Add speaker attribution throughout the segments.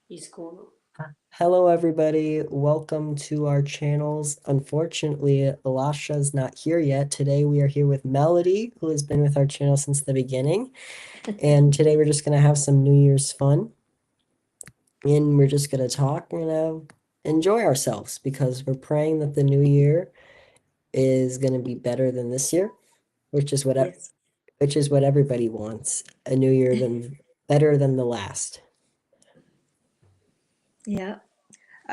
Speaker 1: He's cool.
Speaker 2: Hello, everybody. Welcome to our channels. Unfortunately, Elasha's not here yet. Today, we are here with Melody, who has been with our channel since the beginning. And today, we're just going to have some New Year's fun. And we're just going to talk and enjoy ourselves because we're praying that the new year is going to be better than this year, which is what
Speaker 1: Yes.
Speaker 2: which is what everybody wants. A new year than better than the last.
Speaker 1: Yeah.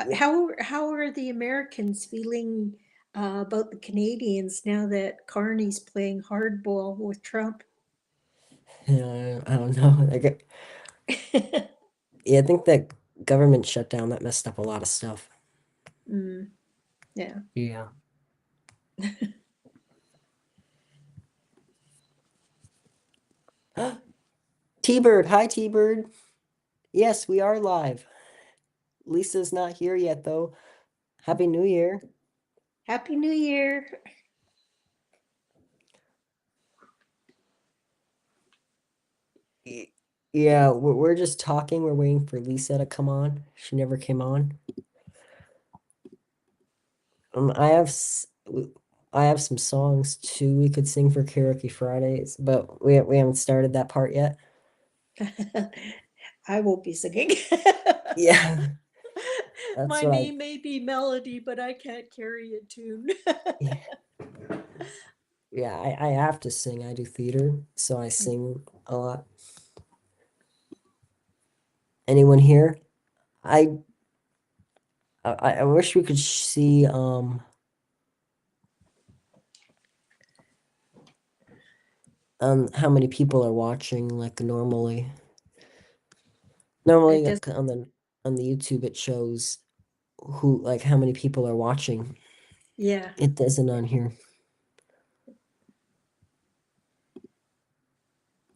Speaker 2: Yeah.
Speaker 1: How are the Americans feeling about the Canadians now that Carney's playing hardball with Trump?
Speaker 2: I don't know. Yeah, I think that government shutdown that messed up a lot of stuff.
Speaker 1: Mm, yeah.
Speaker 2: Yeah. T-Bird, hi T-Bird. Yes, we are live. Lisa's not here yet though. Happy New Year.
Speaker 1: Happy New Year.
Speaker 2: Y- Yeah, we're just talking. We're waiting for Lisa to come on. She never came on. I have some songs too we could sing for Karaoke Fridays, but we haven't started that part yet.
Speaker 1: I won't be singing.
Speaker 2: Yeah, that's
Speaker 1: My
Speaker 2: what
Speaker 1: name may be Melody, but I can't carry a tune.
Speaker 2: yeah, yeah, I have to sing. I do theater, so I sing a lot. Anyone here? I I wish we could see how many people are watching like normally.
Speaker 1: It
Speaker 2: Normally
Speaker 1: does.
Speaker 2: like, on the YouTube it shows who like how many people are watching.
Speaker 1: Yeah.
Speaker 2: It doesn't on here.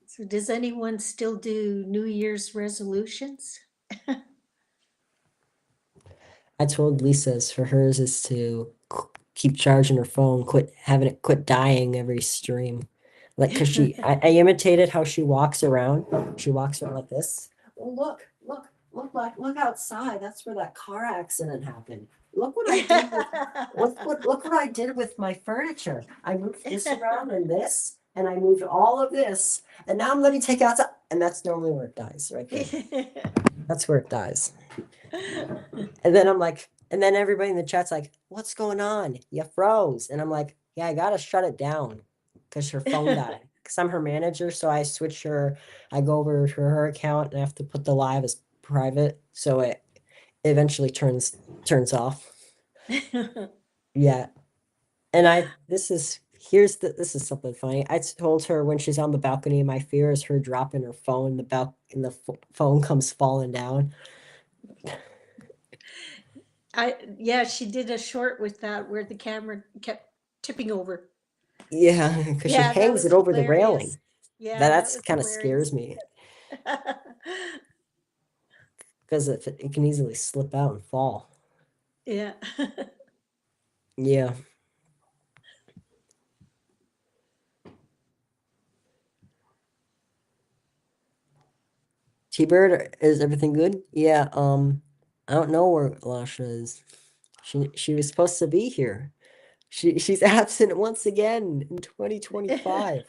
Speaker 1: So does anyone still do New Year's resolutions?
Speaker 2: I told Lisa's for hers is to keep charging her phone, quit having it quit dying every stream. Like, cause I imitated how she walks around. She walks around like this. Oh, look outside. That's where that car accident happened. Look what I did with, look what I did with my furniture. I moved this around and this, and I moved all of this, and now I'm letting take outside. And that's normally where it dies, right there. That's where it dies. And then I'm like, and then everybody in the chat's like, what's going on? You froze. And I'm like, yeah, I gotta shut it down because her phone died. Because I'm her manager, so I switch her, I go over to her account and I have to put the live as private. So it eventually turns off. Yeah. And I this is here's the this is something funny. I told her when she's on the balcony, my fear is her dropping her phone, and the phone comes falling down.
Speaker 1: Yeah, she did a short with that where the camera kept tipping over.
Speaker 2: Yeah, because she
Speaker 1: Yeah, that
Speaker 2: hangs
Speaker 1: was
Speaker 2: it over the
Speaker 1: hilarious.
Speaker 2: railing.
Speaker 1: Yeah, that
Speaker 2: That's
Speaker 1: was
Speaker 2: kind of
Speaker 1: hilarious.
Speaker 2: scares me because it can easily slip out and fall.
Speaker 1: Yeah.
Speaker 2: Yeah. T-Bird, is everything good? Yeah, I don't know where Lasha is. She was supposed to be here. She's absent once again in 2025.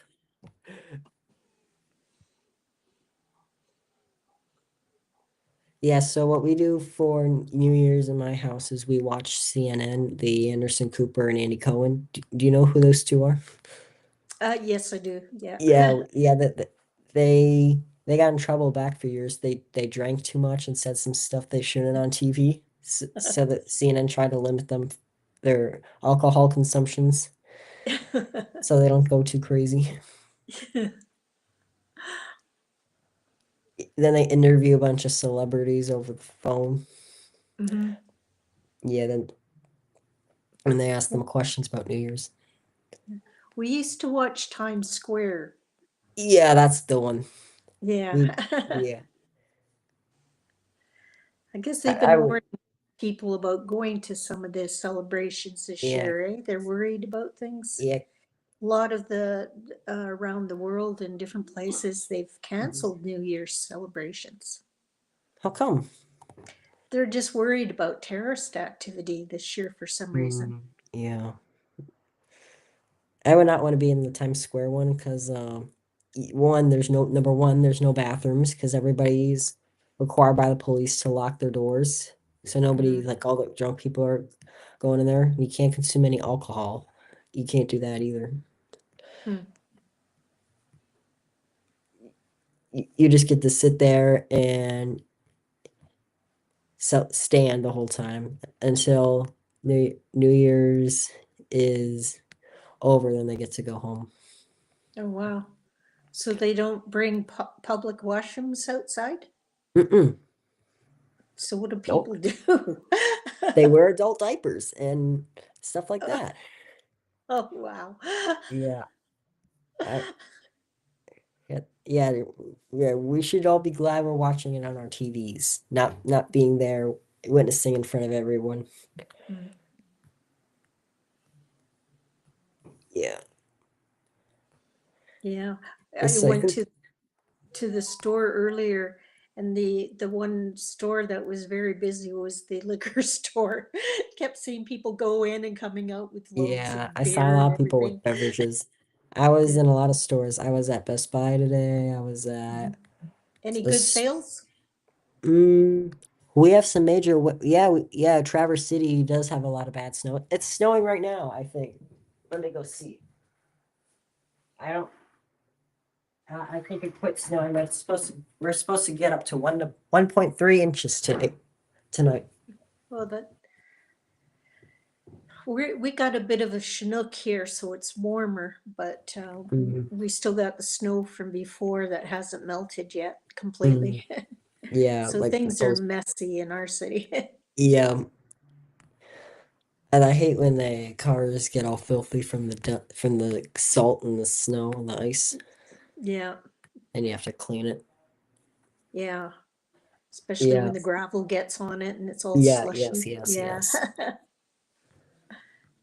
Speaker 2: Yeah, so what we do for New Year's in my house is we watch CNN, the Anderson Cooper and Andy Cohen. Do you know who those two are?
Speaker 1: Yes, I do. Yeah.
Speaker 2: Yeah, that they got in trouble back for years. They drank too much and said some stuff they shouldn't on TV. So that CNN tried to limit them their alcohol consumptions so they don't go too crazy. Then they interview a bunch of celebrities over the phone.
Speaker 1: Mhm.
Speaker 2: Yeah, then and they ask them questions about New Year's.
Speaker 1: We used to watch Times Square.
Speaker 2: Yeah, that's the one.
Speaker 1: Yeah.
Speaker 2: We yeah.
Speaker 1: I guess they've
Speaker 2: I
Speaker 1: been
Speaker 2: would
Speaker 1: warning people about going to some of the celebrations this
Speaker 2: yeah,
Speaker 1: year, eh? They're worried about things.
Speaker 2: yeah.
Speaker 1: A lot of the around the world in different places, they've
Speaker 2: Mhm.
Speaker 1: canceled New Year's celebrations.
Speaker 2: How come?
Speaker 1: They're just worried about terrorist activity this year for some reason.
Speaker 2: Yeah. I would not want to be in the Times Square one because one, there's no number one, there's no bathrooms because everybody's required by the police to lock their doors. So nobody,
Speaker 1: Mm.
Speaker 2: like all the drunk people are going in there. You can't consume any alcohol. You can't do that either.
Speaker 1: Hmm.
Speaker 2: You just get to sit there and stand the whole time until New Year's is over. Then they get to go home.
Speaker 1: Oh, wow. So they don't bring public washrooms outside?
Speaker 2: Mm-mm.
Speaker 1: So what do
Speaker 2: Nope.
Speaker 1: people do?
Speaker 2: They wear adult diapers and stuff like that.
Speaker 1: Oh, wow.
Speaker 2: Yeah. I, yeah, yeah. We should all be glad we're watching it on our TVs, not being there witnessing in front of everyone.
Speaker 1: Mm.
Speaker 2: Yeah.
Speaker 1: Yeah. I
Speaker 2: So I
Speaker 1: went
Speaker 2: think
Speaker 1: to the store earlier, and the one store that was very busy was the liquor store. Kept seeing people go in and coming out with loads
Speaker 2: yeah,
Speaker 1: of
Speaker 2: I saw a
Speaker 1: beer
Speaker 2: lot
Speaker 1: and
Speaker 2: of people
Speaker 1: everything.
Speaker 2: with beverages. I was
Speaker 1: Yeah.
Speaker 2: in a lot of stores. I was at Best Buy today. I was
Speaker 1: Mhm.
Speaker 2: at
Speaker 1: Any good
Speaker 2: this.
Speaker 1: sales?
Speaker 2: Mm, we have some major. Yeah, yeah. Traverse City does have a lot of bad snow. It's snowing right now, I think. Let me go see. I don't. I think it quit snowing, but we're supposed to get up to 1.3 inches today tonight.
Speaker 1: Well, that we got a bit of a chinook here, so it's warmer, but
Speaker 2: Mm,
Speaker 1: we still got the snow from before that hasn't melted yet
Speaker 2: mm,
Speaker 1: completely.
Speaker 2: yeah,
Speaker 1: So
Speaker 2: like
Speaker 1: things are
Speaker 2: those.
Speaker 1: messy in our city.
Speaker 2: Yeah, and I hate when the cars get all filthy from from the salt and the snow and the ice,
Speaker 1: Yeah,
Speaker 2: and you have to clean it.
Speaker 1: yeah. Especially
Speaker 2: Yeah,
Speaker 1: when the gravel gets on it and it's all
Speaker 2: yeah, yes,
Speaker 1: slushy.
Speaker 2: yes,
Speaker 1: Yeah.
Speaker 2: yes.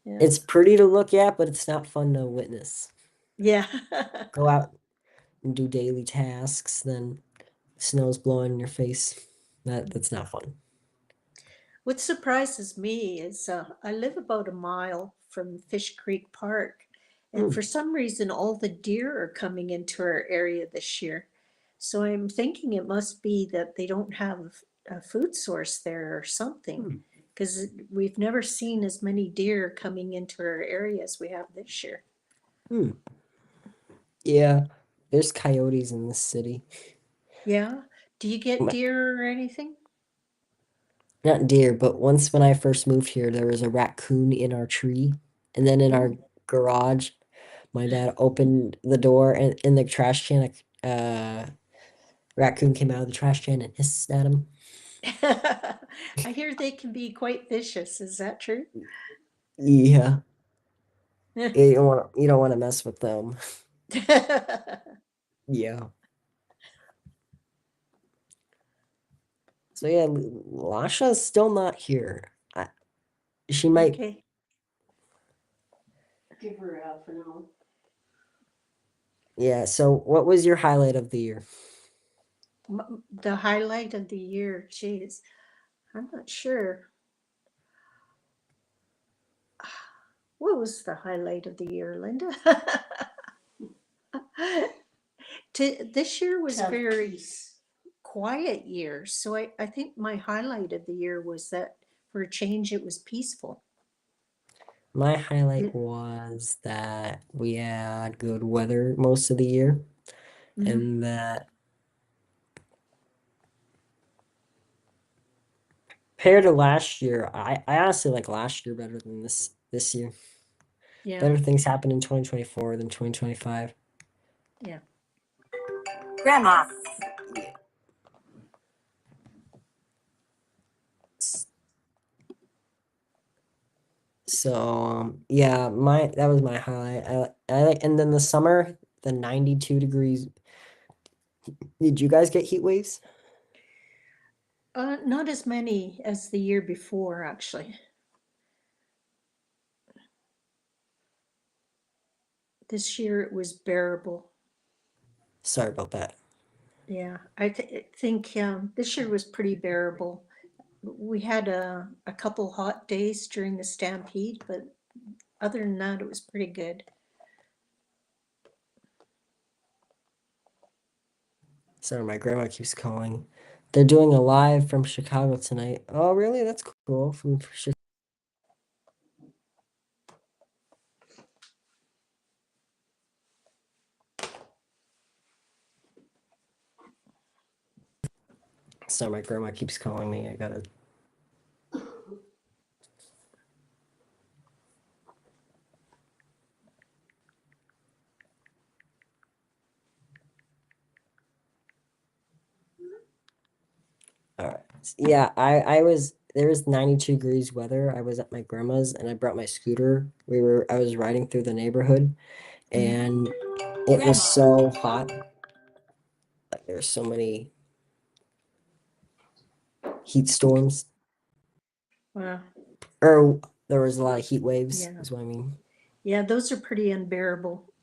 Speaker 1: Yeah.
Speaker 2: It's pretty to look at, but it's not fun to witness.
Speaker 1: Yeah.
Speaker 2: Go out and do daily tasks, then snow's blowing in your face. That's not fun.
Speaker 1: What surprises me is I live about a mile from Fish Creek Park, and
Speaker 2: Mm,
Speaker 1: for some reason, all the deer are coming into our area this year. So I'm thinking it must be that they don't have a food source there or something,
Speaker 2: mm,
Speaker 1: because we've never seen as many deer coming into our area as we have this year.
Speaker 2: mm. Yeah, there's coyotes in this city.
Speaker 1: Yeah. Do you get deer or anything?
Speaker 2: Not deer, but once when I first moved here, there was a raccoon in our tree. And then in our
Speaker 1: Ooh.
Speaker 2: garage, my dad opened the door and in the trash can, raccoon came out of the trash can and hissed at him.
Speaker 1: I hear they can be quite vicious. Is that true?
Speaker 2: Yeah, you don't want to mess with them. Yeah. So yeah, Lasha's still not here. She might.
Speaker 1: Okay.
Speaker 2: Give her out for now. Yeah. So what was your highlight of the year?
Speaker 1: The highlight of the year, geez, I'm not sure. What was the highlight of the year, Linda? This year was
Speaker 2: To have
Speaker 1: very
Speaker 2: peace.
Speaker 1: quiet year, so I think my highlight of the year was that for a change it was peaceful.
Speaker 2: My highlight was that we had good weather most of the year,
Speaker 1: Mm-hmm.
Speaker 2: and that compared to last year, I honestly like last year better than this year.
Speaker 1: Yeah,
Speaker 2: Better things happened in 2024 than 2025.
Speaker 1: yeah.
Speaker 3: Grandma.
Speaker 2: Yeah. So yeah, my that was my highlight. I like, and then the summer, the 92 degrees. Did you guys get heat waves?
Speaker 1: Not as many as the year before, actually. This year it was bearable.
Speaker 2: Sorry about that.
Speaker 1: Yeah, I think this year was pretty bearable. we had a couple hot days during the stampede, but other than that, it was pretty good.
Speaker 2: Sorry, my grandma keeps calling. They're doing a live from Chicago tonight. Oh, really? That's cool. From Sorry, my grandma keeps calling me. I gotta. All right. Yeah, I was there was 92 degrees weather. I was at my grandma's and I brought my scooter. I was riding through the neighborhood and it was so hot. Like there's so many heat storms.
Speaker 1: Wow.
Speaker 2: Or there was a lot of heat waves,
Speaker 1: Yeah.
Speaker 2: is what I mean.
Speaker 1: Yeah, those are pretty unbearable.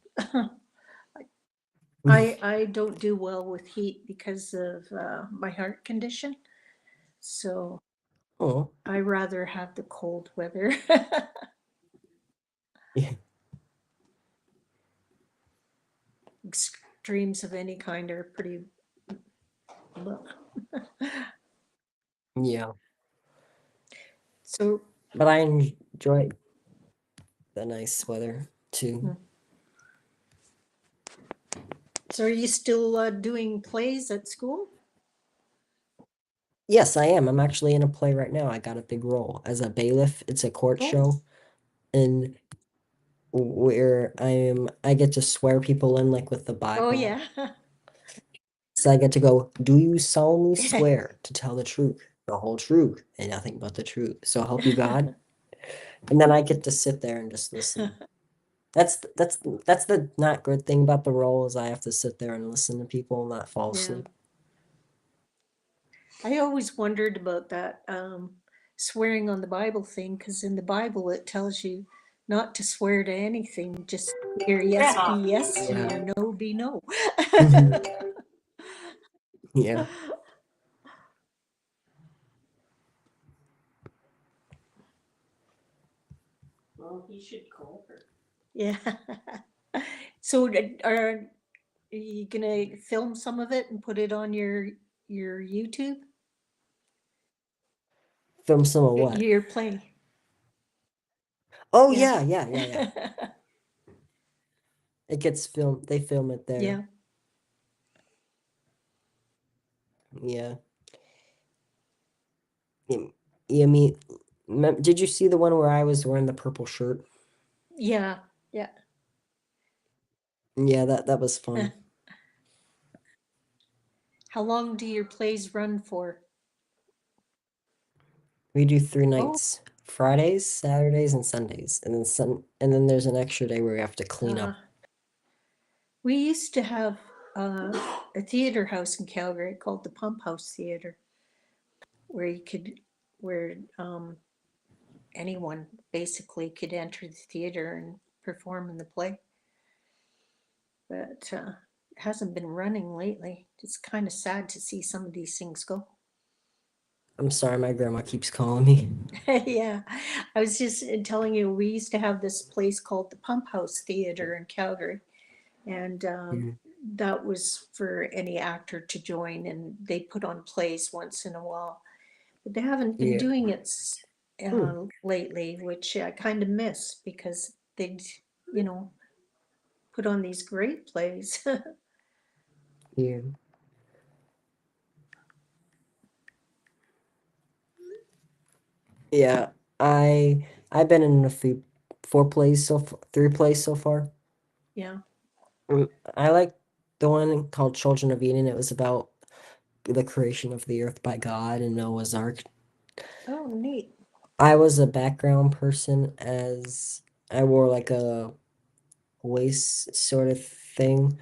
Speaker 1: I don't do well with heat because of my heart condition. So
Speaker 2: Oh,
Speaker 1: I rather have the cold weather.
Speaker 2: yeah.
Speaker 1: Extremes of any kind are pretty. Well.
Speaker 2: Yeah.
Speaker 1: So,
Speaker 2: But I enjoy the nice weather too.
Speaker 1: so are you still doing plays at school?
Speaker 2: Yes, I am. I'm actually in a play right now. I got a big role as a bailiff. It's a court
Speaker 1: Oh.
Speaker 2: show, and where I get to swear people in like with the
Speaker 1: Oh
Speaker 2: Bible.
Speaker 1: yeah.
Speaker 2: So I get to go, do you solemnly swear to tell the truth, the whole truth, and nothing but the truth? So help you God. And then I get to sit there and just listen. That's the not good thing about the role is I have to sit there and listen to people and not fall
Speaker 1: Yeah.
Speaker 2: asleep.
Speaker 1: I always wondered about that swearing on the Bible thing, because in the Bible it tells you not to swear to anything, just your yes be yes and
Speaker 2: Yeah.
Speaker 1: your no be no.
Speaker 2: Yeah.
Speaker 1: Well, he should call her. Yeah. So are you gonna film some of it and put it on your YouTube?
Speaker 2: Film some of what?
Speaker 1: Your play.
Speaker 2: Oh
Speaker 1: Yeah.
Speaker 2: yeah. It gets filmed. They film it there.
Speaker 1: Yeah.
Speaker 2: Yeah. You mean, did you see the one where I was wearing the purple shirt?
Speaker 1: Yeah. Yeah.
Speaker 2: Yeah, that was fun.
Speaker 1: How long do your plays run for?
Speaker 2: We do 3
Speaker 1: Oh,
Speaker 2: nights, Fridays, Saturdays, and Sundays, and then there's an extra day where we have to clean up.
Speaker 1: We used to have a theater house in Calgary called the Pump House Theater, where you could, where anyone basically could enter the theater and perform in the play. But it hasn't been running lately. It's kind of sad to see some of these things go.
Speaker 2: I'm sorry, my grandma keeps calling me.
Speaker 1: Yeah, I was just telling you, we used to have this place called the Pump House Theater in Calgary, and
Speaker 2: Mm,
Speaker 1: that was for any actor to join, and they put on plays once in a while. But they haven't been
Speaker 2: yeah.
Speaker 1: doing it
Speaker 2: Hmm.
Speaker 1: lately, which I kind of miss because they'd, you know, put on these great plays.
Speaker 2: Yeah. Yeah. I've been in a few 4 plays so far, 3 plays so far.
Speaker 1: Yeah.
Speaker 2: I like the one called Children of Eden. It was about the creation of the earth by God and Noah's Ark.
Speaker 1: Oh, neat.
Speaker 2: I was a background person as I wore like a waist sort of thing.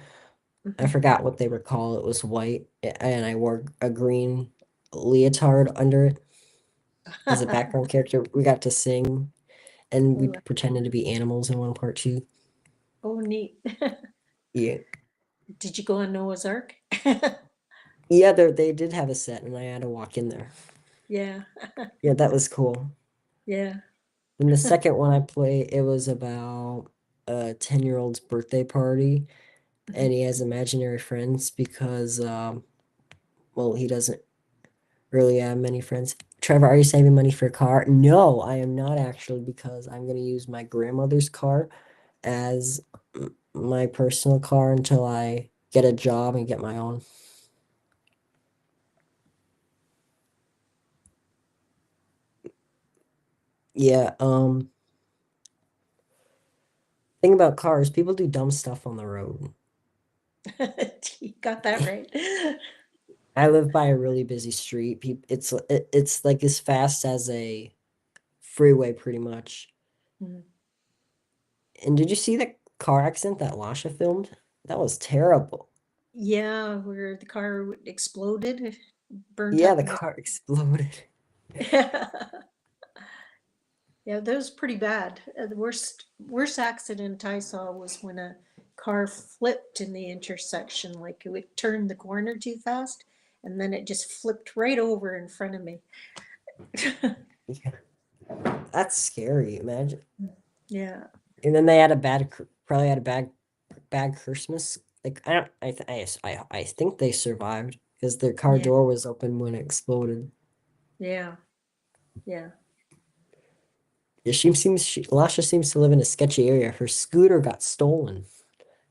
Speaker 2: I forgot what they were called. It was white, and I wore a green leotard under it as a background character. We got to sing, and we
Speaker 1: Oh,
Speaker 2: pretended to be animals in one part too.
Speaker 1: oh, neat.
Speaker 2: Yeah,
Speaker 1: Did you go on Noah's Ark?
Speaker 2: yeah. They did have a set, and I had to walk in there.
Speaker 1: Yeah.
Speaker 2: Yeah, that was cool.
Speaker 1: Yeah.
Speaker 2: And the second one I played, it was about a 10-year-old's birthday party, and he has imaginary friends because, well, he doesn't really have many friends. Trevor, are you saving money for a car? No, I am not actually, because I'm going to use my grandmother's car as my personal car until I get a job and get my own. Yeah, thing about cars, people do dumb stuff on the road.
Speaker 1: You got that right.
Speaker 2: I live by a really busy street. It's like as fast as a freeway, pretty much.
Speaker 1: Mm.
Speaker 2: And did you see the car accident that Lasha filmed? That was terrible.
Speaker 1: Yeah, where the car exploded, burnt
Speaker 2: Yeah,
Speaker 1: up
Speaker 2: the
Speaker 1: in the.
Speaker 2: car exploded.
Speaker 1: Yeah, that was pretty bad. The worst accident I saw was when a car flipped in the intersection, like it would turn the corner too fast, and then it just flipped right over in front of me.
Speaker 2: Yeah, that's scary. Imagine.
Speaker 1: Yeah,
Speaker 2: And then they had a probably had a bad Christmas. Like I don't, I think they survived because their car
Speaker 1: yeah,
Speaker 2: door was open when it exploded.
Speaker 1: yeah, yeah.
Speaker 2: Yeah, Lasha seems to live in a sketchy area. Her scooter got stolen,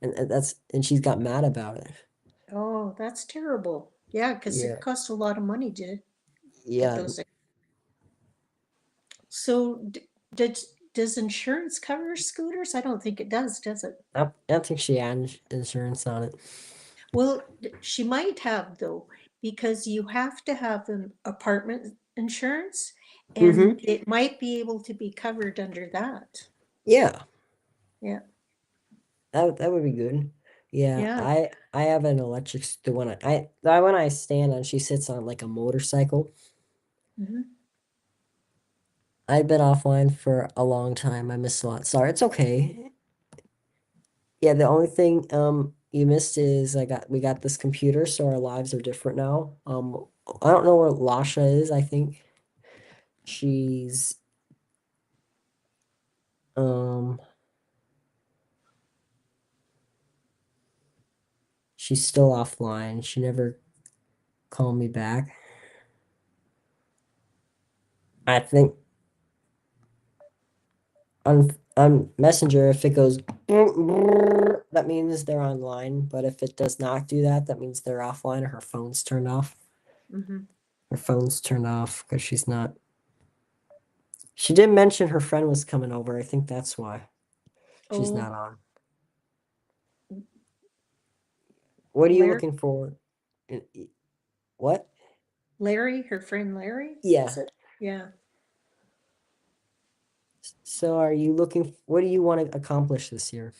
Speaker 2: and she's got mad about it.
Speaker 1: Oh, that's terrible. Yeah, because
Speaker 2: Yeah,
Speaker 1: it costs a lot of money to get
Speaker 2: yeah.
Speaker 1: those. So, does insurance cover scooters? I don't think it does it?
Speaker 2: I don't think she had insurance on it.
Speaker 1: Well, she might have though, because you have to have an apartment insurance, and
Speaker 2: Mm-hmm.
Speaker 1: it might be able to be covered under that.
Speaker 2: Yeah,
Speaker 1: Yeah,
Speaker 2: that would be good. Yeah,
Speaker 1: yeah.
Speaker 2: I have an the one I when I stand on, she sits on like a motorcycle.
Speaker 1: Mhm.
Speaker 2: I've been offline for a long time. I missed a lot. Sorry, it's okay. Yeah, the only thing you missed is we got this computer, so our lives are different now. I don't know where Lasha is. I think she's um she's still offline. She never called me back. I think on Messenger, if it goes that means they're online. But if it does not do that, that means they're offline or her phone's turned off.
Speaker 1: Mhm.
Speaker 2: Her phone's turned off because she's not. She did mention her friend was coming over. I think that's why she's
Speaker 1: Oh,
Speaker 2: not on. What are you
Speaker 1: Larry,
Speaker 2: looking for? What?
Speaker 1: Larry, her friend Larry, is
Speaker 2: Yeah.
Speaker 1: it? Yeah.
Speaker 2: So are you looking, what do you want to accomplish this year?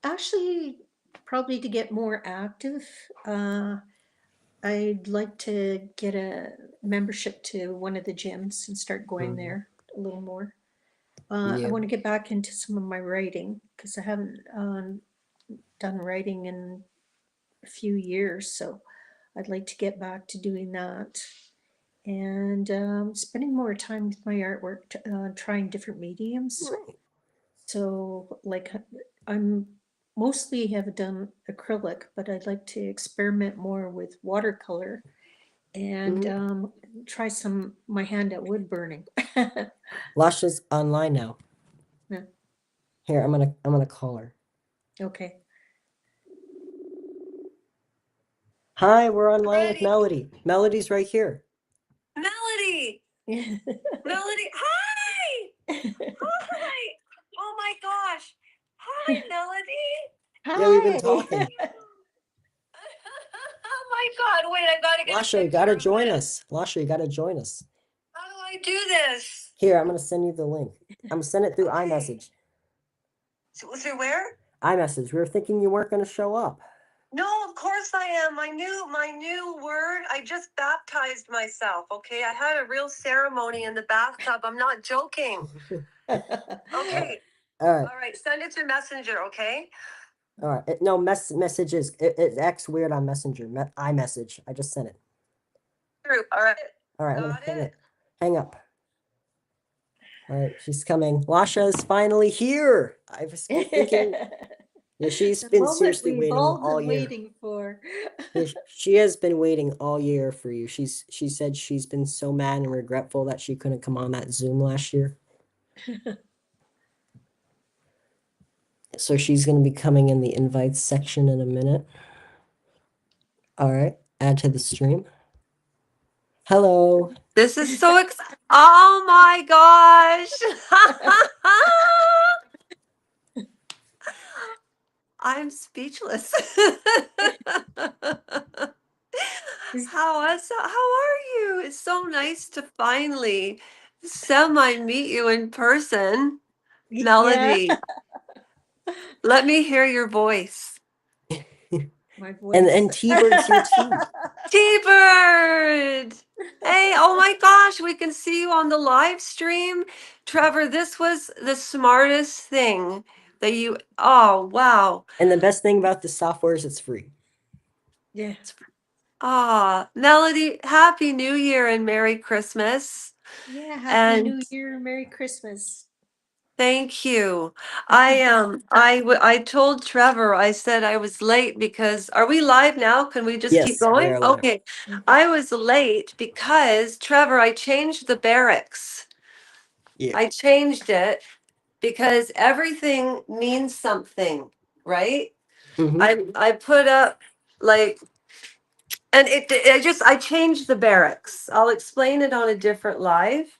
Speaker 1: Actually, probably to get more active. I'd like to get a membership to one of the gyms and start going
Speaker 2: Mhm.
Speaker 1: there a little more. I
Speaker 2: Yeah.
Speaker 1: want to get back into some of my writing because I haven't done writing in a few years. So I'd like to get back to doing that and spending more time with my artwork, trying different mediums.
Speaker 2: Right.
Speaker 1: So, like, I'm mostly have done acrylic, but I'd like to experiment more with watercolor and
Speaker 2: Mhm.
Speaker 1: try my hand at wood burning.
Speaker 2: Lasha's online now.
Speaker 1: Yeah,
Speaker 2: Here, I'm gonna call her.
Speaker 1: okay.
Speaker 2: Hi, we're online with
Speaker 3: Ready.
Speaker 2: Melody. Melody's right here.
Speaker 3: Melody. Melody. Hi. Hi. Oh my gosh. Hi, Melody.
Speaker 2: Yeah, we've been
Speaker 1: Hi.
Speaker 2: talking.
Speaker 3: Oh my God. Wait, I gotta get a
Speaker 2: Lasha, you
Speaker 3: picture
Speaker 2: gotta
Speaker 3: of
Speaker 2: join
Speaker 3: this.
Speaker 2: us. Lasha, you gotta join us.
Speaker 3: How do I do this?
Speaker 2: Here, I'm gonna send you the link. I'm gonna send it through
Speaker 3: Okay.
Speaker 2: iMessage.
Speaker 3: Through where?
Speaker 2: iMessage. We were thinking you weren't gonna show up.
Speaker 3: No, of course I am. My new word. I just baptized myself. Okay, I had a real ceremony in the bathtub. I'm not joking. Okay.
Speaker 2: All right.
Speaker 3: All right. Send it to Messenger. Okay.
Speaker 2: All right. No messages. It acts weird on Messenger. iMessage. I just sent it.
Speaker 3: True. All right.
Speaker 2: All right, I'm gonna
Speaker 3: Got
Speaker 2: hang
Speaker 3: it?
Speaker 2: it. Hang up. All right, she's coming. Lasha is finally here. I was thinking, yeah, she's
Speaker 1: The
Speaker 2: been
Speaker 1: moment
Speaker 2: seriously
Speaker 1: we've
Speaker 2: waiting
Speaker 1: all
Speaker 2: all
Speaker 1: been
Speaker 2: year.
Speaker 1: waiting for.
Speaker 2: Yeah, she has been waiting all year for you. She said she's been so mad and regretful that she couldn't come on that Zoom last year. So she's gonna be coming in the invites section in a minute. All right, add to the stream. Hello.
Speaker 3: This is so oh my gosh. I'm speechless. How are you? It's so nice to finally semi meet you in person.
Speaker 1: Yeah.
Speaker 3: Melody, let me hear your voice.
Speaker 1: My
Speaker 2: And
Speaker 1: voice.
Speaker 2: T-Bird's here too.
Speaker 3: T-Bird! Hey, oh my gosh, we can see you on the live stream. Trevor, this was the smartest thing that you, oh wow.
Speaker 2: And the best thing about the software is it's free.
Speaker 1: Yeah.
Speaker 3: Ah, Melody, Happy New Year and Merry Christmas.
Speaker 1: Yeah. Happy
Speaker 3: And
Speaker 1: New Year. Merry Christmas.
Speaker 3: thank you. I told Trevor, I said I was late because are we live now? Can we just keep
Speaker 2: Yes, we
Speaker 3: going?
Speaker 2: are live.
Speaker 3: Okay. I was late because Trevor, I changed the barracks.
Speaker 2: Yeah.
Speaker 3: I changed it because everything means something, right?
Speaker 2: Mhm.
Speaker 3: I put up like and I changed the barracks. I'll explain it on a different live.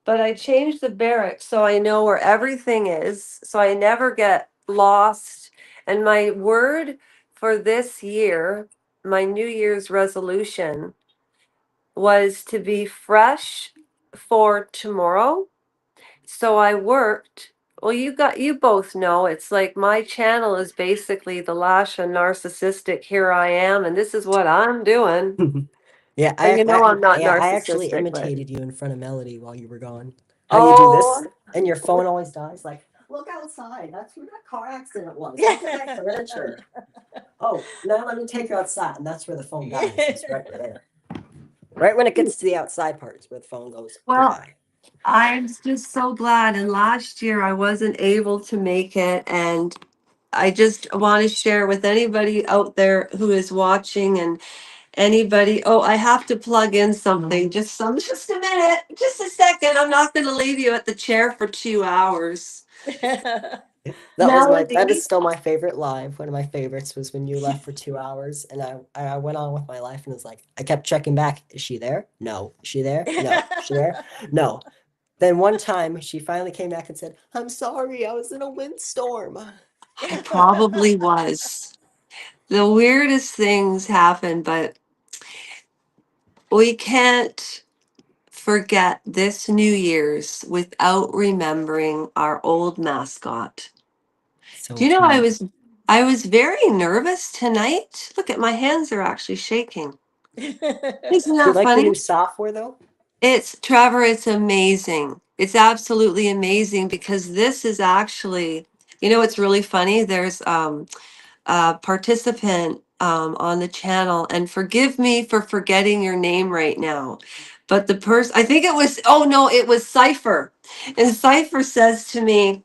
Speaker 3: But I changed the barracks so I know where everything is, so I never get lost. And my word for this year, my New Year's resolution, was to be fresh for tomorrow. So I worked. Well, you both know it's like my channel is basically the Lasha narcissistic. Here I am, and this is what I'm doing.
Speaker 2: Yeah,
Speaker 3: And you know I'm not
Speaker 2: I actually
Speaker 3: narcissistic, but
Speaker 2: imitated you in front of Melody while you were gone. How you do this,
Speaker 3: oh,
Speaker 2: and your phone always dies. Like, look outside. That's where that car accident was. Look at that furniture. Oh, now let me take you outside, and that's where the phone dies. It's right there. Right when it gets to the outside part is where the phone goes
Speaker 3: well,
Speaker 2: goodbye.
Speaker 3: I'm just so glad. And last year I wasn't able to make it. And I just want to share with anybody out there who is watching and anybody. Oh, I have to plug in something. Just a minute. Just a second. I'm not going to leave you at the chair for 2 hours.
Speaker 2: That is
Speaker 3: Melody.
Speaker 2: still my favorite live. One of my favorites was when you left for 2 hours and I went on with my life and was like, I kept checking back. Is she there? No. Is she there? No. Is she there? No. Then one time she finally came back and said, I'm sorry, I was in a windstorm.
Speaker 3: I probably was. The weirdest things happen, but we can't forget this New Year's without remembering our old mascot.
Speaker 2: So
Speaker 3: Do you know
Speaker 2: true.
Speaker 3: I was very nervous tonight. Look at my hands are actually shaking. Isn't
Speaker 2: Do you
Speaker 3: that
Speaker 2: like the
Speaker 3: funny?
Speaker 2: new software though?
Speaker 3: It's Trevor, it's amazing. It's absolutely amazing because this is actually, you know, it's really funny. There's a participant on the channel, and forgive me for forgetting your name right now. But the person, I think it was, oh no, it was Cypher. And Cypher says to me,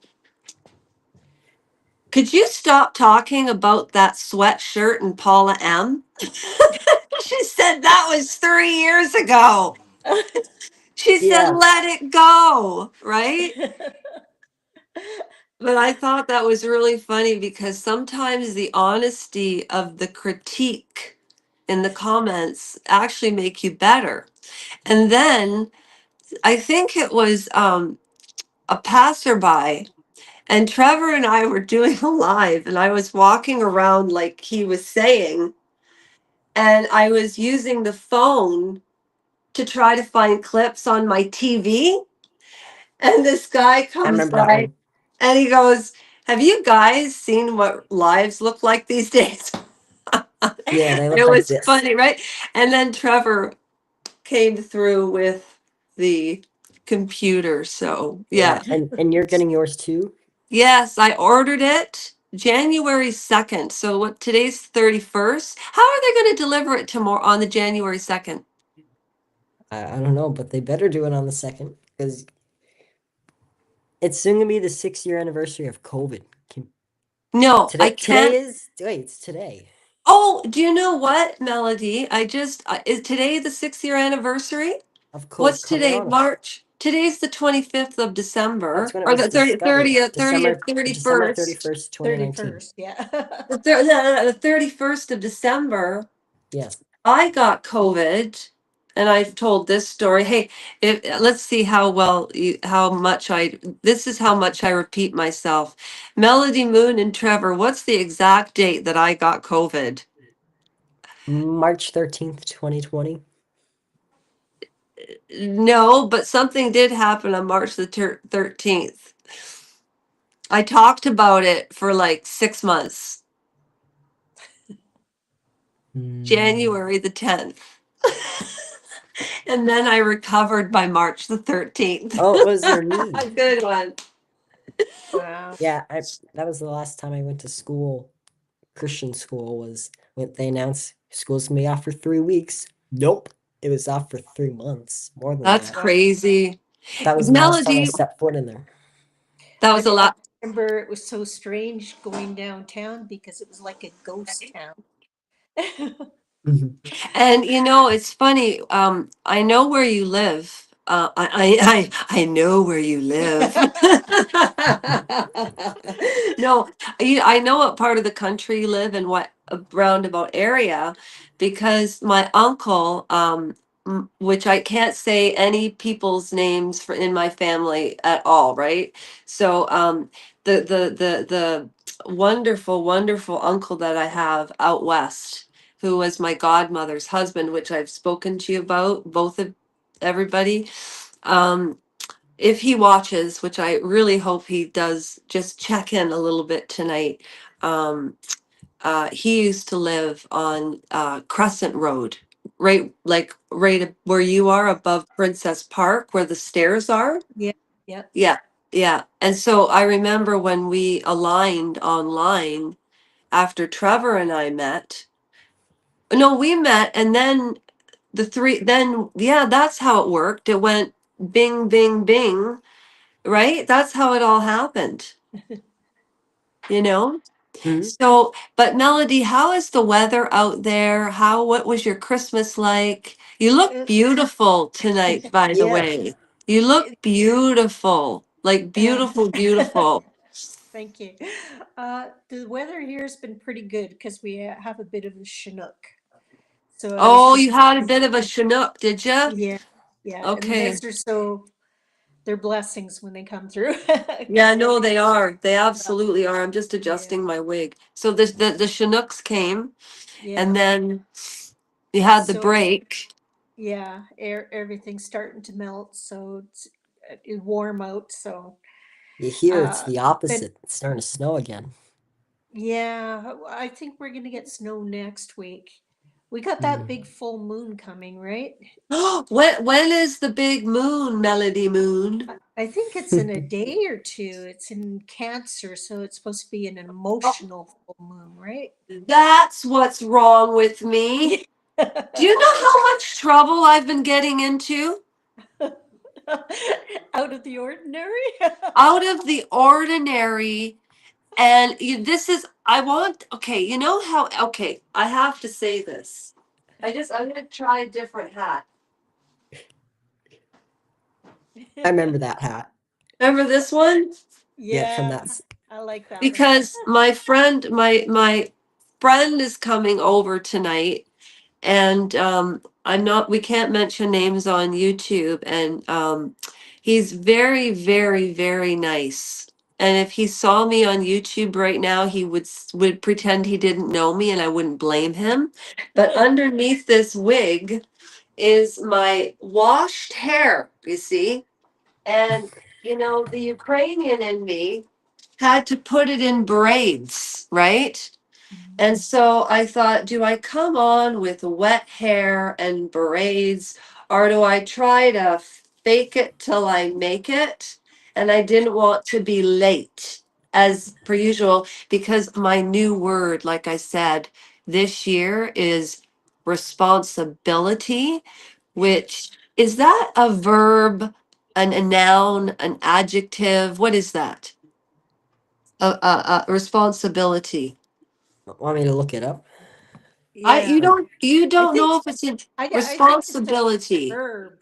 Speaker 3: could you stop talking about that sweatshirt and Paula M? She said that was 3 years ago. She said,
Speaker 2: Yeah.
Speaker 3: let it go, right? But I thought that was really funny because sometimes the honesty of the critique in the comments actually make you better. And then I think it was a passerby, and Trevor and I were doing a live, and I was walking around like he was saying, and I was using the phone to try to find clips on my TV. And this guy
Speaker 2: I
Speaker 3: comes
Speaker 2: remember that
Speaker 3: by
Speaker 2: one.
Speaker 3: and he goes, have you guys seen what lives look like these days?
Speaker 2: Yeah, they
Speaker 3: It
Speaker 2: look like
Speaker 3: was
Speaker 2: this.
Speaker 3: funny, right? And then Trevor came through with the computer. So,
Speaker 2: Yeah,
Speaker 3: yeah.
Speaker 2: and you're getting yours too?
Speaker 3: Yes, I ordered it January 2nd. So, what today's 31st? How are they going to deliver it tomorrow on the January 2nd?
Speaker 2: I don't know, but they better do it on the 2nd because it's soon gonna be the 6-year anniversary of COVID.
Speaker 3: No, I
Speaker 2: Today
Speaker 3: can't.
Speaker 2: is wait, it's today
Speaker 3: Oh, do you know what, Melody? Is today the 6 year anniversary?
Speaker 2: of
Speaker 3: What's today?
Speaker 2: Corona.
Speaker 3: March. Today's the 25th of
Speaker 2: That's
Speaker 3: December,
Speaker 2: when it
Speaker 3: or
Speaker 2: was
Speaker 3: the 30th,
Speaker 2: discovered.
Speaker 3: 30th, 30th,
Speaker 2: December
Speaker 3: 31st.
Speaker 2: 31st, 2019.
Speaker 1: 31st, yeah.
Speaker 3: The 31st of December.
Speaker 2: Yeah.
Speaker 3: I got COVID, and I've told this story. Hey, let's see how well how much this is how much I repeat myself. Melody Moon and Trevor, what's the exact date that I got COVID?
Speaker 2: March 13th, 2020.
Speaker 3: No, but something did happen on March the 13th. I talked about it for like 6 months.
Speaker 2: Mm.
Speaker 3: January the 10th. And then I recovered by March the 13th.
Speaker 2: Oh, it was your knee.
Speaker 3: Good one.
Speaker 1: Wow.
Speaker 2: Yeah, that was the last time I went to school. Christian school was when they announced school's gonna be off for 3 weeks. Nope. It was off for 3 months. More than
Speaker 3: That's
Speaker 2: that.
Speaker 1: Wow.
Speaker 3: crazy.
Speaker 2: That was the last time I
Speaker 3: Melody,
Speaker 2: stepped foot in there.
Speaker 3: that
Speaker 1: I,
Speaker 3: was a
Speaker 1: I
Speaker 3: lot.
Speaker 1: remember it was so strange going downtown because it was like a ghost town.
Speaker 2: Mhm.
Speaker 3: And it's funny. I know where you live. I know where you live. No, I know what part of the country you live in, what roundabout area, because my uncle, which I can't say any people's names for in my family at all, right? So, the wonderful, wonderful uncle that I have out west, who was my godmother's husband, which I've spoken to you about, both of everybody. Um, if he watches, which I really hope he does, just check in a little bit tonight. Um, he used to live on Crescent Road, right, like where you are above Princess Park, where the stairs are.
Speaker 1: Yeah, yeah.
Speaker 3: Yeah, yeah. And so I remember when we aligned online after Trevor and I met. No, we met, and then yeah, that's how it worked. It went bing, bing, bing, right? That's how it all happened, you know?
Speaker 2: Mhm.
Speaker 3: So, but Melody, how is the weather out there? What was your Christmas like? You look
Speaker 1: It-
Speaker 3: beautiful tonight, by the
Speaker 2: Yeah.
Speaker 3: way. You look
Speaker 1: it-
Speaker 3: beautiful, like beautiful, beautiful.
Speaker 1: Thank you. The weather here has been pretty good because we have a bit of a Chinook. So I was
Speaker 3: Oh,
Speaker 1: just,
Speaker 3: you had a bit of a Chinook, did you?
Speaker 1: yeah, yeah. And
Speaker 3: Okay.
Speaker 1: those are so, they're blessings when they come through.
Speaker 3: Yeah,
Speaker 1: 'Cause
Speaker 3: no, they are. They
Speaker 1: yeah,
Speaker 3: absolutely are. I'm just
Speaker 1: yeah,
Speaker 3: adjusting my wig. So the Chinooks came,
Speaker 1: yeah.
Speaker 3: and then you had the
Speaker 1: So
Speaker 3: break.
Speaker 1: yeah, everything's starting to melt. So it's warm out. So,
Speaker 2: You hear it's
Speaker 1: uh,
Speaker 2: the
Speaker 1: but
Speaker 2: opposite. It's starting to snow again.
Speaker 1: yeah, I think we're gonna get snow next week. We got that big
Speaker 2: Mm.
Speaker 1: full moon coming, right?
Speaker 3: When is the big moon, Melody Moon?
Speaker 1: I think it's in a day or two. It's in Cancer, so it's supposed to be an
Speaker 3: Oh,
Speaker 1: emotional full moon, right?
Speaker 3: that's what's wrong with me. Do you know how much trouble I've been getting into?
Speaker 1: Out of the ordinary.
Speaker 3: Out of the ordinary. And this is, I want, okay, you know how, okay, I have to say this. I'm going to try a different hat.
Speaker 2: I remember that hat.
Speaker 3: Remember this one?
Speaker 2: Yeah, from
Speaker 1: Yeah,
Speaker 2: that.
Speaker 1: I like that one.
Speaker 3: Because my friend is coming over tonight, and I'm not we can't mention names on YouTube, and he's very, very, very nice. And if he saw me on YouTube right now, he would pretend he didn't know me, and I wouldn't blame him. But underneath this wig is my washed hair, you see? And the Ukrainian in me had to put it in braids, right? And so I thought, do I come on with wet hair and braids, or do I try to fake it till I make it? And I didn't want to be late, as per usual, because my new word, like I said, this year is responsibility, which Is that a verb, a noun, an adjective? What is that? A responsibility.
Speaker 2: Want me to look it up?
Speaker 3: You
Speaker 1: Yeah, I
Speaker 3: don't
Speaker 1: think
Speaker 3: know if it's a
Speaker 1: I think it's a
Speaker 3: responsibility.
Speaker 1: verb,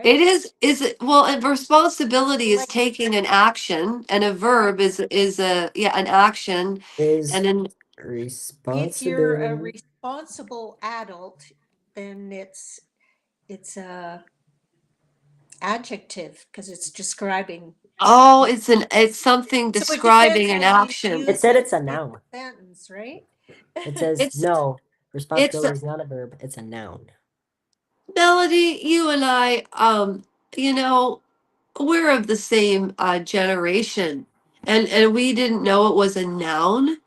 Speaker 3: It
Speaker 1: right?
Speaker 3: is it well, a responsibility is
Speaker 1: Like,
Speaker 3: taking an action, and a verb is a yeah, an action, and
Speaker 2: Is
Speaker 3: then
Speaker 1: if you're a
Speaker 2: responsibility
Speaker 1: responsible adult, then it's a adjective because it's describing.
Speaker 3: oh, it's something
Speaker 1: So it depends
Speaker 3: describing an
Speaker 1: how you
Speaker 3: action.
Speaker 2: it
Speaker 1: use
Speaker 2: said
Speaker 1: it
Speaker 2: it's a
Speaker 1: in
Speaker 2: noun.
Speaker 1: the sentence, right?
Speaker 2: It says
Speaker 3: It's
Speaker 2: no,
Speaker 3: it's
Speaker 2: responsibility is not a verb, it's a noun.
Speaker 3: Melody, you and I, you know, we're of the same generation, and we didn't know it was a noun.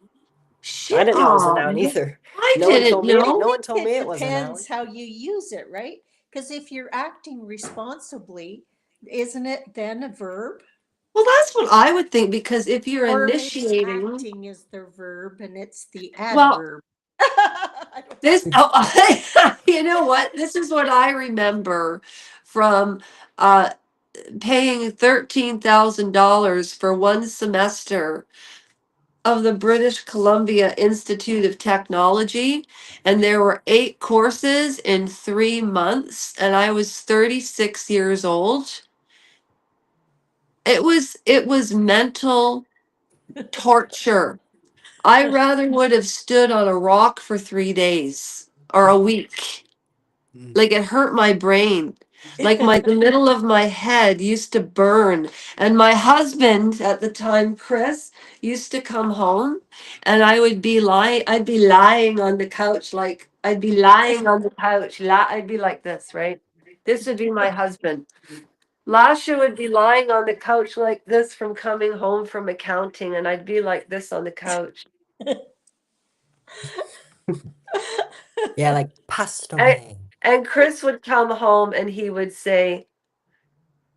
Speaker 2: I
Speaker 3: Shit,
Speaker 2: didn't know it was a
Speaker 3: oh,
Speaker 2: noun either.
Speaker 3: I
Speaker 2: No one
Speaker 3: didn't
Speaker 2: told me
Speaker 1: I
Speaker 3: know.
Speaker 2: no one
Speaker 1: think
Speaker 2: told me
Speaker 1: it
Speaker 2: it was a noun.
Speaker 1: depends how you use it, right? Because if you're acting responsibly, isn't it then a verb?
Speaker 3: Well, that's what I would think because if you're
Speaker 1: Or maybe
Speaker 3: initiating,
Speaker 1: acting is the verb and it's the
Speaker 3: well,
Speaker 1: adverb. I don't
Speaker 3: this, you know what? This is what I remember from uh, paying $13,000 for one semester of the British Columbia Institute of Technology, and there were 8 courses in 3 months, and I was 36 years old. It was mental torture. I rather would have stood on a rock for 3 days or a week.
Speaker 2: Mm.
Speaker 3: Like it hurt my brain. Like the middle of my head used to burn. And my husband at the time, Chris, used to come home and I'd be lying on the couch, like I'd be lying on the couch. I'd be like this, right? This would be my husband. Lasha would be lying on the couch like this from coming home from accounting, and I'd be like this on the couch.
Speaker 2: Yeah, like passed
Speaker 3: And,
Speaker 2: away.
Speaker 3: and Chris would come home and he would say,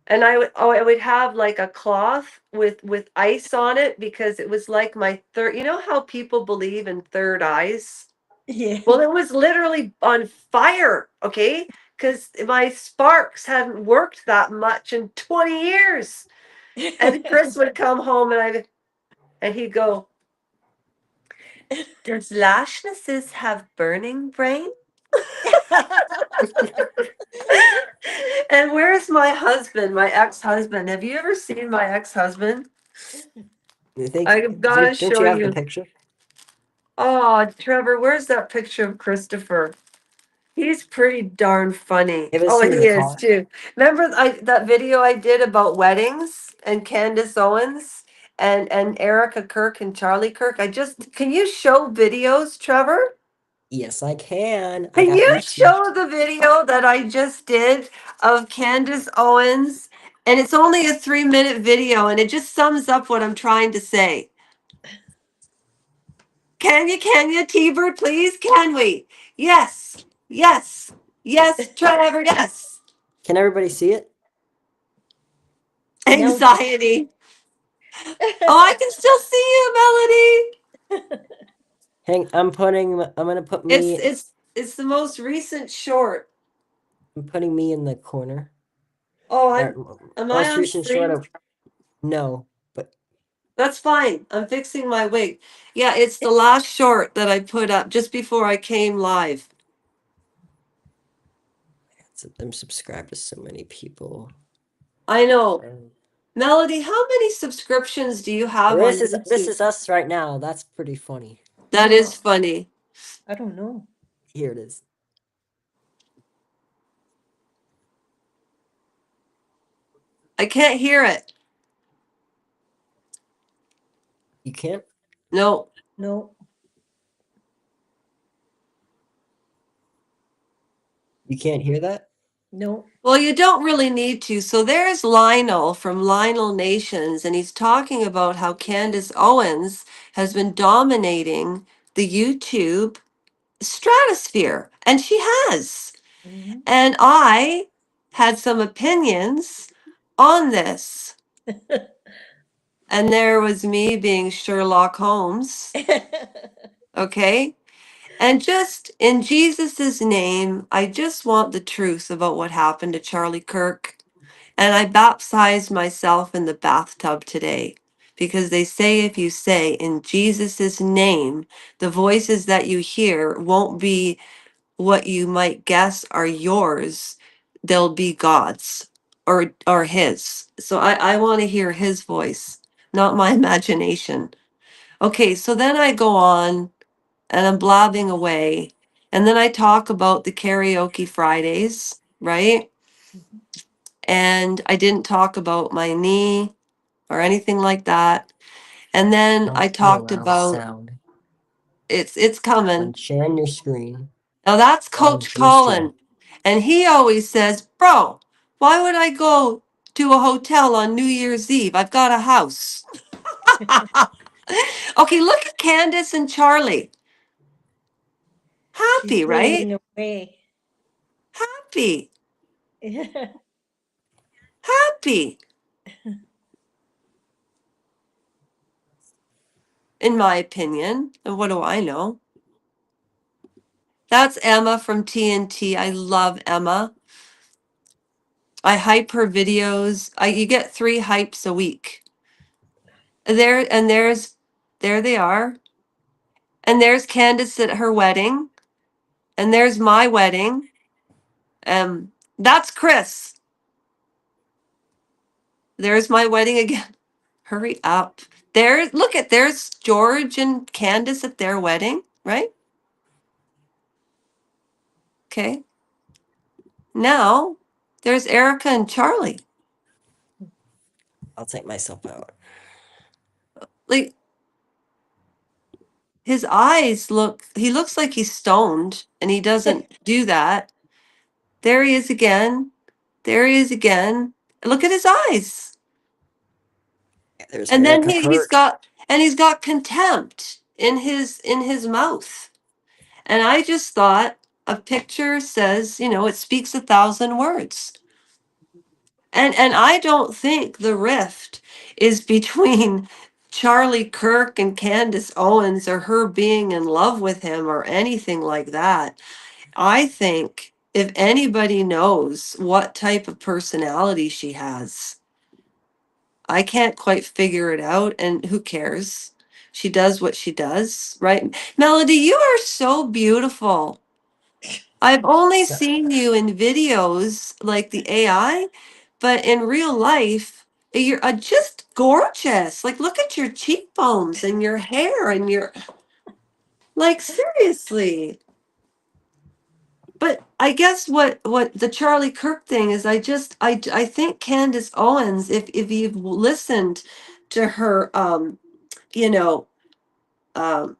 Speaker 3: and I would have like a cloth with ice on it because it was like my third. You know how people believe in third eyes?
Speaker 1: Yeah.
Speaker 3: Well, it was literally on fire, okay? Because my sparks hadn't worked that much in 20 years. And Chris would come home and he'd go, "Does Lashnesses have burning brain?" And where's my husband, my ex-husband? Have you ever seen my ex-husband?
Speaker 2: You think
Speaker 3: I've gotta
Speaker 2: don't
Speaker 3: show
Speaker 2: you have the
Speaker 3: you.
Speaker 2: picture?
Speaker 3: Oh, Trevor, where's that picture of Christopher? He's pretty darn funny.
Speaker 2: It was
Speaker 3: Oh,
Speaker 2: through
Speaker 3: he
Speaker 2: the
Speaker 3: is
Speaker 2: car.
Speaker 3: too. Remember that video I did about weddings and Candace Owens and Erica Kirk and Charlie Kirk? Can you show videos, Trevor?
Speaker 2: Yes, I can. I
Speaker 3: Can
Speaker 2: got
Speaker 3: you
Speaker 2: YouTube.
Speaker 3: show the video that I just did of Candace Owens? And it's only a 3-minute video and it just sums up what I'm trying to say. Can you, T-Bird, please? Can we? Yes, yes, yes, Trevor, yes.
Speaker 2: Can everybody see it?
Speaker 1: No.
Speaker 3: Anxiety. Oh, I can still see you, Melody.
Speaker 2: I'm gonna put
Speaker 3: It's
Speaker 2: me
Speaker 3: it's it's the most recent short.
Speaker 2: I'm putting me in the corner.
Speaker 3: Oh, am I
Speaker 2: Most
Speaker 3: on
Speaker 2: recent short
Speaker 3: screen?
Speaker 2: of no, but
Speaker 3: That's fine. I'm fixing my wig. Yeah, it's the last short that I put up just before I came live.
Speaker 2: I'm subscribed to so many people.
Speaker 3: I know. Melody, how many subscriptions do you have on
Speaker 2: This
Speaker 3: YouTube?
Speaker 2: is us right now. That's pretty funny.
Speaker 3: That is funny.
Speaker 1: I don't know.
Speaker 2: Here it is.
Speaker 3: I can't hear it.
Speaker 2: You can't?
Speaker 3: No.
Speaker 1: No.
Speaker 2: You can't hear that?
Speaker 1: No.
Speaker 3: Well, you don't really need to. So there's Lionel from Lionel Nations, and he's talking about how Candace Owens has been dominating the YouTube stratosphere, and she has.
Speaker 1: Mhm.
Speaker 3: And I had some opinions on this. And there was me being Sherlock Holmes, okay? And just in Jesus's name, I just want the truth about what happened to Charlie Kirk. And I baptized myself in the bathtub today because they say if you say in Jesus's name, the voices that you hear won't be what you might guess are yours. They'll be God's or his. So I want to hear his voice, not my imagination. Okay, so then I go on and I'm blabbing away. And then I talk about the karaoke Fridays, right?
Speaker 1: Mhm.
Speaker 3: And I didn't talk about my knee or anything like that. And then
Speaker 2: Don't
Speaker 3: I
Speaker 2: be a
Speaker 3: talked
Speaker 2: loud
Speaker 3: about
Speaker 2: sound
Speaker 3: it's coming.
Speaker 2: when sharing your screen.
Speaker 3: Now that's
Speaker 2: Loud
Speaker 3: Coach
Speaker 2: gesture.
Speaker 3: Colin. And he always says, "Bro, why would I go to a hotel on New Year's Eve? I've got a house." Okay, look at Candace and Charlie.
Speaker 1: She's
Speaker 3: Happy, right?
Speaker 1: fading away.
Speaker 3: Happy.
Speaker 1: Yeah.
Speaker 3: Happy, in my opinion. And what do I know? That's Emma from TNT. I love Emma. I hype her videos. You get 3 hypes a week. There they are. And there's Candace at her wedding. And there's my wedding. That's Chris. There's my wedding again. Hurry up. There's George and Candace at their wedding, right? Okay. Now there's Erica and Charlie.
Speaker 2: I'll take myself out.
Speaker 3: Like his eyes he looks like he's stoned and he doesn't do that. There he is again. There he is again. Look at his eyes.
Speaker 2: There's
Speaker 3: And then
Speaker 2: Erica Kirk.
Speaker 3: he's got contempt in his mouth. And I just thought a picture says, it speaks 1,000 words. And I don't think the rift is between Charlie Kirk and Candace Owens or her being in love with him or anything like that. I think if anybody knows what type of personality she has, I can't quite figure it out, and who cares? She does what she does, right? Melody, you are so beautiful. I've only
Speaker 2: So,
Speaker 3: seen you in videos like the AI, but in real life, you're just gorgeous. Like, look at your cheekbones and your hair and like, seriously. But I guess what the Charlie Kirk thing is, I think Candace Owens, if you've listened to her, you know, um,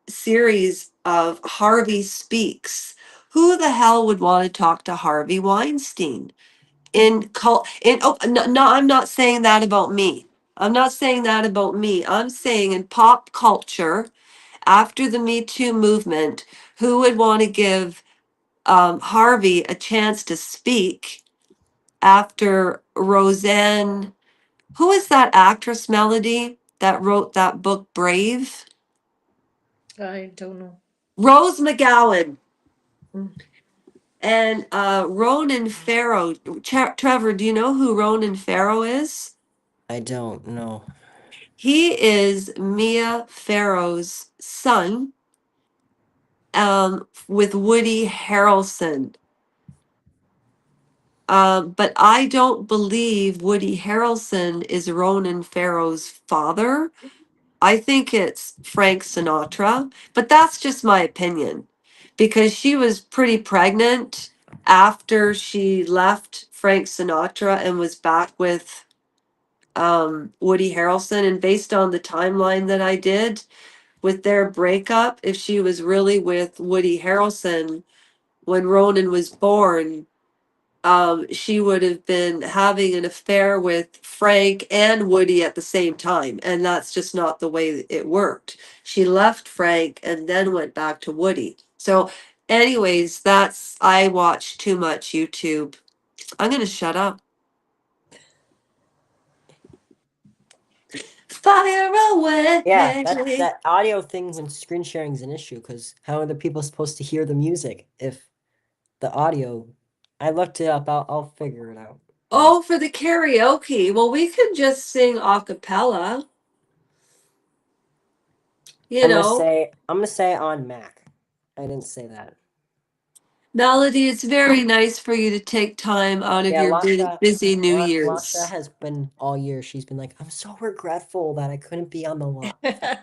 Speaker 3: series of Harvey Speaks, who the hell would want to talk to Harvey Weinstein? No, I'm not saying that about me. I'm not saying that about me. I'm saying in pop culture, after the Me Too movement, who would want to give Harvey a chance to speak after Roseanne? Who is that actress, Melody, that wrote that book, Brave?
Speaker 1: I don't know.
Speaker 3: Rose McGowan.
Speaker 1: Mm.
Speaker 3: And Ronan Farrow. Trevor, do you know who Ronan Farrow is?
Speaker 2: I don't know.
Speaker 3: He is Mia Farrow's son, with Woody Harrelson. But I don't believe Woody Harrelson is Ronan Farrow's father. I think it's Frank Sinatra, but that's just my opinion because she was pretty pregnant after she left Frank Sinatra and was back with Woody Harrelson. And based on the timeline that I did with their breakup, if she was really with Woody Harrelson when Ronan was born, she would have been having an affair with Frank and Woody at the same time. And that's just not the way it worked. She left Frank and then went back to Woody. So, anyways, I watch too much YouTube. I'm going to shut up. fire away.
Speaker 2: Yeah, that audio things and screen sharing is an issue because how are the people supposed to hear the music if the audio? I looked it up. I'll figure it out.
Speaker 3: Oh, for the karaoke. Well, we could just sing a cappella. You know,
Speaker 2: I'm gonna say on Mac. I didn't say that.
Speaker 3: Melody, it's very nice for you to take time out of
Speaker 2: Yeah,
Speaker 3: your busy New
Speaker 2: Lasha
Speaker 3: Year's.
Speaker 2: has been all year. She's been like, I'm so regretful that I couldn't be on the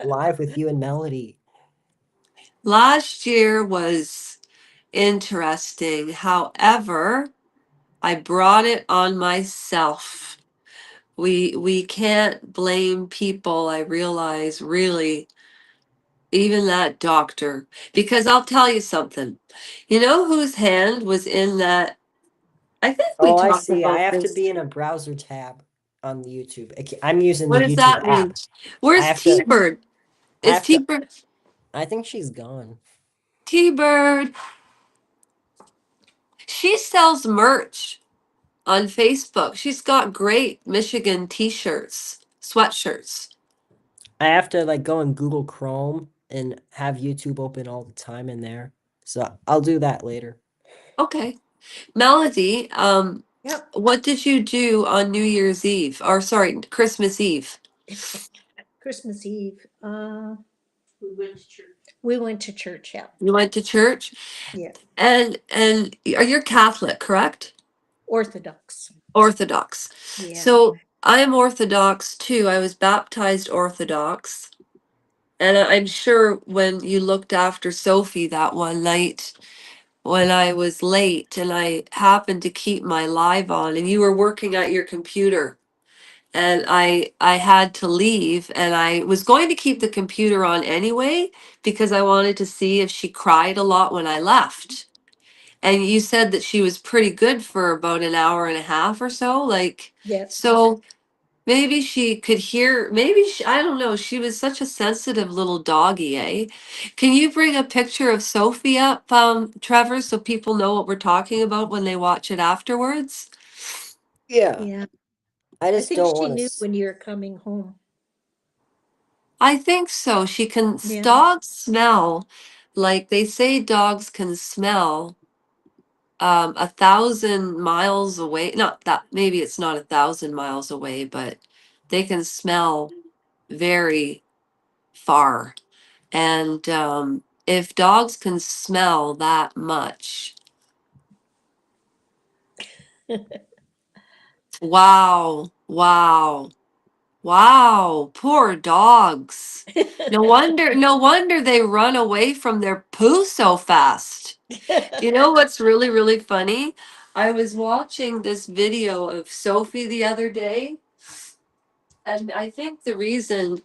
Speaker 2: live with you and Melody.
Speaker 3: Last year was interesting. However, I brought it on myself. We can't blame people, I realize, really, even that doctor. Because I'll tell you something. You know whose hand was in that? I think we
Speaker 2: Oh, I
Speaker 3: talked
Speaker 2: see. I
Speaker 3: about
Speaker 2: have to
Speaker 3: this.
Speaker 2: be in a browser tab on the YouTube. I'm using
Speaker 3: What
Speaker 2: the
Speaker 3: does
Speaker 2: YouTube
Speaker 3: that mean?
Speaker 2: app. I
Speaker 3: Where's
Speaker 2: have to.
Speaker 3: T-Bird?
Speaker 2: I
Speaker 3: Is
Speaker 2: have to.
Speaker 3: T-Bird?
Speaker 2: I think she's gone.
Speaker 3: T-Bird. She sells merch on Facebook. She's got great Michigan t-shirts, sweatshirts.
Speaker 2: I have to like go in Google Chrome and have YouTube open all the time in there. So I'll do that later.
Speaker 3: Okay. Melody,
Speaker 1: Yep.
Speaker 3: what did you do on New Year's Eve? Or sorry, Christmas Eve?
Speaker 1: Christmas Eve. We went to church. Yeah.
Speaker 3: You went to church?
Speaker 1: Yeah.
Speaker 3: And you're Catholic, correct?
Speaker 1: Orthodox.
Speaker 3: Orthodox.
Speaker 1: Yeah.
Speaker 3: So I'm Orthodox too. I was baptized Orthodox. And I'm sure when you looked after Sophie that one night when I was late and I happened to keep my live on and you were working at your computer and I had to leave and I was going to keep the computer on anyway because I wanted to see if she cried a lot when I left. And you said that she was pretty good for about an hour and a half or so. Like,
Speaker 1: Yes.
Speaker 3: so maybe she could hear, maybe she, I don't know. She was such a sensitive little doggy, eh? Can you bring a picture of Sophie up, Trevor, so people know what we're talking about when they watch it afterwards?
Speaker 2: Yeah.
Speaker 1: Yeah.
Speaker 2: I
Speaker 1: I
Speaker 2: just
Speaker 1: think
Speaker 2: don't
Speaker 1: she
Speaker 2: want
Speaker 1: knew
Speaker 2: to.
Speaker 1: when you were coming home.
Speaker 3: I think so. She can,
Speaker 1: Yeah.
Speaker 3: dogs smell, like they say dogs can smell 1,000 miles away. Not that, maybe it's not 1,000 miles away, but they can smell very far. And if dogs can smell that much, wow, wow, wow, poor dogs. No wonder they run away from their poo so fast. You know what's really, really funny? I was watching this video of Sophie the other day, and I think the reason.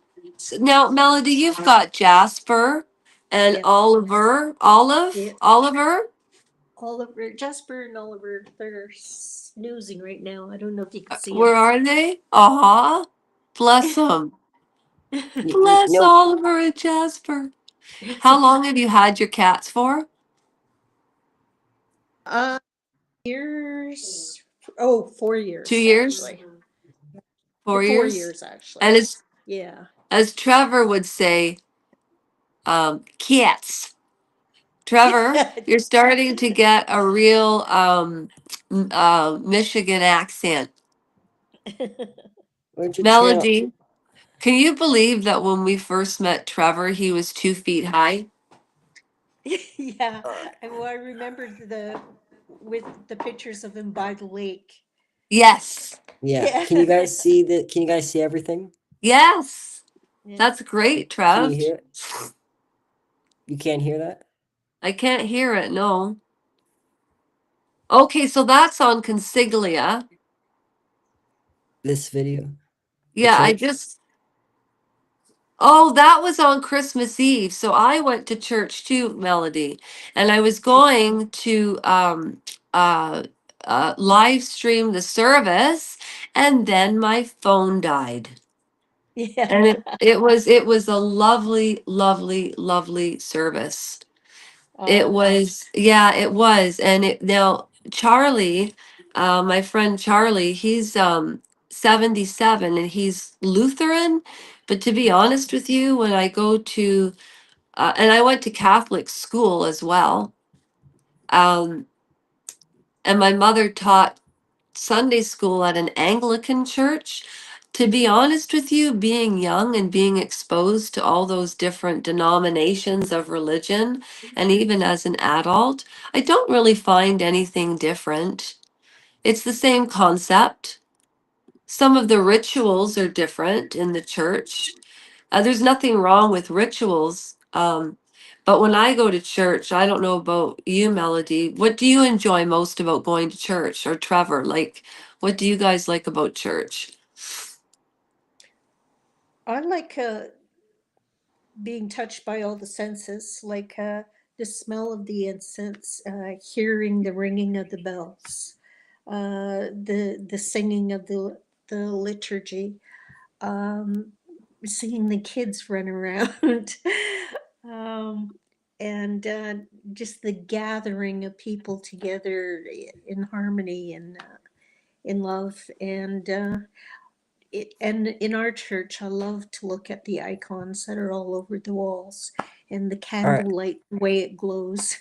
Speaker 3: Now, Melody, you've got Jasper and
Speaker 1: Yeah.
Speaker 3: Olive,
Speaker 1: Yeah.
Speaker 3: Oliver.
Speaker 1: Oliver, Jasper and Oliver, they're snoozing right now. I don't know if you can see
Speaker 3: Where
Speaker 1: them.
Speaker 3: are they? Uh-huh. Bless them.
Speaker 2: You
Speaker 3: Bless
Speaker 2: know,
Speaker 3: Oliver and Jasper. How long have you had your cats for?
Speaker 1: uh, years. Oh,
Speaker 3: 2
Speaker 1: 4 years
Speaker 3: years?
Speaker 1: actually.
Speaker 3: 4
Speaker 1: Four
Speaker 3: years?
Speaker 1: years actually.
Speaker 3: And
Speaker 1: Yeah.
Speaker 3: as Trevor would say, cats. Trevor, you're starting to get a real Michigan accent.
Speaker 2: where'd your channel?
Speaker 3: Melody, can you believe that when we first met Trevor, he was 2 feet high?
Speaker 1: Yeah. Well, I remembered with the pictures of him by the lake.
Speaker 3: Yes.
Speaker 2: Yeah.
Speaker 1: Yeah.
Speaker 2: Can you guys see the? Can you guys see everything?
Speaker 3: Yes.
Speaker 1: Yeah.
Speaker 3: That's great,
Speaker 2: Can you
Speaker 3: Trev.
Speaker 2: hear it? You can't hear that?
Speaker 3: I can't hear it, no. Okay, so that's on Consiglia.
Speaker 2: This video, the
Speaker 3: Yeah, I
Speaker 2: church.
Speaker 3: just Oh, that was on Christmas Eve. So I went to church too, Melody. And I was going to uh live stream the service and then my phone died. And
Speaker 1: Yeah.
Speaker 3: it was a lovely, lovely, lovely service. It
Speaker 1: Oh,
Speaker 3: was, yeah, it was. And it now Charlie, my friend Charlie, he's 77 and he's Lutheran. But to be honest with you, when I go to, and I went to Catholic school as well, um, and my mother taught Sunday school at an Anglican church. To be honest with you, being young and being exposed to all those different denominations of religion, and even as an adult, I don't really find anything different. It's the same concept. Some of the rituals are different in the church. There's nothing wrong with rituals. But when I go to church, I don't know about you, Melody. What do you enjoy most about going to church? Or Trevor, like, what do you guys like about church?
Speaker 1: I like being touched by all the senses, like the smell of the incense, hearing the ringing of the bells, the singing of the liturgy, um, seeing the kids run around, um, and just the gathering of people together in harmony and in love. And in our church, I love to look at the icons that are all over the walls and the
Speaker 2: All right.
Speaker 1: candlelight, the way it glows.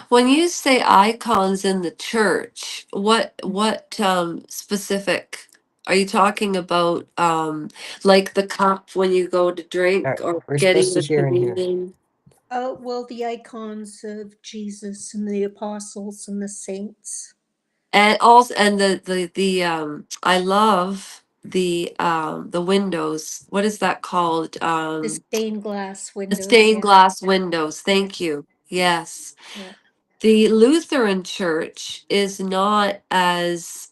Speaker 3: When you say icons in the church, what specific are you talking about? Like the cup when you go to
Speaker 2: All
Speaker 3: drink
Speaker 2: right.
Speaker 3: or
Speaker 2: We're
Speaker 3: getting
Speaker 2: supposed to
Speaker 3: the
Speaker 2: hear in here.
Speaker 3: communion?
Speaker 1: Well, the icons of Jesus and the apostles and the saints,
Speaker 3: And also, and I love the windows. What is that called?
Speaker 1: the stained glass
Speaker 3: The
Speaker 1: windows.
Speaker 3: stained
Speaker 1: Yeah,
Speaker 3: glass windows.
Speaker 1: yeah,
Speaker 3: Thank you. Yes.
Speaker 1: yeah.
Speaker 3: The Lutheran Church is not as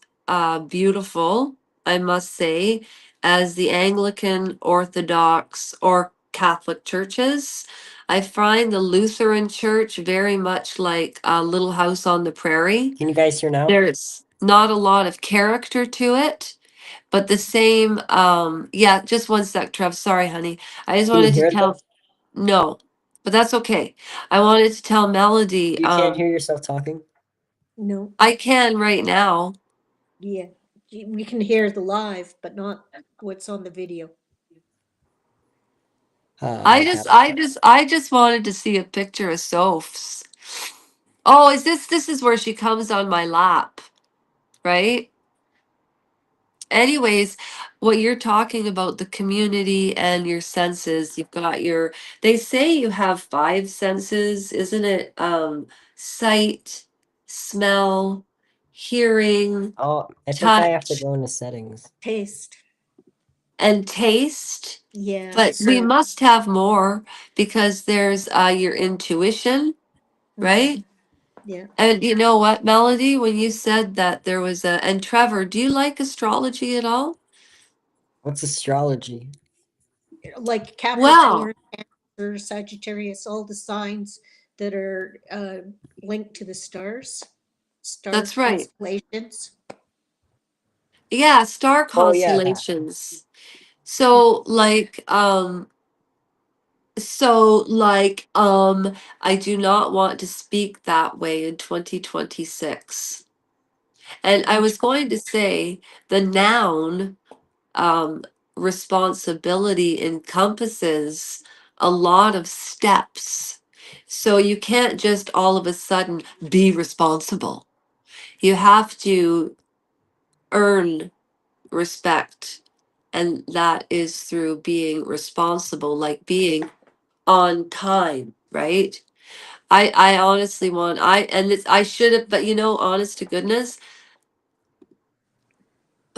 Speaker 3: beautiful, I must say, as the Anglican, Orthodox, or Catholic churches. I find the Lutheran Church very much like a Little House on the Prairie.
Speaker 2: Can you guys hear now?
Speaker 3: There's not a lot of character to it, but the same, yeah, just one sec, Trev. Sorry, honey. I just
Speaker 2: Can you
Speaker 3: wanted to
Speaker 2: hear
Speaker 3: tell,
Speaker 2: them?
Speaker 3: no, but that's okay. I wanted to tell Melody,
Speaker 2: You can't hear yourself talking?
Speaker 1: No,
Speaker 3: I can right now.
Speaker 1: yeah. We can hear the live, but not what's on the video.
Speaker 3: I
Speaker 2: What
Speaker 3: just,
Speaker 2: happened?
Speaker 3: I just wanted to see a picture of Soph's. Oh, this is where she comes on my lap, right? Anyways, what you're talking about, the community and your senses, you've got your, they say you have five senses, isn't it? Sight, smell, hearing,
Speaker 2: Oh, I think I have to
Speaker 3: touch,
Speaker 2: go into settings.
Speaker 1: Taste.
Speaker 3: and taste.
Speaker 1: Yeah.
Speaker 3: But we
Speaker 1: So,
Speaker 3: must have more because there's your intuition,
Speaker 1: mhm,
Speaker 3: right?
Speaker 1: yeah.
Speaker 3: And you know what, Melody, when you said that there was a, and Trevor, do you like astrology at all?
Speaker 2: What's astrology?
Speaker 1: Like
Speaker 3: Well,
Speaker 1: Capricorn, Cancer, Sagittarius, all the signs that are linked to the stars, star
Speaker 3: that's right.
Speaker 1: constellations.
Speaker 3: Yeah, star
Speaker 2: Oh yeah, that.
Speaker 3: constellations.
Speaker 1: Yeah.
Speaker 3: So I do not want to speak that way in 2026. And I
Speaker 1: In
Speaker 3: was going to say the noun um responsibility encompasses a lot of steps. So you can't just all of a sudden be responsible. You have to earn respect, and that is through being responsible, like being on time, right? I honestly want, I and it's, I should have, but you know, honest to goodness,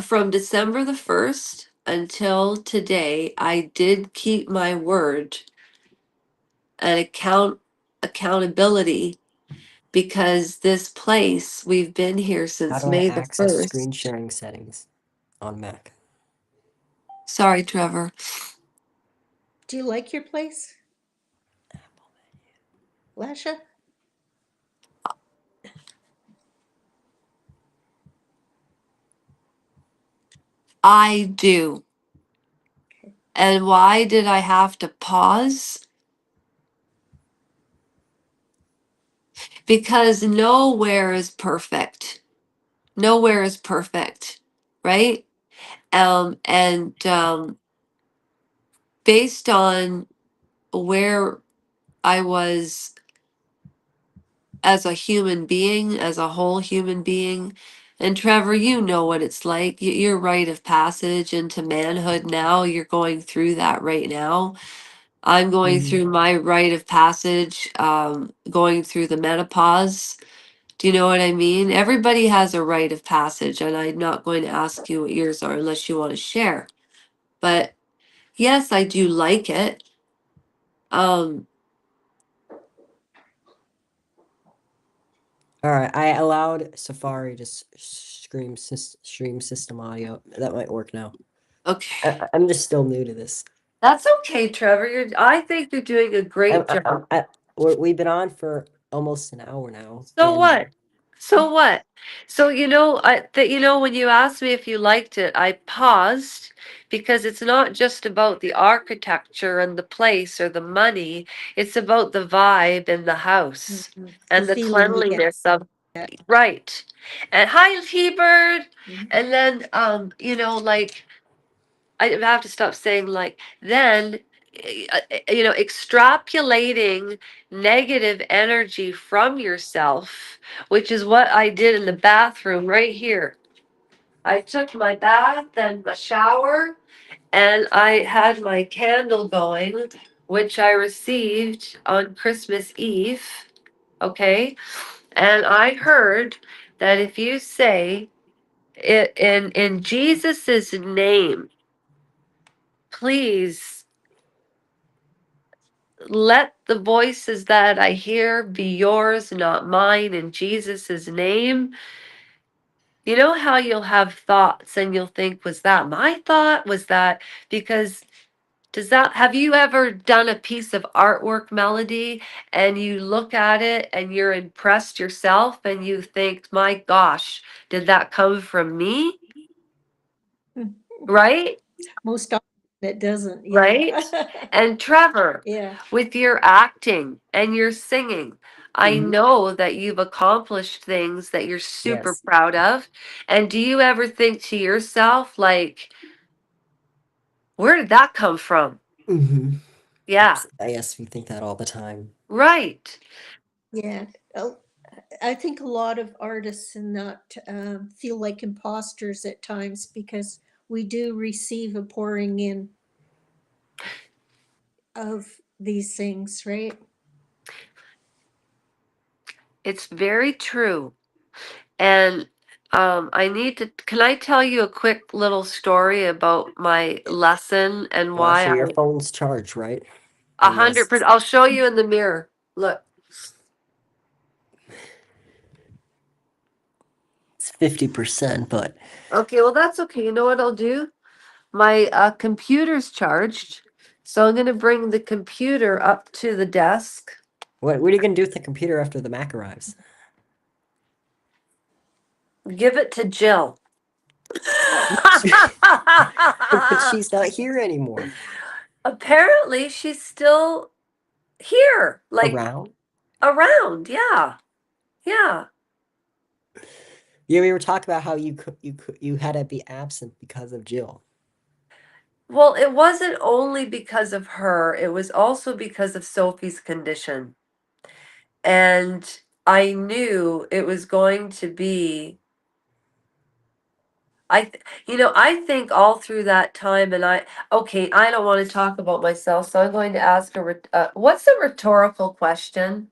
Speaker 3: from December the 1st until today, I did keep my word and accountability, because this place, we've been here
Speaker 2: How
Speaker 3: since
Speaker 2: do I
Speaker 3: May the
Speaker 2: access screen
Speaker 3: 1st.
Speaker 2: sharing settings on Mac?
Speaker 3: Sorry, Trevor.
Speaker 1: Do you like your place, Lasha?
Speaker 3: I do. And why did I have to pause? Because nowhere is perfect. Nowhere is perfect, right? And based on where I was as a human being, as a whole human being. And Trevor, you know what it's like. Your rite of passage into manhood now, you're going through that right now. I'm going
Speaker 2: Mhm.
Speaker 3: through my rite of passage, going through the menopause. Do you know what I mean? Everybody has a rite of passage, and I'm not going to ask you what yours are unless you want to share. But yes, I do like it. Um,
Speaker 2: All right, I allowed Safari to stream system audio. That might work now.
Speaker 3: okay.
Speaker 2: I'm just still new to this.
Speaker 3: That's okay, Trevor. I think you're doing a great job.
Speaker 2: We've been on for almost an hour now,
Speaker 3: So
Speaker 2: and
Speaker 3: what? So what? So when you asked me if you liked it, I paused because it's not just about the architecture and the place or the money. It's about the vibe in the house
Speaker 1: The
Speaker 3: and the
Speaker 1: feeling you get.
Speaker 3: cleanliness of right. And hi, T-Bird.
Speaker 1: Mhm.
Speaker 3: And then like I have to stop saying like then extrapolating negative energy from yourself, which is what I did in the bathroom right here. I took my bath and a shower, and I had my candle going, which I received on Christmas Eve. Okay. And I heard that if you say it in Jesus's name, please let the voices that I hear be yours, not mine, in Jesus' name. You know how you'll have thoughts and you'll think, was that my thought? Was that because have you ever done a piece of artwork, Melody, and you look at it and you're impressed yourself and you think, my gosh, did that come from me? Right?
Speaker 1: Most often it doesn't. Yeah.
Speaker 3: Right? And Trevor,
Speaker 1: Yeah.
Speaker 3: with your acting and your singing, I
Speaker 2: Mhm.
Speaker 3: know that you've accomplished things that you're super
Speaker 2: Yes.
Speaker 3: proud of. And do you ever think to yourself, like, where did that come from?
Speaker 2: Hmm.
Speaker 3: Yeah,
Speaker 2: Yes, we think that all the time.
Speaker 3: right.
Speaker 1: Yeah. Oh, I think a lot of artists and not feel like imposters at times because we do receive a pouring in of these things, right?
Speaker 3: It's very true. And can I tell you a quick little story about my lesson and
Speaker 2: Well,
Speaker 3: why
Speaker 2: actually,
Speaker 3: I,
Speaker 2: your phone's charged, right?
Speaker 3: a
Speaker 2: And
Speaker 3: hundred
Speaker 2: yes,
Speaker 3: percent, I'll show you in the mirror. Look.
Speaker 2: it's 50%, but
Speaker 3: Okay, well, that's okay. You know what I'll do? My computer's charged, so I'm going to bring the computer up to the desk.
Speaker 2: what are you gonna do with the computer after the Mac arrives?
Speaker 3: Give it to Jill.
Speaker 2: But she's not here anymore.
Speaker 3: Apparently, she's still here, like
Speaker 2: Around?
Speaker 3: around. Yeah, yeah.
Speaker 2: Yeah, we were talking about how you had to be absent because of Jill.
Speaker 3: Well, it wasn't only because of her, it was also because of Sophie's condition. And I knew it was going to be I think all through that time, and okay, I don't want to talk about myself, so I'm going to ask what's a rhetorical question?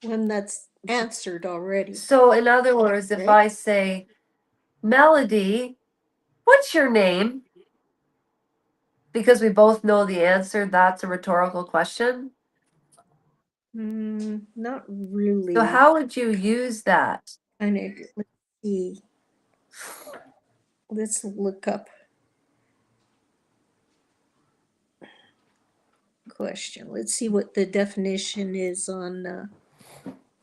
Speaker 1: One that's answered already,
Speaker 3: So, in other words, if
Speaker 1: right?
Speaker 3: I say, Melody, what's your name? Because we both know the answer, that's a rhetorical question.
Speaker 1: Not
Speaker 3: So,
Speaker 1: really.
Speaker 3: how would you use that?
Speaker 1: And let's see. Let's look up question. Let's see what the definition is on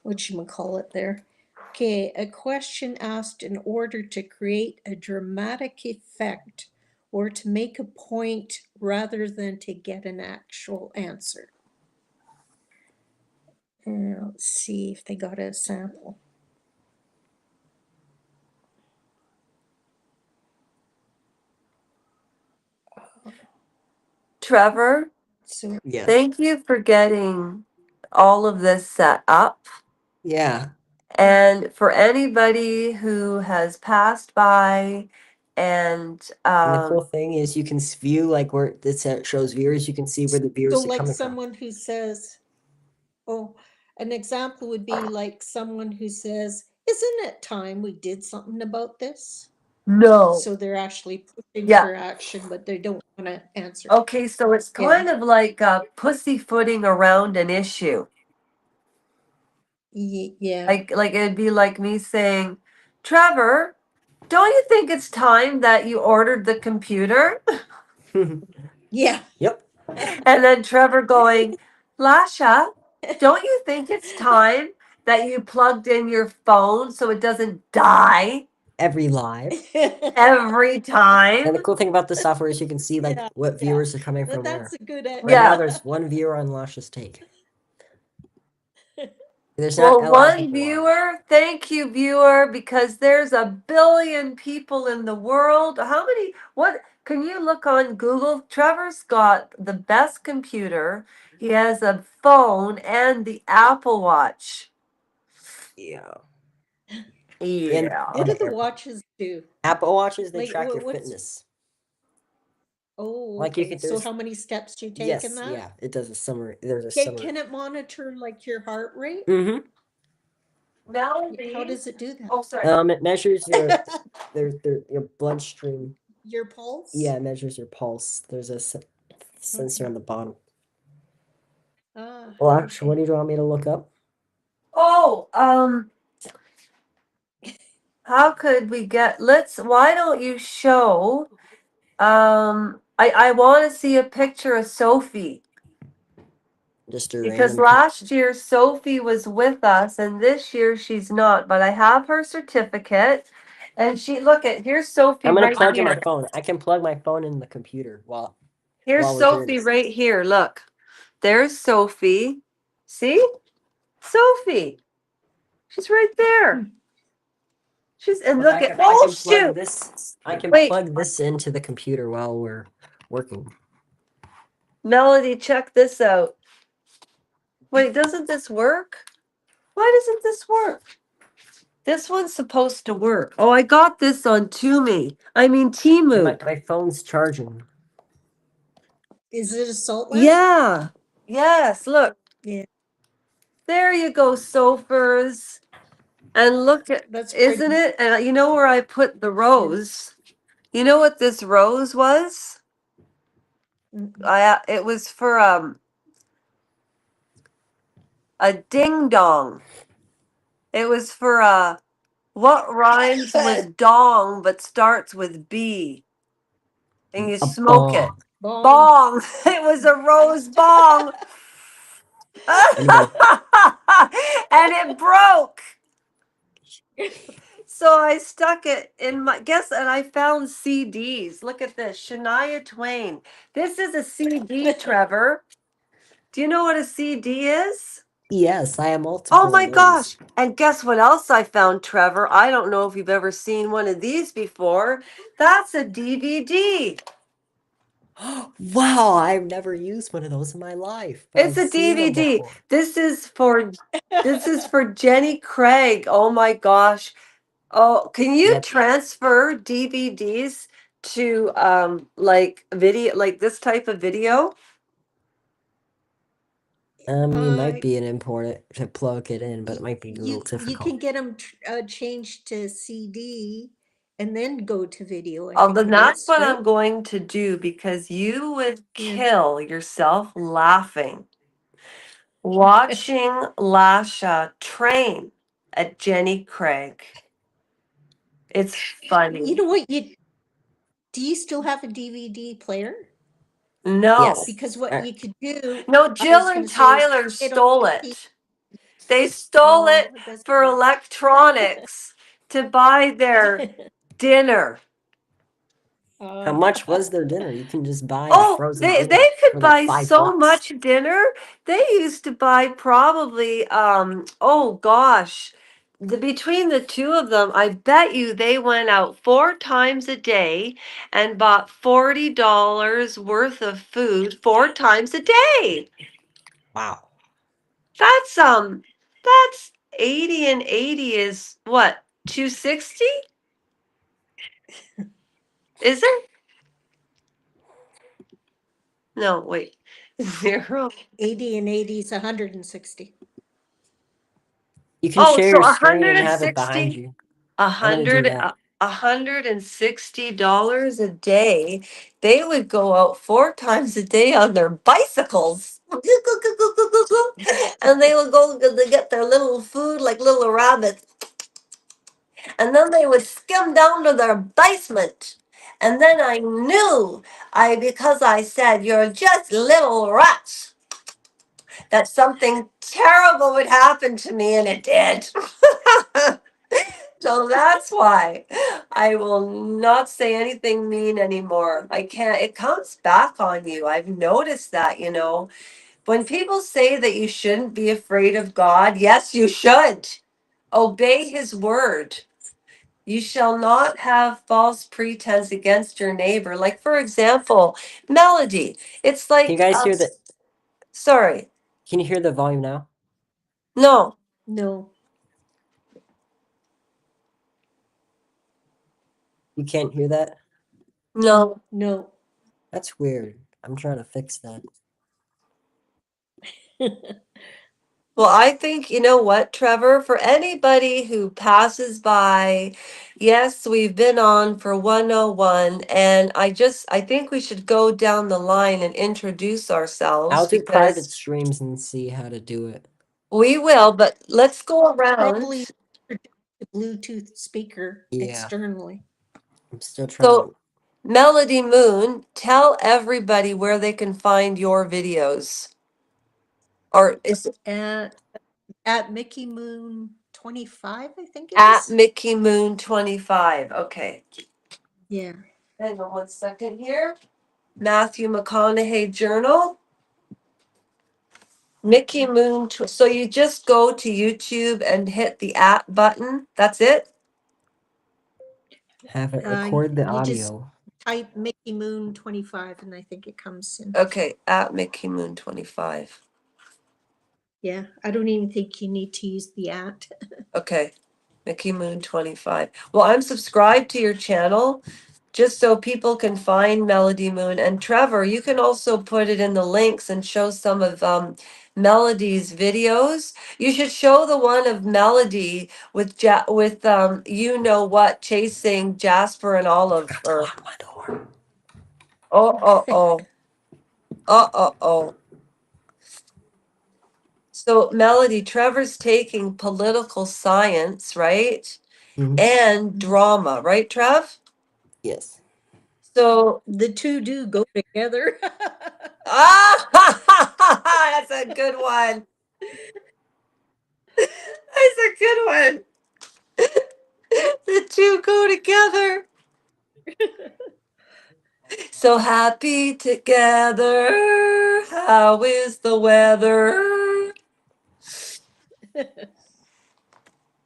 Speaker 1: what you call it there. Okay, a question asked in order to create a dramatic effect or to make a point rather than to get an actual answer. And let's see if they got a sample.
Speaker 3: Trevor,
Speaker 1: So
Speaker 2: Yes.
Speaker 3: thank you for getting all of this set up.
Speaker 2: Yeah.
Speaker 3: And for anybody who has passed by and
Speaker 2: And the cool thing is you can view like where this shows viewers. You can see where the viewers
Speaker 1: so
Speaker 2: are
Speaker 1: like
Speaker 2: coming from.
Speaker 1: someone who says, oh, an example would be like someone who says, isn't it time we did something about this?
Speaker 3: no.
Speaker 1: So they're actually pushing
Speaker 3: Yeah.
Speaker 1: for action, but they don't want to answer.
Speaker 3: Okay, so it's
Speaker 1: Yeah.
Speaker 3: kind of like pussyfooting around an issue.
Speaker 1: Yeah.
Speaker 3: Like it'd be like me saying, Trevor, don't you think it's time that you ordered the computer?
Speaker 1: Yeah.
Speaker 2: Yep.
Speaker 3: And then Trevor going, Lasha, don't you think it's time that you plugged in your phone so it doesn't die
Speaker 2: Every live.
Speaker 3: every time?
Speaker 2: And the cool thing about the software is you can see like
Speaker 1: Yeah,
Speaker 2: what viewers are coming
Speaker 1: But
Speaker 2: from where.
Speaker 1: that's a good
Speaker 2: Right
Speaker 3: Yeah.
Speaker 2: now there's one viewer on Lasha's take. There's
Speaker 3: Well,
Speaker 2: not a lot of
Speaker 3: one
Speaker 2: people on.
Speaker 3: viewer, thank you, viewer, because there's a billion people in the world. How many? What? Can you look on Google? Trevor's got the best computer. He has a phone and the Apple Watch.
Speaker 2: Yeah.
Speaker 3: Yeah.
Speaker 1: What do
Speaker 2: And
Speaker 1: the
Speaker 2: AirPods.
Speaker 1: watches do?
Speaker 2: Apple Watches, they
Speaker 1: Like,
Speaker 2: track your
Speaker 1: what's-
Speaker 2: fitness.
Speaker 1: Oh,
Speaker 2: Like you
Speaker 1: okay.
Speaker 2: could-
Speaker 1: So
Speaker 2: there's-
Speaker 1: how many steps you take in
Speaker 2: Yes,
Speaker 1: that?
Speaker 2: yeah. It does a summary. There's a
Speaker 1: Can,
Speaker 2: summary.
Speaker 1: can it monitor like your heart rate?
Speaker 2: Mm-hmm.
Speaker 3: Melody.
Speaker 1: How does it do that?
Speaker 3: Oh, sorry.
Speaker 2: It measures your your bloodstream.
Speaker 1: Your pulse?
Speaker 2: Yeah, it measures your pulse. There's a sensor on the bottom.
Speaker 1: Ah,
Speaker 2: Well, actually, what do you want me to look up?
Speaker 3: Oh, how could we get? Why don't you show? I want to see a picture of Sophie.
Speaker 2: Just a
Speaker 3: Because
Speaker 2: random.
Speaker 3: last year Sophie was with us and this year she's not, but I have her certificate and here's Sophie
Speaker 2: I'm gonna
Speaker 3: right
Speaker 2: plug in
Speaker 3: here.
Speaker 2: my phone. I can plug my phone in the computer while
Speaker 3: Here's
Speaker 2: while we're doing
Speaker 3: Sophie
Speaker 2: this.
Speaker 3: right here. Look. There's Sophie. See? Sophie. She's right there. Look at
Speaker 2: I can
Speaker 3: shoot.
Speaker 2: plug this. I can
Speaker 3: Wait.
Speaker 2: plug this into the computer while we're working.
Speaker 3: Melody, check this out. Wait, doesn't this work? Why doesn't this work? This one's supposed to work. Oh, I got this on Temu.
Speaker 2: My phone's charging.
Speaker 1: is it a salt lamp?
Speaker 3: Yeah. Yes, look.
Speaker 1: Yeah.
Speaker 3: There you go, Sophers. And look at,
Speaker 1: That's
Speaker 3: isn't
Speaker 1: pretty.
Speaker 3: it? And you know where I put the rose? You know what this rose was?
Speaker 1: Mm-mm.
Speaker 3: It was for a ding dong. It was for what rhymes with dong but starts with B. And you
Speaker 2: A
Speaker 3: smoke it.
Speaker 2: bong.
Speaker 3: Bong. It was a rose bong.
Speaker 2: Anybody?
Speaker 3: And it broke. So I stuck it in and I found CDs. Look at this. Shania Twain. This is a CD, Trevor. Do you know what a CD is?
Speaker 2: Yes, I have multiple.
Speaker 3: Oh my
Speaker 2: of those.
Speaker 3: gosh. And guess what else I found, Trevor? I don't know if you've ever seen one of these before. That's a DVD.
Speaker 2: Wow, I've never used one of those in my life. But
Speaker 3: It's
Speaker 2: I've
Speaker 3: a
Speaker 2: seen them
Speaker 3: DVD.
Speaker 2: before.
Speaker 3: This is for Jenny Craig. Oh my gosh. Oh, can you
Speaker 2: Yep.
Speaker 3: transfer DVDs to like video, like this type of video?
Speaker 2: You might be an import to plug it in, but it might be a little
Speaker 1: You
Speaker 2: difficult.
Speaker 1: can get them changed to CD and then go to video. I
Speaker 3: Oh,
Speaker 1: think
Speaker 3: then
Speaker 1: it
Speaker 3: that's
Speaker 1: is,
Speaker 3: what
Speaker 1: right?
Speaker 3: I'm going to do because you would
Speaker 1: Yeah.
Speaker 3: kill yourself laughing watching Lasha train at Jenny Craig. It's funny.
Speaker 1: You know what? Do you still have a DVD player?
Speaker 3: No.
Speaker 2: Yes.
Speaker 1: Because what you could do.
Speaker 3: No,
Speaker 1: I was
Speaker 3: Jill
Speaker 1: gonna
Speaker 3: and
Speaker 1: say,
Speaker 3: Tyler
Speaker 1: it
Speaker 3: stole
Speaker 1: on
Speaker 3: it. They stole it
Speaker 1: that's
Speaker 3: for
Speaker 1: good.
Speaker 3: electronics to buy their dinner.
Speaker 2: How much was their dinner? You can just buy a
Speaker 3: Oh,
Speaker 2: frozen
Speaker 3: they
Speaker 2: dinner
Speaker 3: could
Speaker 2: for
Speaker 3: buy
Speaker 2: like
Speaker 3: so
Speaker 2: $5.
Speaker 3: much dinner. They used to buy probably oh gosh. between the two of them, I bet you they went out 4 times a day and bought $40 worth of food 4 times a day.
Speaker 2: Wow.
Speaker 3: That's 80 and 80 is what? 260? Is it? No, wait. 0.
Speaker 1: 80 and 80 is 160.
Speaker 2: You can
Speaker 3: Oh,
Speaker 2: share
Speaker 3: so
Speaker 2: your screen and have it
Speaker 3: 160,
Speaker 2: behind you.
Speaker 3: a
Speaker 2: I'm gonna do
Speaker 3: hundred,
Speaker 2: that.
Speaker 3: $160 a day. They would go out 4 times a day on their bicycles. And they would go to get their little food like little rabbits. And then they would skim down to their basement. And then I knew because I said, "You're just little rats," that something terrible would happen to me, and it did. So that's why I will not say anything mean anymore. I can't, it comes back on you. I've noticed that, when people say that you shouldn't be afraid of God, yes, you should. Obey his word. You shall not have false pretense against your neighbor. Like, for example, melody. It's
Speaker 2: Can you
Speaker 3: like,
Speaker 2: guys hear the
Speaker 3: sorry,
Speaker 2: can you hear the volume now?
Speaker 3: no,
Speaker 1: No.
Speaker 2: You can't hear that?
Speaker 3: no.
Speaker 1: No.
Speaker 2: That's weird. I'm trying to fix that.
Speaker 3: Well, I think, you know what, Trevor, for anybody who passes by, yes, we've been on for 101, and I think we should go down the line and introduce ourselves
Speaker 2: I'll do private
Speaker 3: because
Speaker 2: streams and see how to do it.
Speaker 3: we will, but let's go around.
Speaker 1: Probably the Bluetooth speaker
Speaker 2: Yeah.
Speaker 1: externally.
Speaker 2: I'm still trying
Speaker 3: So,
Speaker 2: to
Speaker 3: Melody Moon, tell everybody where they can find your videos. Or is it
Speaker 1: At Mickey Moon 25, I think it
Speaker 3: at
Speaker 1: is.
Speaker 3: Mickey Moon 25. Okay.
Speaker 1: Yeah.
Speaker 3: Hang on 1 second here. Matthew McConaughey Journal. Mickey Moon. So you just go to YouTube and hit the at button. That's it?
Speaker 2: have it record the
Speaker 1: You just
Speaker 2: audio.
Speaker 1: type Mickey Moon 25 and I think it comes in.
Speaker 3: Okay, at Mickey Moon 25.
Speaker 1: Yeah. I don't even think you need to use the at.
Speaker 3: Okay, Mickey Moon 25. Well, I'm subscribed to your channel just so people can find Melody Moon. And Trevor, you can also put it in the links and show some of Melody's videos. You should show the one of Melody with you know what, chasing Jasper and Olive.
Speaker 2: Forgot to lock my door.
Speaker 3: Oh. Oh. So Melody, Trevor's taking political science, right?
Speaker 2: Mhm.
Speaker 3: And drama, right, Trev?
Speaker 2: Yes.
Speaker 3: So
Speaker 1: The two do go together.
Speaker 3: that's a good one. That's a good one. The two go together. So happy together. How is the weather?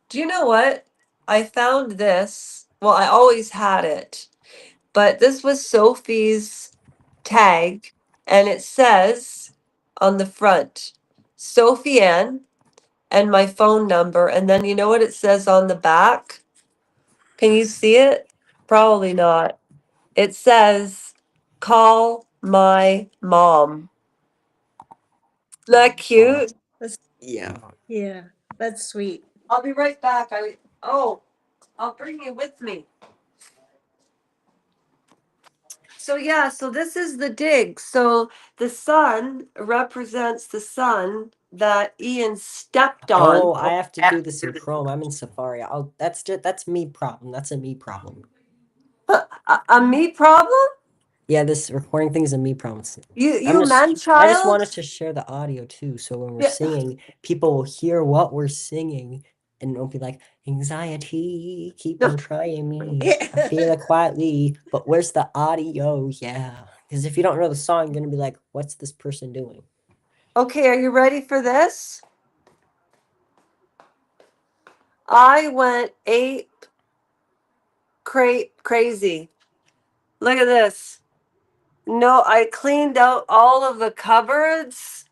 Speaker 3: Do you know what? I found this. Well, I always had it, but this was Sophie's tag, and it says on the front, Sophie Ann and my phone number. And then you know what it says on the back? Can you see it? Probably not. It says, call my mom. Isn't that cute?
Speaker 1: That's,
Speaker 2: Yeah.
Speaker 1: yeah, that's sweet.
Speaker 3: I'll be right back. I'll bring you with me. So yeah, so this is the dig. So the sun represents the sun that Ian stepped on.
Speaker 2: Oh, I have to do this in Chrome. I'm in Safari. That's me problem. That's a me problem.
Speaker 3: A me problem?
Speaker 2: Yeah, this recording thing is a me problem.
Speaker 3: You man
Speaker 2: I just
Speaker 3: child?
Speaker 2: wanted to share the audio too, so when we're
Speaker 3: Yeah.
Speaker 2: singing, people will hear what we're singing and it'll be like, anxiety, keep
Speaker 3: No.
Speaker 2: on trying me. I feel it quietly, but where's the audio? Yeah. Because if you don't know the song, you're gonna be like, what's this person doing?
Speaker 3: Okay, are you ready for this? I went crazy. Look at this. No, I cleaned out all of the cupboards.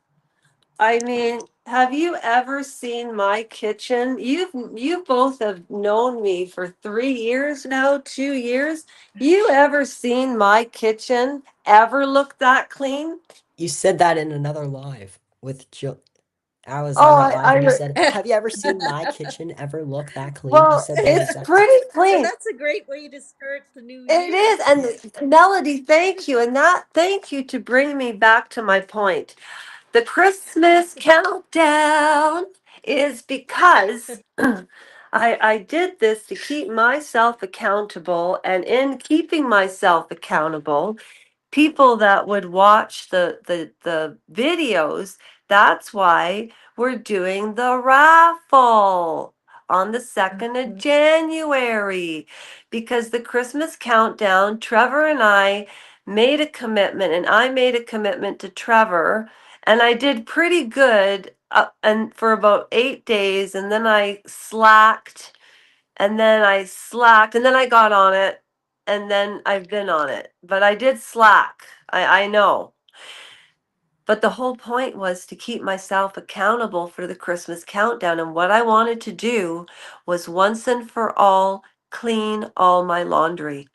Speaker 3: I mean, have you ever seen my kitchen? You both have known me for 3 years now, 2 years. You ever seen my kitchen ever look that clean?
Speaker 2: You said that in another live with Jill. I was on
Speaker 3: Oh,
Speaker 2: that live and you
Speaker 3: I
Speaker 2: said, "Have you ever seen my kitchen ever look that clean?" You
Speaker 3: well,
Speaker 2: said that
Speaker 3: it's
Speaker 2: exact.
Speaker 3: pretty
Speaker 1: And
Speaker 3: clean.
Speaker 1: that's a great way to start the new
Speaker 3: It
Speaker 1: year.
Speaker 3: is. And Melody, thank you. And that thank you to bring me back to my point. The Christmas countdown is because I did this to keep myself accountable. And in keeping myself accountable, people that would watch the videos, that's why we're doing the raffle on the 2nd of
Speaker 1: Mhm.
Speaker 3: January, because the Christmas countdown, Trevor and I made a commitment, and I made a commitment to Trevor, and I did pretty good and for about 8 days, and then I slacked, and then I got on it, and then I've been on it. But I did slack. I know. But the whole point was to keep myself accountable for the Christmas countdown. And what I wanted to do was once and for all clean all my laundry.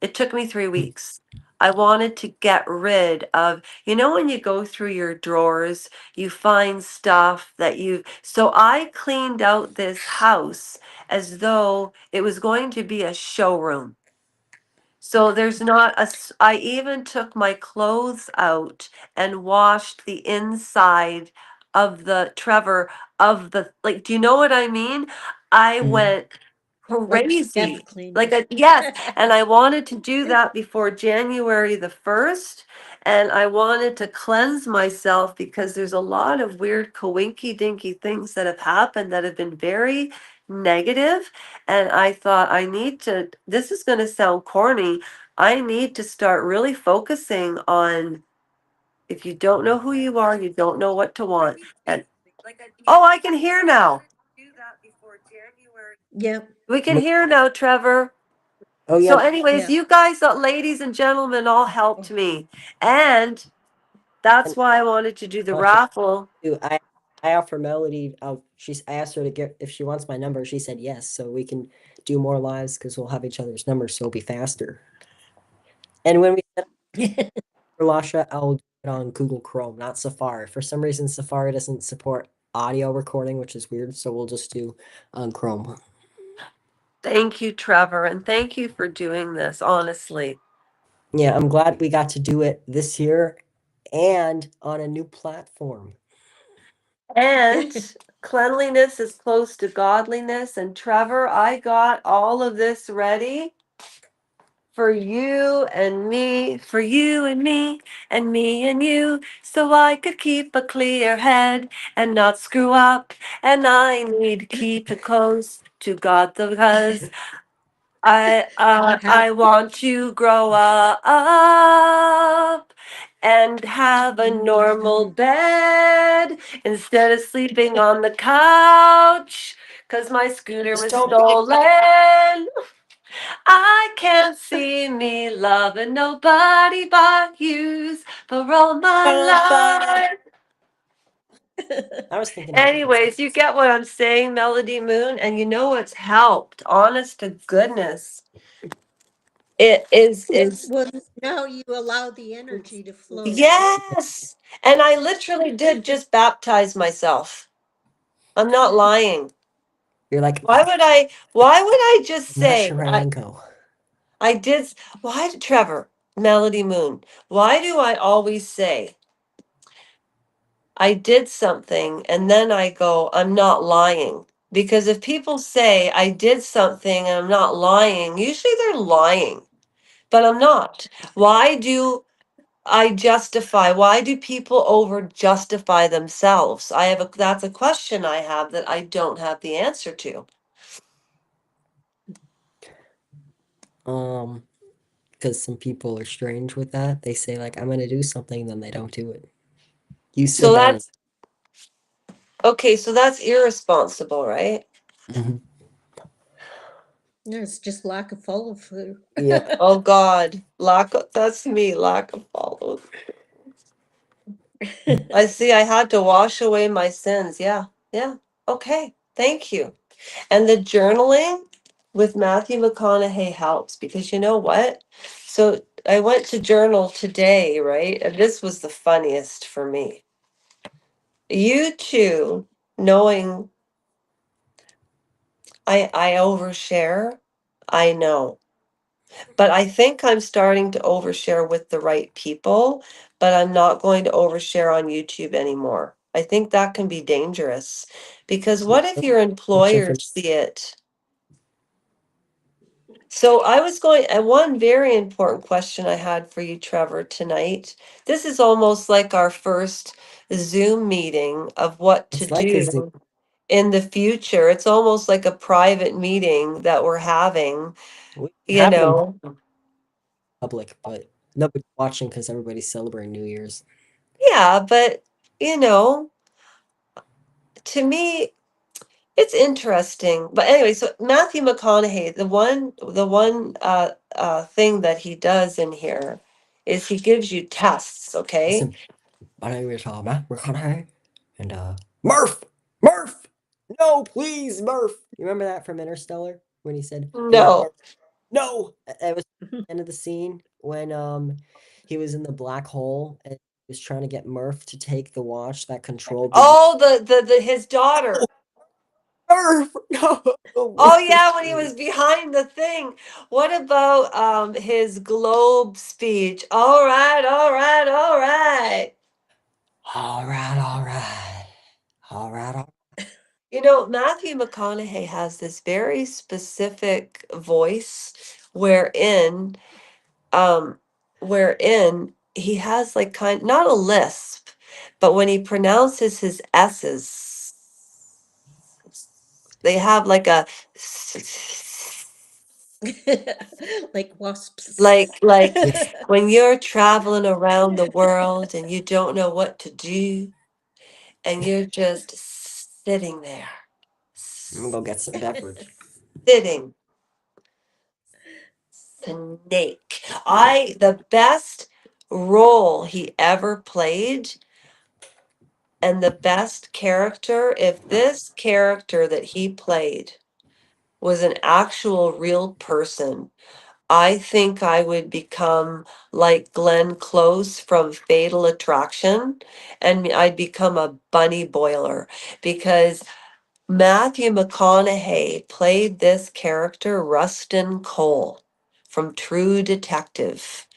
Speaker 3: It took me 3 weeks. I wanted to get rid of, when you go through your drawers, you find stuff that so I cleaned out this house as though it was going to be a showroom. So there's not I even took my clothes out and washed the inside of the Trevor like, do you know what I mean? I
Speaker 2: Mhm.
Speaker 3: went
Speaker 1: Like
Speaker 3: crazy.
Speaker 1: depth cleaning.
Speaker 3: Yes, and I wanted to do that before January the 1st. And I wanted to cleanse myself because there's a lot of weird coinky dinky things that have happened that have been very negative. And I thought, this is going to sound corny. I need to start really focusing on, if you don't know who you are, you don't know what to want. And oh, I can hear now.
Speaker 1: Yep.
Speaker 3: We can hear now, Trevor.
Speaker 2: Oh
Speaker 3: So,
Speaker 2: yeah,
Speaker 3: anyways,
Speaker 1: Yeah.
Speaker 3: you guys, ladies and gentlemen, all helped me. And that's
Speaker 2: and
Speaker 3: why I wanted to do the
Speaker 2: Lusha
Speaker 3: raffle.
Speaker 2: too. I offer Melody. I asked her to get if she wants my number. She said yes, so we can do more lives because we'll have each other's numbers, so it'll be faster. And when we set up for Lasha, I'll do it on Google Chrome, not Safari. For some reason, Safari doesn't support audio recording, which is weird. So we'll just do on Chrome.
Speaker 3: Thank you, Trevor. And thank you for doing this, honestly.
Speaker 2: Yeah, I'm glad we got to do it this year and on a new platform.
Speaker 3: And cleanliness is close to godliness. And Trevor, I got all of this ready for you and me, for you and me and you, so I could keep a clear head and not screw up. And I need to keep it close to God because I want to grow up and have a normal bed instead of sleeping on the couch because my scooter
Speaker 2: Just
Speaker 3: was
Speaker 2: don't
Speaker 3: stolen. I can't see me loving nobody but yous for all my life.
Speaker 2: I was thinking of different stuff.
Speaker 3: Anyways, you get what I'm saying, Melody Moon, and you know what's helped. Honest to goodness, it is
Speaker 1: Well, now you allow the energy to flow, right?
Speaker 3: yes. And I literally did just baptize myself. I'm not lying.
Speaker 2: You're like
Speaker 3: Why would I just say
Speaker 2: Masharango.
Speaker 3: I did why Trevor, Melody Moon, why do I always say I did something and then I go, I'm not lying? Because if people say I did something and I'm not lying, usually they're lying, but I'm not. Why do I justify? Why do people over justify themselves? That's a question I have that I don't have the answer to.
Speaker 2: Because some people are strange with that. They say like I'm gonna do something, then they don't do it. You
Speaker 3: So
Speaker 2: said that.
Speaker 3: that's okay, so that's irresponsible, right?
Speaker 2: Mhm.
Speaker 1: No, it's just lack of follow through.
Speaker 2: Yep.
Speaker 3: Oh God, that's me, lack of follow. I see I had to wash away my sins. Yeah. Yeah. Okay. Thank you. And the journaling with Matthew McConaughey helps because you know what? So I went to journal today, right? And this was the funniest for me. You two, knowing I overshare, I know. But I think I'm starting to overshare with the right people, but I'm not going to overshare on YouTube anymore. I think that can be dangerous because what if your
Speaker 2: Different.
Speaker 3: employers see it? So I was going, and one very important question I had for you, Trevor, tonight. This is almost like our first Zoom meeting of what to
Speaker 2: It's like a Zoom.
Speaker 3: do in the future. It's almost like a private meeting that we're having,
Speaker 2: We
Speaker 3: you
Speaker 2: have it in
Speaker 3: know.
Speaker 2: public, but nobody's watching because everybody's celebrating New Year's.
Speaker 3: Yeah, but you know, to me, it's interesting. But anyway, so Matthew McConaughey, the one thing that he does in here is he gives you tests, okay?
Speaker 2: Listen, my name is Matt McConaughey, and Murph, Murph, no, please, Murph. You remember that from Interstellar when he said, "Hey,
Speaker 3: No.
Speaker 2: Murph, no." That was the end of the scene when he was in the black hole and he was trying to get Murph to take the watch that controlled the.
Speaker 3: Oh, the his daughter.
Speaker 2: Murph, no,
Speaker 3: Oh
Speaker 2: Murph,
Speaker 3: yeah, when he
Speaker 2: please.
Speaker 3: was behind the thing. What about his globe speech? All right, all right, all right.
Speaker 2: All right, all right, all right, all
Speaker 3: You know, Matthew McConaughey has this very specific voice wherein um wherein he has like kind not a lisp, but when he pronounces his s's, they have like a
Speaker 1: Like wasps.
Speaker 3: like
Speaker 2: yes.
Speaker 3: when you're traveling around the world and you don't know what to do and you're just sitting there,
Speaker 2: I'm gonna go get some beverage.
Speaker 3: sitting snake. The best role he ever played and the best character, if this character that he played was an actual real person, I think I would become like Glenn Close from Fatal Attraction and I'd become a bunny boiler because Matthew McConaughey played this character, Rustin Cole from True Detective.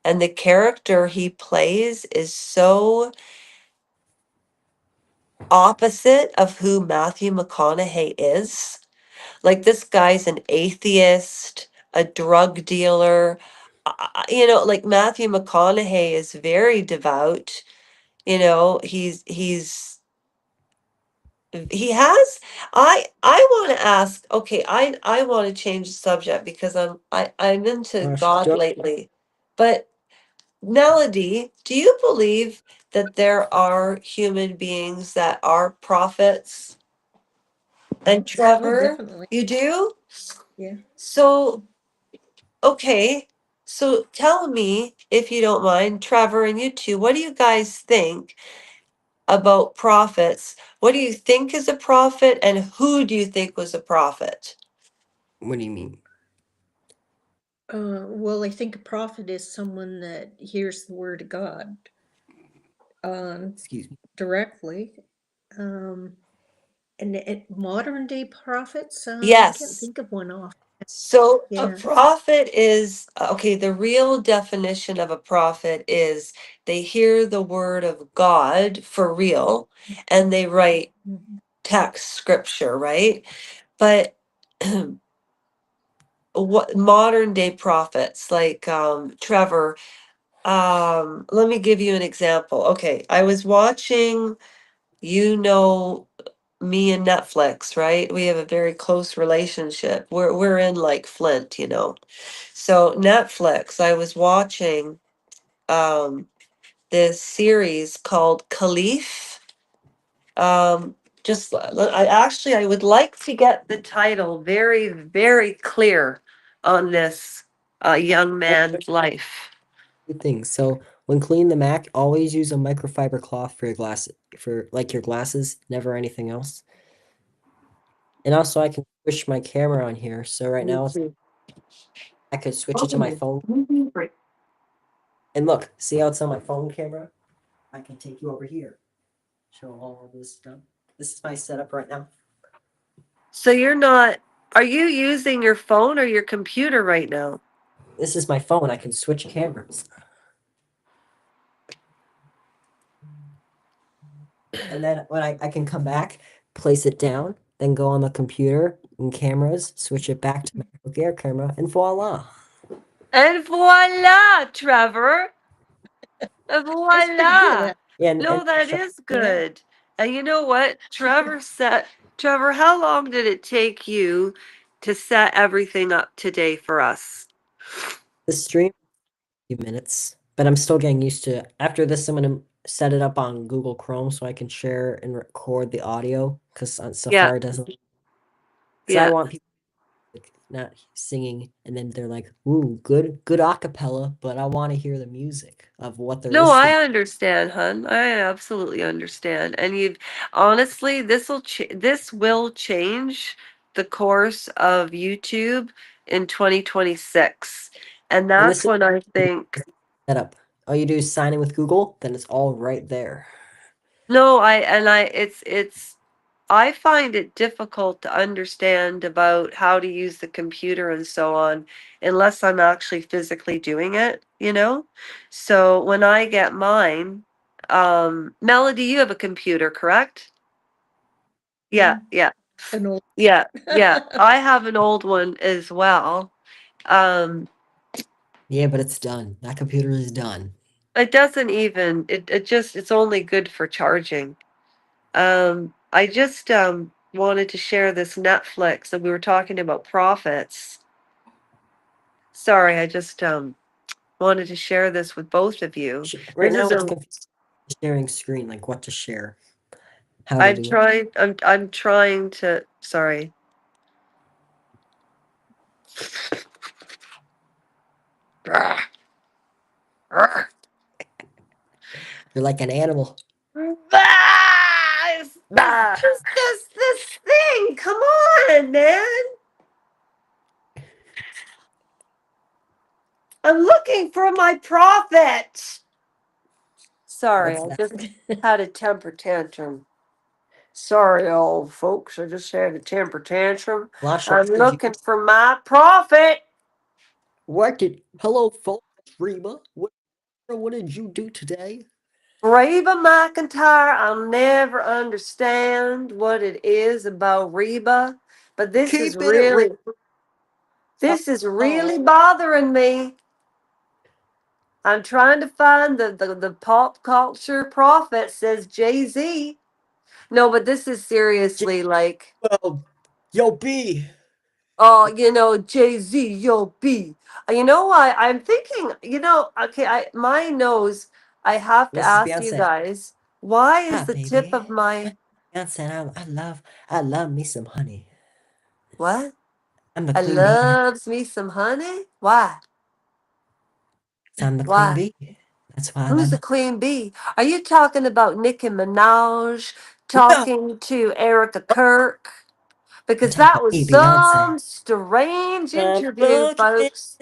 Speaker 3: And the character he plays is so opposite of who Matthew McConaughey is. Like, this guy's an atheist, a drug dealer. You know, like Matthew McConaughey is very devout. You know, he has I want to ask, okay, I want to change the subject because I'm into
Speaker 2: Gosh,
Speaker 3: God lately. But Melody, do you believe that there are human beings that are prophets? And
Speaker 1: Oh,
Speaker 3: Trevor,
Speaker 1: definitely.
Speaker 3: you do?
Speaker 1: Yeah.
Speaker 3: So, okay. So tell me, if you don't mind, Trevor and you two, what do you guys think about prophets? What do you think is a prophet and who do you think was a prophet?
Speaker 2: what do you mean?
Speaker 1: Well, I think a prophet is someone that hears the word of God um,
Speaker 2: Excuse me.
Speaker 1: directly. Um, and modern day prophets, I can't
Speaker 3: Yes.
Speaker 1: think of one off.
Speaker 3: So a
Speaker 1: Yeah.
Speaker 3: prophet is, okay, the real definition of a prophet is they hear the word of God for real and they write
Speaker 1: Mhm.
Speaker 3: text scripture, right? But what modern day prophets like Trevor, let me give you an example. Okay, I was watching, you know, me and Netflix, right? We have a very close relationship. We're in like Flint, you know. So Netflix, I was watching um this series called Khalif. Um just I would like to get the title very, very clear on this young man's life.
Speaker 2: Good things. So when cleaning the Mac, always use a microfiber cloth for your your glasses, never anything else. And also I can switch my camera on here. So right now I could switch it to my phone. And look, see how it's on my phone camera? I can take you over here. Show all this stuff. This is my setup right now.
Speaker 3: So are you using your phone or your computer right now?
Speaker 2: This is my phone. I can switch cameras. And then when I can come back, place it down, then go on the computer and cameras, switch it back to my Air camera, and voila.
Speaker 3: And voila, Trevor. And
Speaker 1: That's pretty good.
Speaker 3: voila.
Speaker 2: Yeah,
Speaker 3: No, that
Speaker 2: show
Speaker 3: is
Speaker 2: me that.
Speaker 3: good. And you know what? Trevor, how long did it take you to set everything up today for us?
Speaker 2: The stream, a few minutes, but I'm still getting used to it. After this, I'm gonna set it up on Google Chrome so I can share and record the audio because on
Speaker 3: Yeah,
Speaker 2: Safari doesn't. Because I
Speaker 3: yeah.
Speaker 2: want people not singing and then they're like, "Ooh, good acapella," but I want to hear the music of what they're
Speaker 3: No, I
Speaker 2: listening.
Speaker 3: understand, hun. I absolutely understand. And you honestly, this will change the course of YouTube in 2026. And
Speaker 2: And
Speaker 3: that's
Speaker 2: this is
Speaker 3: when I think
Speaker 2: setup. All you do is sign in with Google, then it's all right there.
Speaker 3: no, it's I find it difficult to understand about how to use the computer and so on unless I'm actually physically doing it, you know? So when I get mine, Melody, you have a computer, correct? Yeah,
Speaker 1: Mm,
Speaker 3: yeah,
Speaker 1: an old.
Speaker 3: yeah, yeah. I have an old one as well. Um,
Speaker 2: Yeah, but it's done. That computer is done.
Speaker 3: it doesn't even, it's only good for charging. I just wanted to share this Netflix that we were talking about profits. Sorry, I just wanted to share this with both of you.
Speaker 2: Right
Speaker 3: This
Speaker 2: now,
Speaker 3: is
Speaker 2: it's
Speaker 3: a
Speaker 2: confusing. Sharing screen, like what to share, how to do it.
Speaker 3: I'm trying to sorry.
Speaker 2: You're like an animal.
Speaker 3: This thing. Come on, man. I'm looking for my profit. Sorry,
Speaker 2: What's
Speaker 3: I
Speaker 2: that?
Speaker 3: just had a temper tantrum. Sorry, old folks. I just had a temper tantrum.
Speaker 2: Lasha,
Speaker 3: I'm looking for my profit.
Speaker 2: hello, folks, Reba. What did you do today?
Speaker 3: Reba McIntyre, I'll never understand what it is about Reba, but
Speaker 2: Keeping it real.
Speaker 3: this is really
Speaker 2: Oh,
Speaker 3: bothering me. I'm trying to find the pop culture prophet, says Jay-Z. No, but this is seriously like,
Speaker 2: well, yo, B.
Speaker 3: oh, Jay-Z, yo, B. You know what? I'm thinking, okay, my nose, I have to
Speaker 2: This is
Speaker 3: ask you
Speaker 2: Beyonce.
Speaker 3: guys, why is
Speaker 2: Ah,
Speaker 3: the tip
Speaker 2: baby.
Speaker 3: of my,
Speaker 2: Beyonce, I love me some honey.
Speaker 3: what?
Speaker 2: I'm the
Speaker 3: I
Speaker 2: queen bee.
Speaker 3: loves me some honey? Why?
Speaker 2: I'm the queen
Speaker 3: Why?
Speaker 2: bee. That's why I
Speaker 3: Who's
Speaker 2: love
Speaker 3: the
Speaker 2: my.
Speaker 3: queen bee? Are you talking about Nicki Minaj
Speaker 2: No,
Speaker 3: talking to Erica Kirk?
Speaker 2: I'm
Speaker 3: Because
Speaker 2: talking
Speaker 3: that was
Speaker 2: to Beyonce.
Speaker 3: some strange
Speaker 2: I'm
Speaker 3: interview,
Speaker 2: looking
Speaker 3: folks.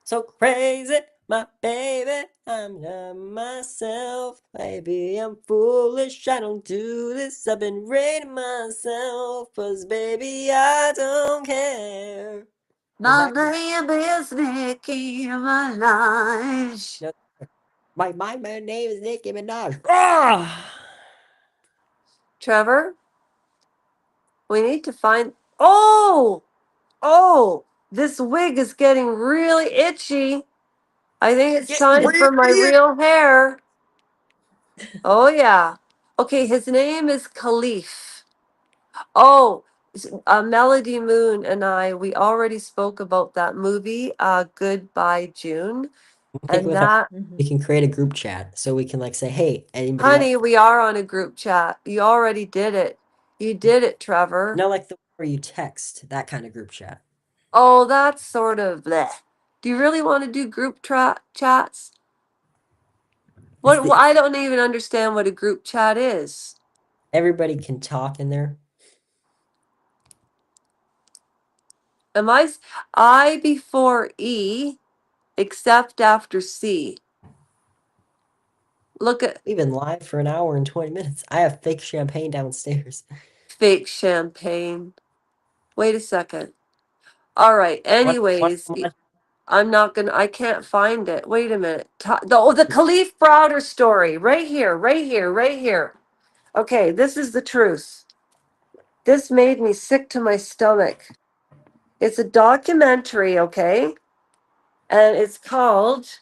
Speaker 2: so crazy, my baby. I'm not myself, baby. I'm foolish. I don't do this. I've been rating myself, 'cause baby, I don't care. Is
Speaker 3: My
Speaker 2: that
Speaker 3: name is Nicki Minaj.
Speaker 2: no, my name is Nicki Minaj. Ah!
Speaker 3: Trevor, we need to find. Oh, this wig is getting really itchy. I think it's
Speaker 2: Get
Speaker 3: time
Speaker 2: real.
Speaker 3: for my real hair. Oh, yeah. Okay, his name is Khalif. Oh, Melody Moon and we already spoke about that movie, Goodbye June.
Speaker 2: I think
Speaker 3: And
Speaker 2: with our
Speaker 3: that,
Speaker 2: we
Speaker 1: Mhm.
Speaker 2: can create a group chat so we can like say, hey, anybody else?
Speaker 3: honey, we are on a group chat. You already did it. You did it, Trevor.
Speaker 2: No, like the one where you text, that kind of group chat.
Speaker 3: Oh, that's sort of bleh. Do you really want to do group chats?
Speaker 2: It's
Speaker 3: What? I don't even understand what a group chat is.
Speaker 2: everybody can talk in there.
Speaker 3: Am I before E, except after C? Look at
Speaker 2: We've been live for an hour and 20 minutes. I have fake champagne downstairs.
Speaker 3: fake champagne. Wait a second. All right.
Speaker 2: What
Speaker 3: Anyways, I can't find it. Wait a minute. The Khalif Browder story. Right here, right here, right here. Okay, this is the truth. This made me sick to my stomach. It's a documentary, okay? And it's called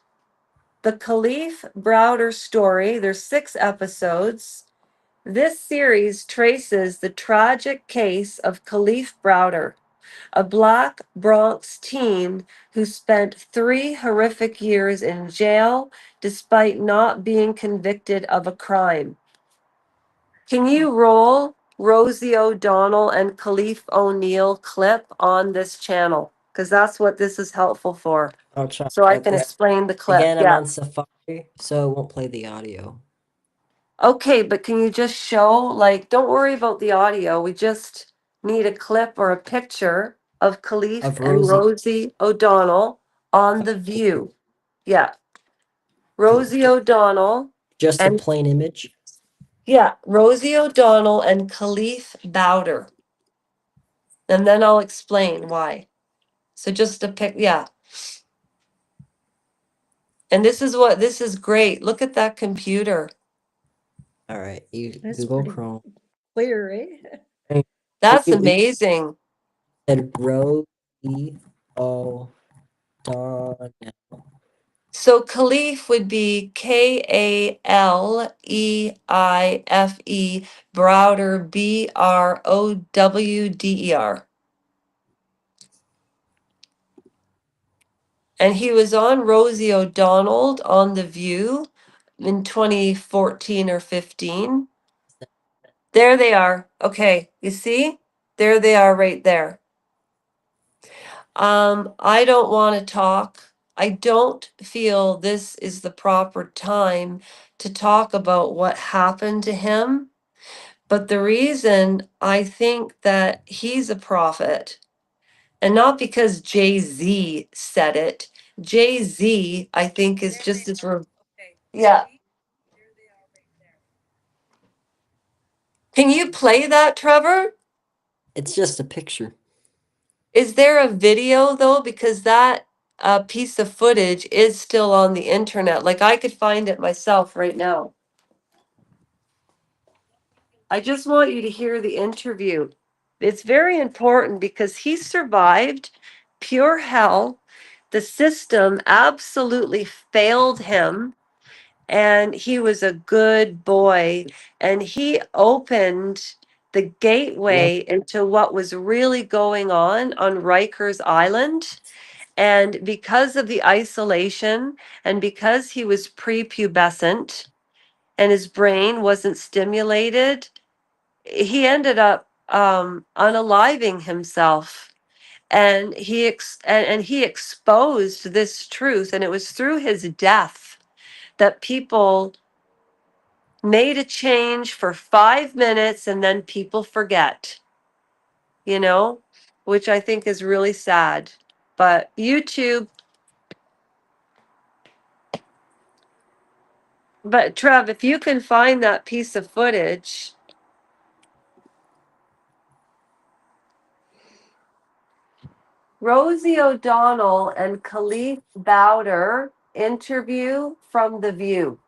Speaker 3: The Khalif Browder Story. There's 6 episodes. This series traces the tragic case of Khalif Browder, a Black Bronx teen who spent 3 horrific years in jail despite not being convicted of a crime. Can you roll Rosie O'Donnell and Khalif O'Neill clip on this channel? Because that's what this is helpful for.
Speaker 2: I'll try.
Speaker 3: So I can explain the clip.
Speaker 2: Again, I'm
Speaker 3: Yeah.
Speaker 2: on Safari, so it won't play the audio.
Speaker 3: Okay, but can you just show, like, don't worry about the audio. We just need a clip or a picture of Khalif
Speaker 2: Of
Speaker 3: and
Speaker 2: Rosie.
Speaker 3: Rosie O'Donnell on The View. Yeah. Rosie O'Donnell
Speaker 2: Just a
Speaker 3: and,
Speaker 2: plain image.
Speaker 3: yeah, Rosie O'Donnell and Khalif Browder. And then I'll explain why. So just a pic, yeah. And this is great. Look at that computer.
Speaker 2: All right, you
Speaker 1: That's
Speaker 2: Google
Speaker 1: pretty
Speaker 2: Chrome.
Speaker 1: clear, eh?
Speaker 3: That's
Speaker 2: You
Speaker 3: amazing.
Speaker 2: said Rosie O'Donnell.
Speaker 3: So Khalif would be Kaleif, Browder, Browder. And he was on Rosie O'Donnell on The View in 2014 or 15. There they are. Okay, you see? There they are right there. I don't want to talk. I don't feel this is the proper time to talk about what happened to him. But the reason I think that he's a prophet, and not because Jay Z said it, Jay Z, I think, is just as. Yeah. Can you play that, Trevor?
Speaker 2: It's just a picture.
Speaker 3: Is there a video though? Because that piece of footage is still on the internet. Like I could find it myself right now. I just want you to hear the interview. It's very important because he survived pure hell. The system absolutely failed him, and he was a good boy. And he opened the gateway into what was really going on Rikers Island. And because of the isolation and because he was prepubescent and his brain wasn't stimulated, he ended up unaliving himself. And and he exposed this truth, and it was through his death that people made a change for 5 minutes and then people forget, you know, which I think is really sad. But YouTube. But Trev, if you can find that piece of footage, Rosie O'Donnell and Khalif Browder interview from The View.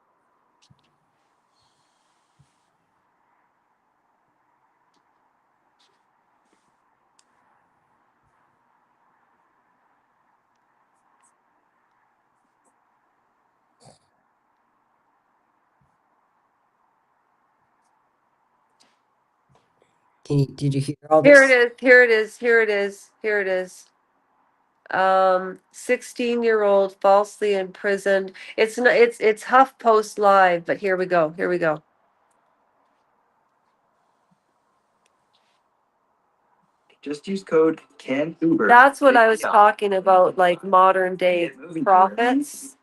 Speaker 2: Did you hear all
Speaker 3: Here it
Speaker 2: this?
Speaker 3: is, here it is, here it is, here it is. 16-year-old falsely imprisoned. It's not, it's HuffPost Live, but here we go, here we go.
Speaker 4: Just use code CANUBER.
Speaker 3: That's what I was talking about, like modern day prophets.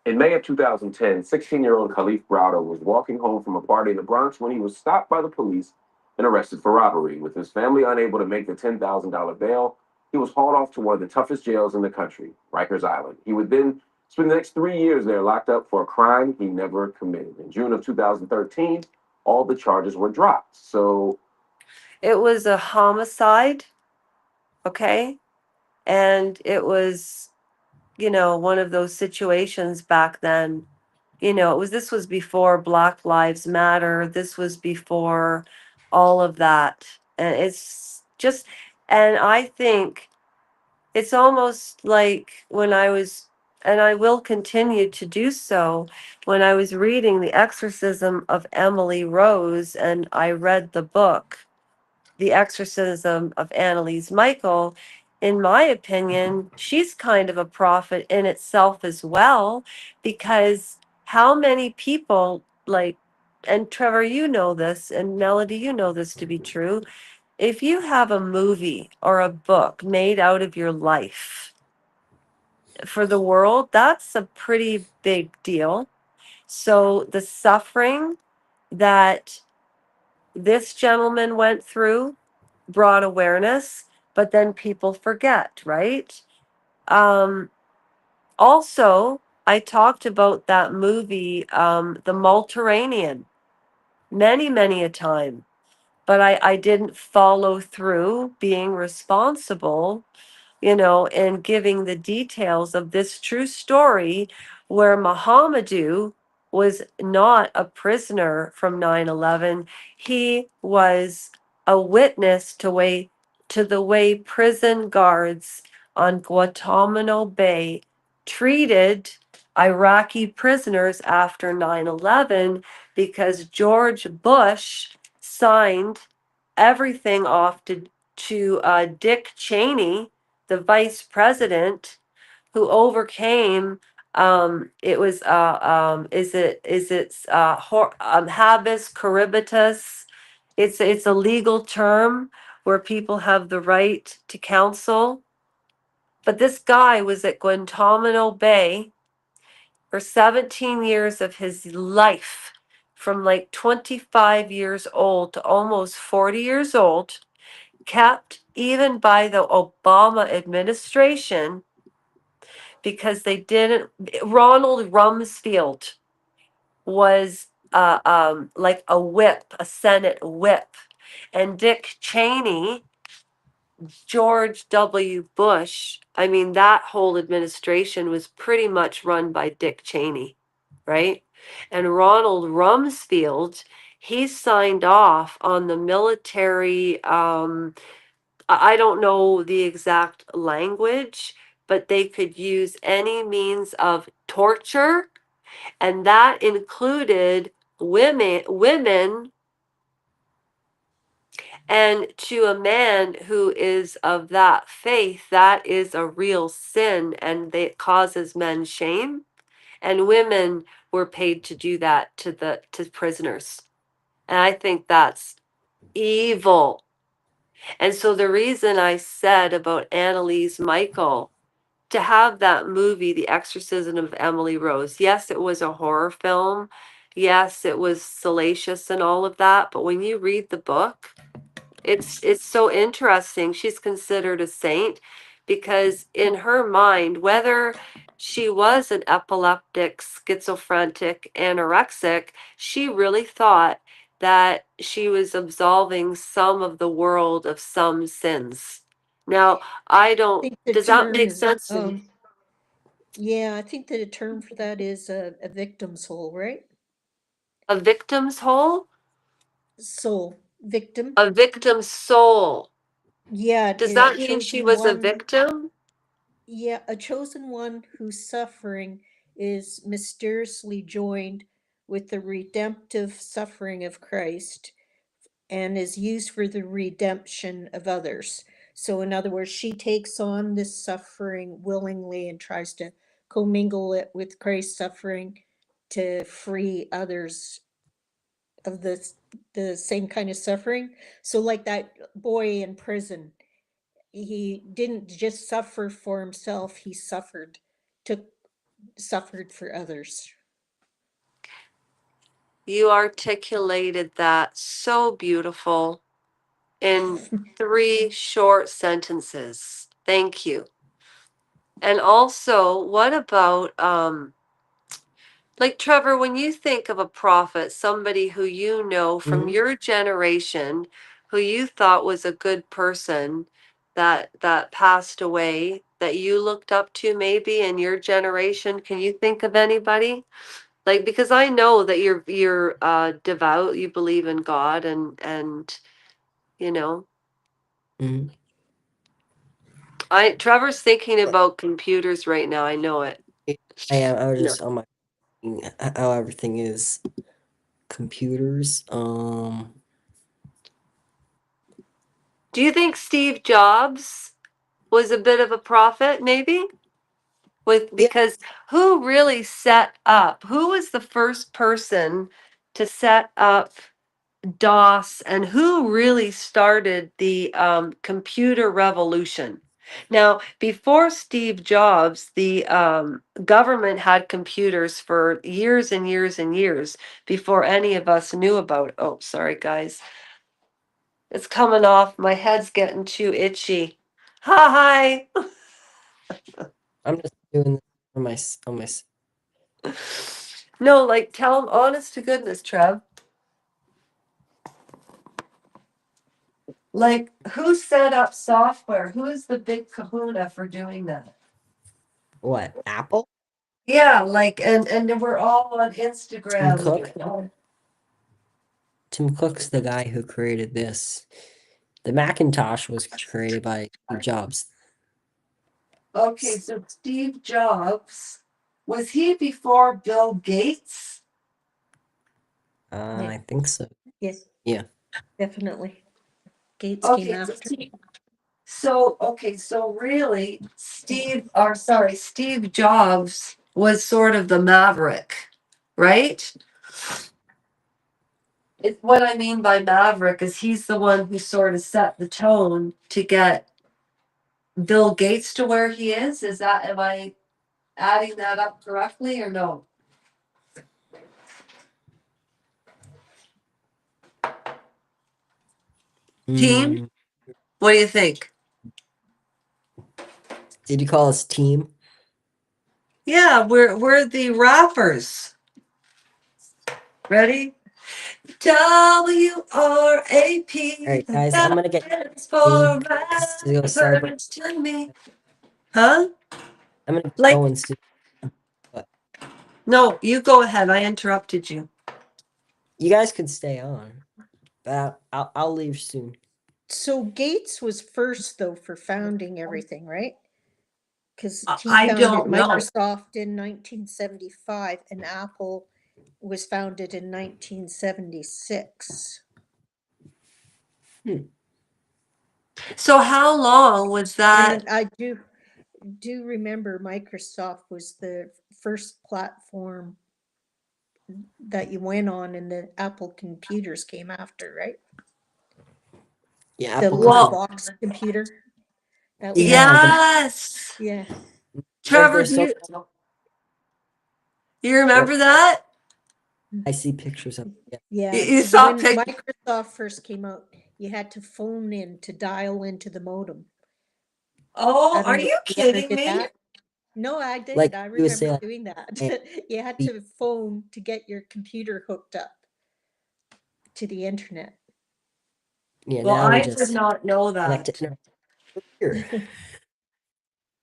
Speaker 5: In May of 2010, 16-year-old Khalif Browder was walking home from a party in the Bronx when he was stopped by the police and arrested for robbery. With his family unable to make the $10,000 bail, he was hauled off to one of the toughest jails in the country, Rikers Island. He would then spend the next 3 years there locked up for a crime he never committed. In June of 2013, all the charges were dropped. So
Speaker 3: It was a homicide, okay? And it was, one of those situations back then. This was before Black Lives Matter. This was before all of that. And and I think it's almost like when I was, and I will continue to do so, when I was reading The Exorcism of Emily Rose and I read the book, The Exorcism of Annalise Michael. In my opinion, she's kind of a prophet in itself as well, because how many people, like, and Trevor, you know this, and Melody, you know this to be true. If you have a movie or a book made out of your life for the world, that's a pretty big deal. So the suffering that this gentleman went through brought awareness, but then people forget, right? Also, I talked about that movie, The Malterranean, many, many a time, but I didn't follow through being responsible, in giving the details of this true story where Muhammadu was not a prisoner from 9/11. He was a witness to the way prison guards on Guantanamo Bay treated Iraqi prisoners after 9/11, because George Bush signed everything off to Dick Cheney, the vice president, who overcame, it was habeas corribatus. It's a legal term where people have the right to counsel. But this guy was at Guantanamo Bay for 17 years of his life, from like 25 years old to almost 40 years old, kept even by the Obama administration, because they didn't. Ronald Rumsfeld was like a whip, a Senate whip. And Dick Cheney, George W. Bush, I mean, that whole administration was pretty much run by Dick Cheney, right? And Ronald Rumsfeld, he signed off on the military. I don't know the exact language, but they could use any means of torture, and that included women, and to a man who is of that faith, that is a real sin, and it causes men shame. And women were paid to do that to prisoners, and I think that's evil. And so the reason I said about Annalise Michael, to have that movie, The Exorcism of Emily Rose, yes, it was a horror film. Yes, it was salacious and all of that. But when you read the book, it's so interesting. She's considered a saint because in her mind, whether she was an epileptic, schizophrenic, anorexic, she really thought that she was absolving some of the world of some sins. Now,
Speaker 1: I think the
Speaker 3: does that
Speaker 1: term,
Speaker 3: make sense?
Speaker 1: yeah, I think that a term for that is a victim soul, right?
Speaker 3: A victim's whole?
Speaker 1: Soul, victim.
Speaker 3: A victim's soul.
Speaker 1: Yeah,
Speaker 3: Does
Speaker 1: a
Speaker 3: that mean she
Speaker 1: chosen
Speaker 3: was a
Speaker 1: one.
Speaker 3: victim?
Speaker 1: Yeah, a chosen one whose suffering is mysteriously joined with the redemptive suffering of Christ and is used for the redemption of others. So, in other words, she takes on this suffering willingly and tries to commingle it with Christ's suffering to free others of the same kind of suffering. So like that boy in prison, he didn't just suffer for himself, he suffered for others.
Speaker 3: You articulated that so beautiful in 3 short sentences. Thank you. And also, what about like Trevor, when you think of a prophet, somebody who you know from
Speaker 2: Mhm.
Speaker 3: your generation, who you thought was a good person that passed away, that you looked up to maybe in your generation, can you think of anybody? Like, because I know that you're devout, you believe in God, and you know,
Speaker 2: Mhm.
Speaker 3: Trevor's thinking about computers right now. I know it.
Speaker 2: I am. I was
Speaker 3: No.
Speaker 2: just on my how everything is computers.
Speaker 3: Do you think Steve Jobs was a bit of a prophet, maybe?
Speaker 2: Yeah.
Speaker 3: Because who really set up? Who was the first person to set up DOS, and who really started the computer revolution? Now, before Steve Jobs, the government had computers for years and years and years before any of us knew about. Oh, sorry, guys. It's coming off. My head's getting too itchy. Hi.
Speaker 2: I'm just doing this on my
Speaker 3: No, like tell them honest to goodness, Trev. Like who set up software? Who's the big kahuna for doing that?
Speaker 2: what, Apple?
Speaker 3: Yeah, like and we're all on
Speaker 2: Tim
Speaker 3: Instagram.
Speaker 2: Cook. Tim Cook's the guy who created this. The Macintosh was created by Steve Jobs.
Speaker 3: Okay, so Steve Jobs, was he before Bill Gates?
Speaker 1: Yeah.
Speaker 2: I think so.
Speaker 1: Yes,
Speaker 2: Yeah.
Speaker 1: definitely. Gates came
Speaker 3: Okay,
Speaker 1: after.
Speaker 3: so really, Steve Jobs was sort of the maverick, right? What I mean by maverick is he's the one who sort of set the tone to get Bill Gates to where he is. Am I adding that up correctly or no? Team,
Speaker 2: Mm,
Speaker 3: what do you think?
Speaker 2: did you call us team?
Speaker 3: Yeah, we're the rappers. Ready? WRAP.
Speaker 2: All right, guys, I'm gonna get
Speaker 3: That's
Speaker 2: going
Speaker 3: for
Speaker 2: 'cause to go celebrate.
Speaker 3: rappers to me. Huh?
Speaker 2: I'm gonna get
Speaker 3: Like,
Speaker 2: going soon. But
Speaker 3: no, you go ahead. I interrupted you.
Speaker 2: you guys could stay on, but I'll leave soon.
Speaker 1: So Gates was first though for founding everything, right? Because he
Speaker 3: I
Speaker 1: founded
Speaker 3: don't know.
Speaker 1: Microsoft in 1975 and Apple was founded in 1976.
Speaker 3: So how long was that?
Speaker 1: And I do remember Microsoft was the first platform that you went on, and the Apple computers came after, right?
Speaker 2: Yeah,
Speaker 1: The
Speaker 2: Apple
Speaker 1: little
Speaker 2: computer.
Speaker 3: Well,
Speaker 1: box computer. That was
Speaker 2: Yeah,
Speaker 1: Apple.
Speaker 3: yes.
Speaker 1: Yeah.
Speaker 3: Trevor,
Speaker 2: there's so
Speaker 3: you
Speaker 2: what
Speaker 3: remember that?
Speaker 2: I see pictures of. Yeah.
Speaker 3: You,
Speaker 1: Yeah.
Speaker 3: you
Speaker 1: Because
Speaker 3: saw
Speaker 1: when
Speaker 3: pictures.
Speaker 1: Microsoft first came out, you had to phone in to dial into the modem.
Speaker 3: Oh,
Speaker 1: I
Speaker 3: are
Speaker 1: don't know
Speaker 3: you
Speaker 1: if you ever
Speaker 3: kidding
Speaker 1: did
Speaker 3: me?
Speaker 1: that. No, I did.
Speaker 2: Like
Speaker 1: I
Speaker 2: you would say,
Speaker 1: remember
Speaker 2: like,
Speaker 1: doing that.
Speaker 2: A,
Speaker 1: You had
Speaker 2: B.
Speaker 1: to phone to get your computer hooked up to the internet.
Speaker 2: Yeah,
Speaker 3: Well,
Speaker 2: now we
Speaker 3: I did
Speaker 2: just
Speaker 3: not know
Speaker 2: connect to
Speaker 3: that.
Speaker 2: internet here.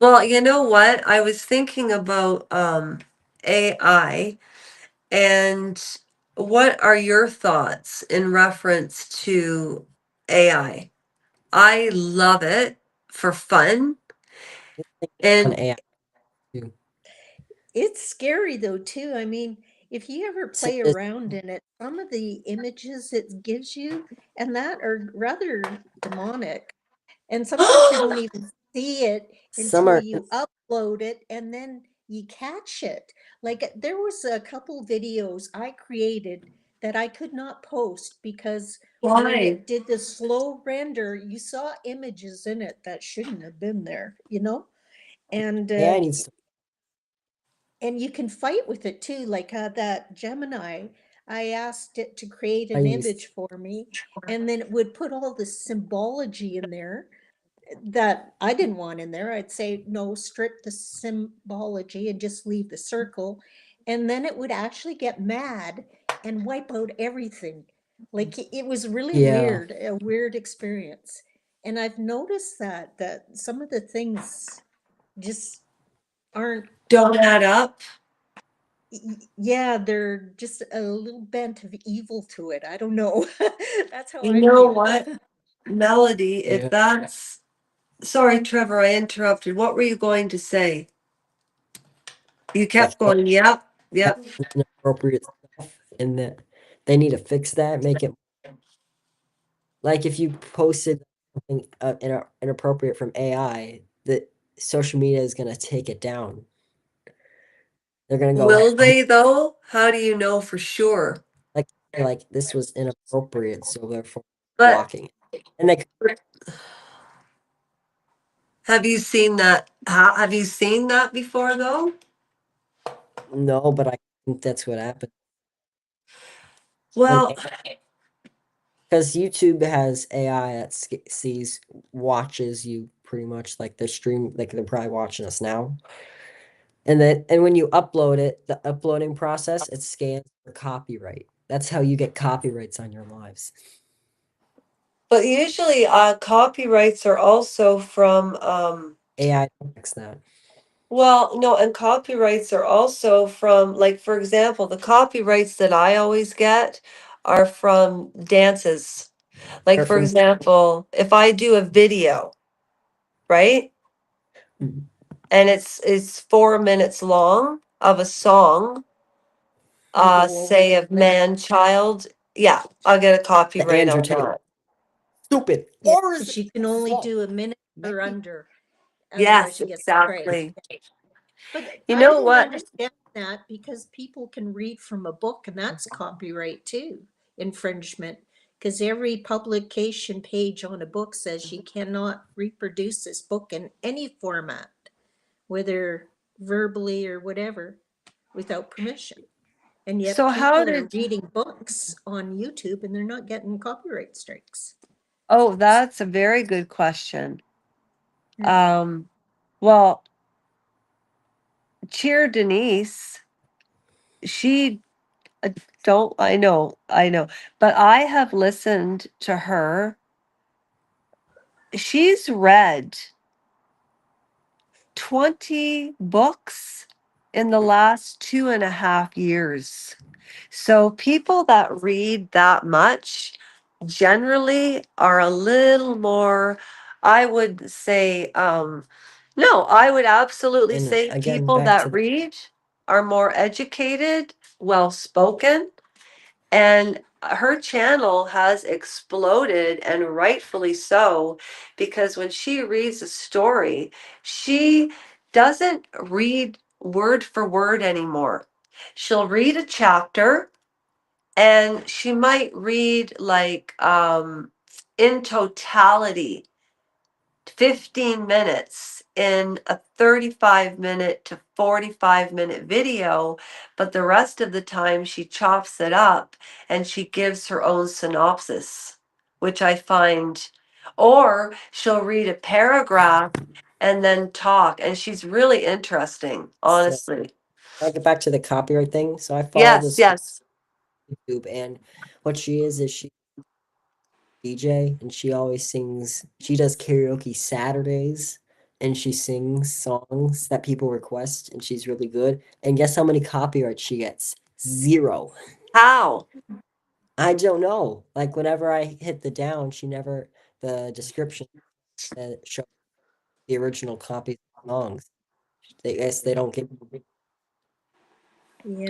Speaker 3: Well, you know what? I was thinking about AI, and what are your thoughts in reference to AI? I love it for fun.
Speaker 2: On
Speaker 3: And
Speaker 2: AI too.
Speaker 1: It's scary though too. I mean, if you ever
Speaker 2: So
Speaker 1: play
Speaker 2: this,
Speaker 1: around in it, some of the images it gives you and that are rather demonic. And sometimes you don't even see it
Speaker 2: some
Speaker 1: until
Speaker 2: are
Speaker 1: you upload it and then you catch it. Like there was a couple videos I created that I could not post because when
Speaker 3: Why?
Speaker 1: it did the slow render, you saw images in it that shouldn't have been there, you know? And
Speaker 2: AI needs to.
Speaker 1: and you can fight with it too, like that Gemini. I asked it to create
Speaker 2: I
Speaker 1: an
Speaker 2: use
Speaker 1: image for me, and then it would put all the symbology in there that I didn't want in there. I'd say, no, strip the symbology and just leave the circle. And then it would actually get mad and wipe out everything. Like it was really
Speaker 2: yeah.
Speaker 1: weird, a weird experience. And I've noticed that some of the things just aren't,
Speaker 3: Don't add up.
Speaker 1: yeah, they're just a little bent of evil to it. I don't know. That's how
Speaker 3: You
Speaker 1: I
Speaker 3: know
Speaker 1: feel.
Speaker 3: what, Melody, if
Speaker 2: Yeah.
Speaker 3: that's, sorry, Trevor, I interrupted. What were you going to say? You kept
Speaker 2: That
Speaker 3: going, yep,
Speaker 2: that
Speaker 3: yep.
Speaker 2: inappropriate stuff, and that they need to fix that. Make it like if you posted something inappropriate from AI, that social media is gonna take it down. They're gonna go
Speaker 3: Will they though? How do you know for sure?
Speaker 2: like this was inappropriate, so therefore
Speaker 3: But
Speaker 2: blocking it. And they
Speaker 3: have you seen that? Have you seen that before though?
Speaker 2: no, but I think that's what happened. And
Speaker 3: Well,
Speaker 2: because YouTube has AI that sees watches you pretty much like the stream, like they're probably watching us now. And when you upload it, the uploading process, it scans for copyright. That's how you get copyrights on your lives.
Speaker 3: but usually copyrights are also from
Speaker 2: AI detects that.
Speaker 3: well, no, and copyrights are also from, like, for example, the copyrights that I always get are from dances. Like,
Speaker 2: Or
Speaker 3: for
Speaker 2: from
Speaker 3: example, if I do a video, right?
Speaker 2: Mhm.
Speaker 3: And it's 4 minutes long of a song,
Speaker 1: You go over
Speaker 3: say
Speaker 1: the
Speaker 3: of
Speaker 1: limit.
Speaker 3: man, child, yeah, I'll get a
Speaker 2: The
Speaker 3: copyright
Speaker 2: Andrew
Speaker 3: on
Speaker 2: Tate,
Speaker 3: that.
Speaker 2: stupid.
Speaker 1: Yeah,
Speaker 2: Or is
Speaker 1: because
Speaker 2: it
Speaker 1: you can only
Speaker 2: slow?
Speaker 1: do a minute or
Speaker 2: Maybe.
Speaker 1: under, otherwise
Speaker 3: Yes,
Speaker 1: you get a strike.
Speaker 3: exactly.
Speaker 1: But
Speaker 3: You
Speaker 1: I
Speaker 3: know
Speaker 1: didn't
Speaker 3: what?
Speaker 1: understand that because people can read from a book and that's copyright too, infringement. Because every publication page on a book says you cannot reproduce this book in any format, whether verbally or whatever, without permission. And yet
Speaker 3: So how
Speaker 1: people are
Speaker 3: did,
Speaker 1: reading books on YouTube and they're not getting copyright strikes.
Speaker 3: oh, that's a very good question.
Speaker 1: Yeah.
Speaker 3: Um, well, Cheer Denise, she don't, I know, but I have listened to her. She's read 20 books in the last 2.5 years. So people that read that much generally are a little more, I would say, no, I would absolutely
Speaker 2: And
Speaker 3: say
Speaker 2: again,
Speaker 3: people
Speaker 2: back to
Speaker 3: that
Speaker 2: the
Speaker 3: read are more educated, well spoken, and her channel has exploded, and rightfully so, because when she reads a story, she doesn't read word for word anymore. She'll read a chapter and she might read like in totality 15 minutes in a 35-minute to 45-minute video, but the rest of the time she chops it up and she gives her own synopsis, which I find, or she'll read a paragraph and then talk, and she's really interesting,
Speaker 2: so
Speaker 3: honestly.
Speaker 2: I get back to the copyright thing. So I follow
Speaker 3: Yes,
Speaker 2: this girl
Speaker 3: yes.
Speaker 2: on YouTube, and what she is she DJ, and she always sings. She does karaoke Saturdays, and she sings songs that people request, and she's really good. And guess how many copyrights she gets? Zero.
Speaker 3: How?
Speaker 2: I don't know. Like whenever I hit the down, she never the description that show the original copy of songs. They guess they don't get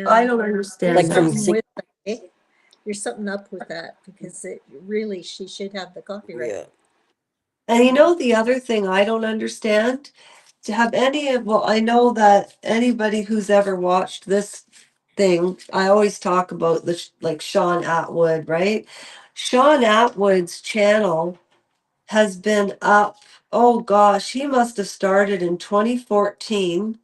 Speaker 3: I
Speaker 1: Yeah,
Speaker 3: don't
Speaker 1: there's
Speaker 2: like
Speaker 3: understand
Speaker 2: from
Speaker 3: that.
Speaker 1: something
Speaker 2: sing.
Speaker 1: with that, eh? There's something up with that because it really, she should have the copyright.
Speaker 2: Yeah.
Speaker 3: And you know, the other thing I don't understand, to have any of, well, I know that anybody who's ever watched this thing, I always talk about like Sean Atwood, right? Sean Atwood's channel has been up. Oh gosh, he must have started in 2014,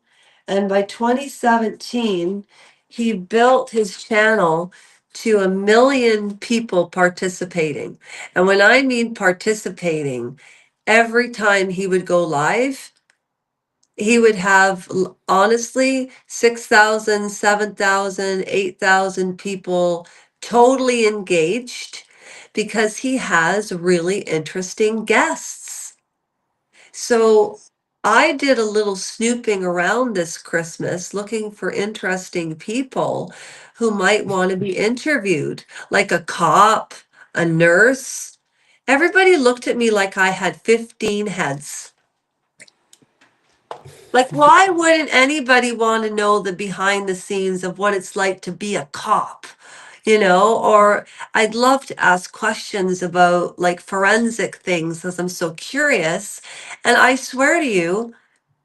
Speaker 3: and by 2017, he built his channel to 1 million people participating. And when I mean participating, every time he would go live, he would have honestly 6,000, 7,000, 8,000 people totally engaged because he has really interesting guests. So I did a little snooping around this Christmas looking for interesting people who might want to be interviewed, like a cop, a nurse. Everybody looked at me like I had 15 heads. Like, why wouldn't anybody want to know the behind the scenes of what it's like to be a cop? Or I'd love to ask questions about like forensic things because I'm so curious. And I swear to you,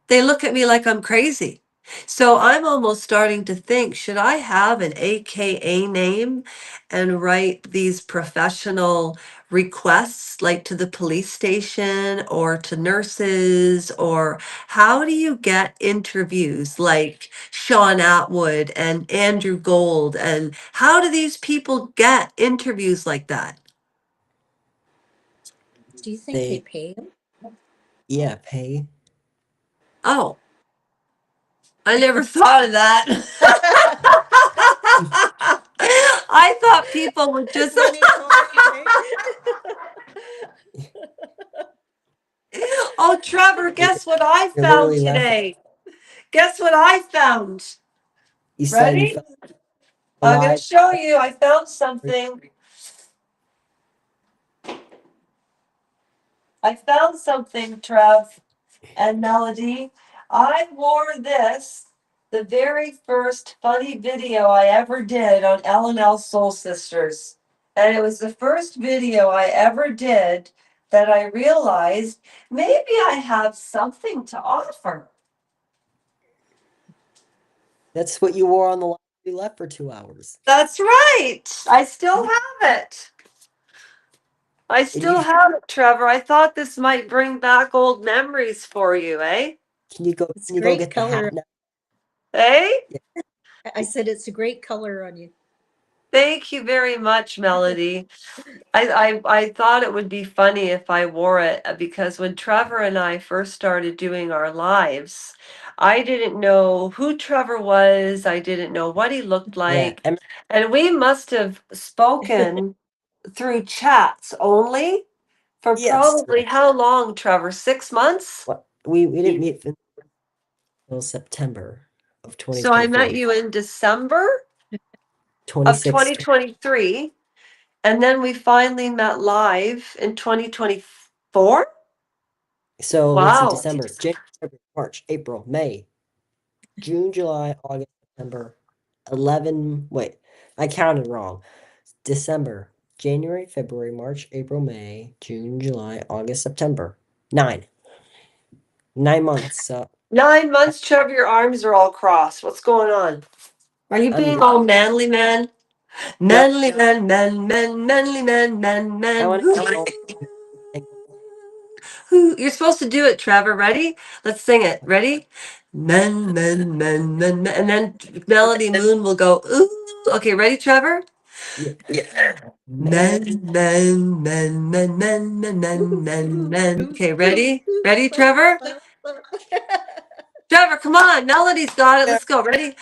Speaker 3: they look at me like I'm crazy. So I'm almost starting to think, should I have an AKA name and write these professional requests like to the police station or to nurses? Or how do you get interviews like Sean Atwood and Andrew Gold? And how do these people get interviews like that?
Speaker 1: Do you think they
Speaker 2: They,
Speaker 1: pay them?
Speaker 2: yeah, pay.
Speaker 3: Oh, I never thought of that. I thought people would just.
Speaker 1: Money talks,
Speaker 3: Oh, Trevor,
Speaker 2: You're,
Speaker 3: guess what I
Speaker 2: you're
Speaker 3: found
Speaker 2: literally laughing.
Speaker 3: today? Guess what I found?
Speaker 2: You said you
Speaker 3: Ready?
Speaker 2: felt
Speaker 3: I'm going to
Speaker 2: alive.
Speaker 3: show you. I found something. I found something, Trev and Melody. I wore this the very first funny video I ever did on L&L Soul Sisters. And it was the first video I ever did that I realized maybe I have something to offer.
Speaker 2: That's what you wore on the line. You left for 2 hours.
Speaker 3: That's right. I still have it. I
Speaker 2: And
Speaker 3: still have it, Trevor. I thought this might bring back old memories for you, eh?
Speaker 1: It's
Speaker 2: can you go
Speaker 1: great
Speaker 2: get the
Speaker 1: color.
Speaker 2: hat now?
Speaker 3: Eh?
Speaker 2: Yeah.
Speaker 1: I said it's a great color on you.
Speaker 3: Thank you very much, Melody. I thought it would be funny if I wore it because when Trevor and I first started doing our lives, I didn't know who Trevor was. I didn't know what he looked
Speaker 2: Yeah.
Speaker 3: like. And we must have spoken through chats only for
Speaker 2: Yes.
Speaker 3: probably how long, Trevor? 6 months?
Speaker 2: What we didn't meet until September of
Speaker 3: So I met
Speaker 2: 2024.
Speaker 3: you in December of
Speaker 2: 26.
Speaker 3: 2023, and then we finally met live in 2024.
Speaker 2: So let's see,
Speaker 3: Wow.
Speaker 2: December, January, February, March, April, May, June, July, August, September. 11. Wait, I counted wrong. December, January, February, March, April, May, June, July, August, September. 9. 9 months.
Speaker 3: 9 months, Trevor, your arms are all crossed. What's going on? Are you being
Speaker 2: I'm
Speaker 3: all manly man?
Speaker 2: yep.
Speaker 3: Manly man, manly man.
Speaker 2: I want to count all.
Speaker 3: You're supposed to do it, Trevor. Ready? Let's sing it. Ready? Men. And then Melody Moon will go, ooh. Okay, ready, Trevor?
Speaker 2: Yeah.
Speaker 3: Men. Okay, ready? Ready, Trevor? Trevor, come on. Melody's got it. Let's go. Ready?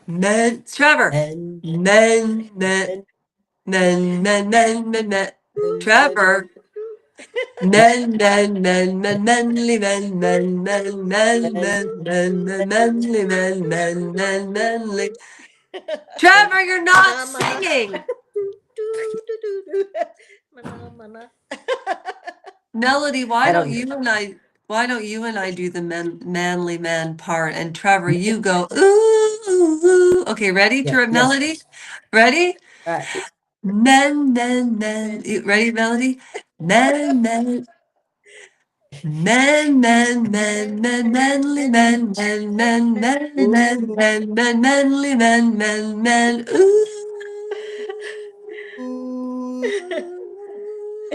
Speaker 3: Men. Trevor.
Speaker 2: Men,
Speaker 3: Men.
Speaker 2: men,
Speaker 3: Trevor. Manly manly. Trevor, you're not singing. Melody,
Speaker 2: I don't know.
Speaker 3: why don't you and I do the manly man part? And Trevor, you go, ooh. Okay, ready,
Speaker 2: Yeah. Yes.
Speaker 3: Melody? Ready?
Speaker 2: All right.
Speaker 3: Men. Ready, Melody? Men. Men, men, men, men, manly men, men, men, manly men, men, men, manly men, men, men. Ooh.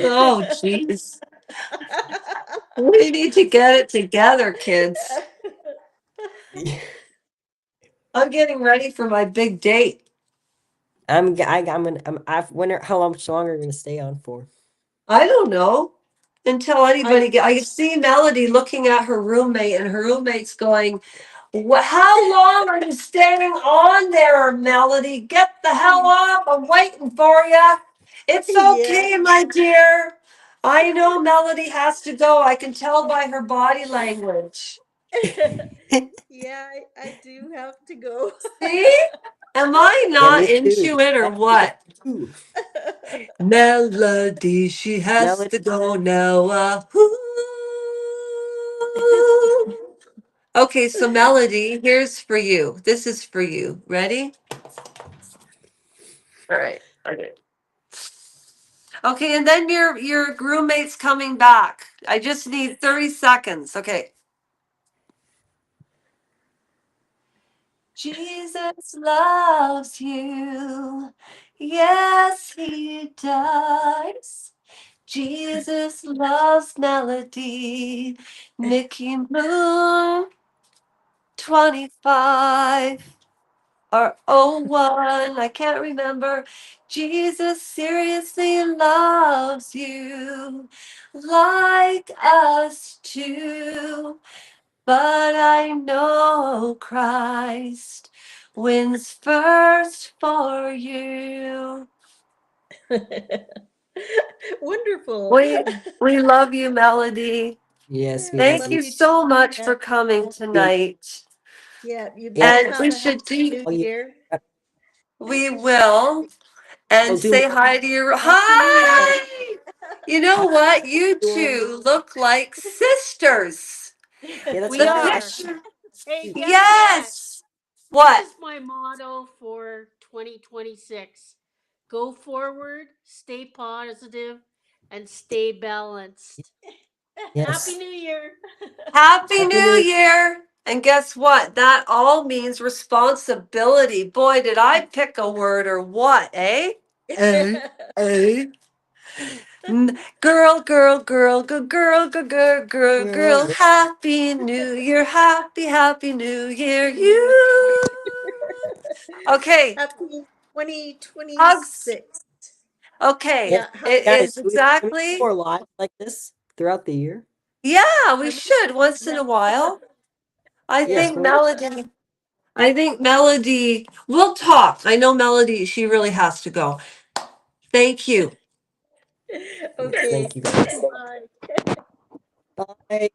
Speaker 3: Oh, jeez. We need to get it together, kids. I'm getting ready for my big date.
Speaker 2: I'm gonna I've wonder how much longer you're gonna stay on for.
Speaker 3: I don't know. Until anybody I see Melody looking at her roommate, and her roommate's going, how long are you staying on there, Melody? Get the hell up. I'm waiting for you. It's okay, my dear. I know Melody has to go. I can tell by her body language.
Speaker 1: Yeah, I do have to go.
Speaker 3: See? Am I
Speaker 2: Yeah,
Speaker 3: not
Speaker 2: me too.
Speaker 3: into it or
Speaker 2: I have to
Speaker 3: what?
Speaker 2: go too.
Speaker 3: Melody, she has
Speaker 2: Melody,
Speaker 3: to go now. Okay, so Melody, here's for you. This is for you. Ready? All right. Okay. Okay, and then your roommate's coming back. I just need 30 seconds. Okay. Jesus loves you. Yes, he does. Jesus loves Melody. Mickey Moon 25 or 01. I can't remember. Jesus seriously loves you like us too. But I know Christ wins first for you.
Speaker 1: Wonderful.
Speaker 3: We love you, Melody.
Speaker 2: yes, we love
Speaker 3: Thank
Speaker 1: Love
Speaker 2: you.
Speaker 3: you
Speaker 1: you too.
Speaker 3: so much
Speaker 1: Yeah,
Speaker 3: for coming tonight.
Speaker 1: yeah, you
Speaker 2: Yeah,
Speaker 1: better
Speaker 3: And
Speaker 1: have
Speaker 3: we
Speaker 1: a
Speaker 3: should
Speaker 1: happy
Speaker 3: do,
Speaker 1: new
Speaker 2: all you.
Speaker 1: year.
Speaker 3: we will. And
Speaker 2: I'll do
Speaker 3: say
Speaker 2: more.
Speaker 3: hi to your,
Speaker 1: Happy New Year.
Speaker 3: hi! You know what? You two look like sisters.
Speaker 2: Yeah, that's
Speaker 6: We
Speaker 3: The
Speaker 2: why I
Speaker 6: are.
Speaker 3: picture,
Speaker 6: Hey,
Speaker 2: cute.
Speaker 6: guess what?
Speaker 3: yes.
Speaker 6: This
Speaker 3: What?
Speaker 6: is my motto for 2026. Go forward, stay positive, and stay balanced. Happy
Speaker 2: Yes.
Speaker 6: New Year.
Speaker 3: Happy
Speaker 2: Happy
Speaker 3: New
Speaker 2: New
Speaker 3: Year. And guess what? That all means responsibility. Boy, did I pick a word or what, eh? Eh? Eh? Girl, girl, girl, girl, girl, girl, girl, girl, girl.
Speaker 2: Year.
Speaker 3: Happy New Year, happy, happy New Year, you. Okay,
Speaker 1: Happy
Speaker 3: hugs.
Speaker 1: 2026.
Speaker 3: Okay,
Speaker 2: Yes,
Speaker 1: Yeah,
Speaker 3: it
Speaker 2: guys,
Speaker 3: is
Speaker 2: can we do
Speaker 3: exactly.
Speaker 2: more lives like this throughout the year?
Speaker 3: Yeah, we
Speaker 1: I will.
Speaker 3: should once in
Speaker 1: Yeah,
Speaker 3: a while. I
Speaker 2: Yes,
Speaker 3: think
Speaker 1: yeah.
Speaker 2: when
Speaker 3: Melody. I think Melody. We'll talk. I know Melody. She really has to go. Thank you,
Speaker 1: Okay.
Speaker 2: thank you guys.
Speaker 1: Bye.
Speaker 2: Bye.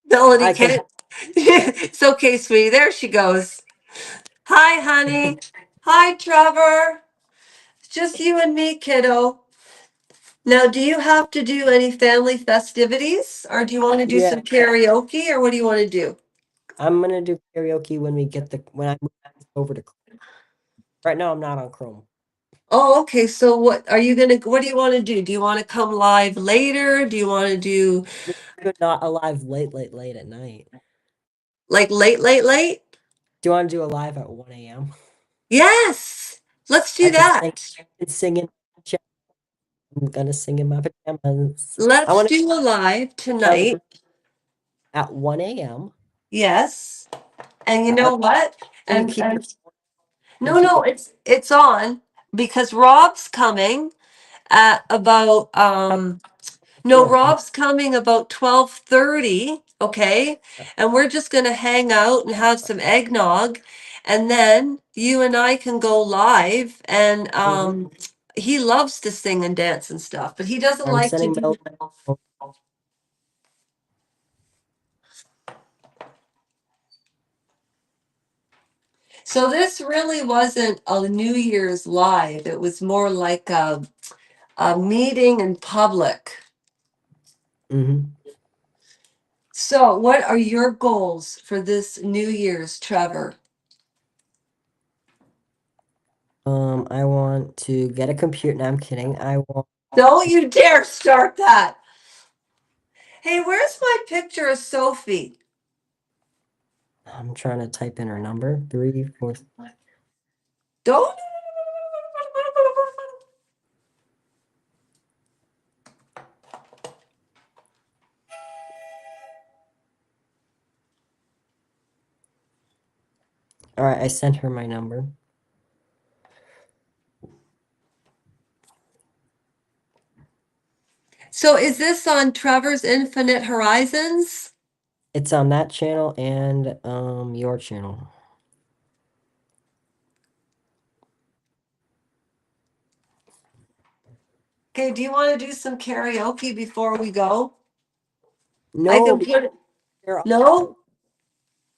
Speaker 3: Melody.
Speaker 2: I can
Speaker 3: Can't. It's okay, sweetie. There she goes. Hi, honey. Hi, Trevor. It's just you and me, kiddo. Now, do you have to do any family festivities, or do you want to do
Speaker 2: yeah,
Speaker 3: some karaoke, or what do you want to do?
Speaker 2: I'm gonna do karaoke when we get when I move over to Chrome. Right now I'm not on Chrome.
Speaker 3: Oh, okay. So what do you want to do? Do you want to come live later? Do you want to do
Speaker 2: Good, not alive late at night.
Speaker 3: like late, late, late?
Speaker 2: Do you want to do a live at 1 a.m.?
Speaker 3: Yes. Let's do
Speaker 2: I can
Speaker 3: that.
Speaker 2: sing, in my pajamas. I'm gonna sing in my pajamas. I
Speaker 3: Let's
Speaker 2: want to
Speaker 3: do a live
Speaker 2: celebrate
Speaker 3: tonight.
Speaker 2: at 1 a.m.
Speaker 3: Yes. And you
Speaker 2: Uh,
Speaker 3: know what?
Speaker 2: Can you
Speaker 3: And
Speaker 2: keep it?
Speaker 3: and
Speaker 2: Can you
Speaker 3: no,
Speaker 2: keep
Speaker 3: no,
Speaker 2: it?
Speaker 3: it's on because Rob's coming at about no,
Speaker 2: Oh, I,
Speaker 3: Rob's coming about 12:30, okay? And we're just going to hang out and have some eggnog, and then you and I can go live, and
Speaker 2: mhm.
Speaker 3: he loves to sing and dance and stuff, but he doesn't
Speaker 2: I'm
Speaker 3: like to
Speaker 2: sending
Speaker 3: do.
Speaker 2: Mel.
Speaker 3: So this really wasn't a New Year's live. It was more like a meeting in public.
Speaker 2: Hmm.
Speaker 3: So, what are your goals for this New Year's, Trevor?
Speaker 2: I want to get a computer. No, I'm kidding. I want
Speaker 3: Don't you dare start that. Hey, where's my picture of Sophie?
Speaker 2: I'm trying to type in her number. 3, 4.
Speaker 3: Don't.
Speaker 2: All right, I sent her my number.
Speaker 3: So is this on Trevor's Infinite Horizons?
Speaker 2: It's on that channel and your channel.
Speaker 3: Okay, do you want to do some karaoke before we go? I
Speaker 2: No,
Speaker 3: can put it.
Speaker 2: because
Speaker 3: No?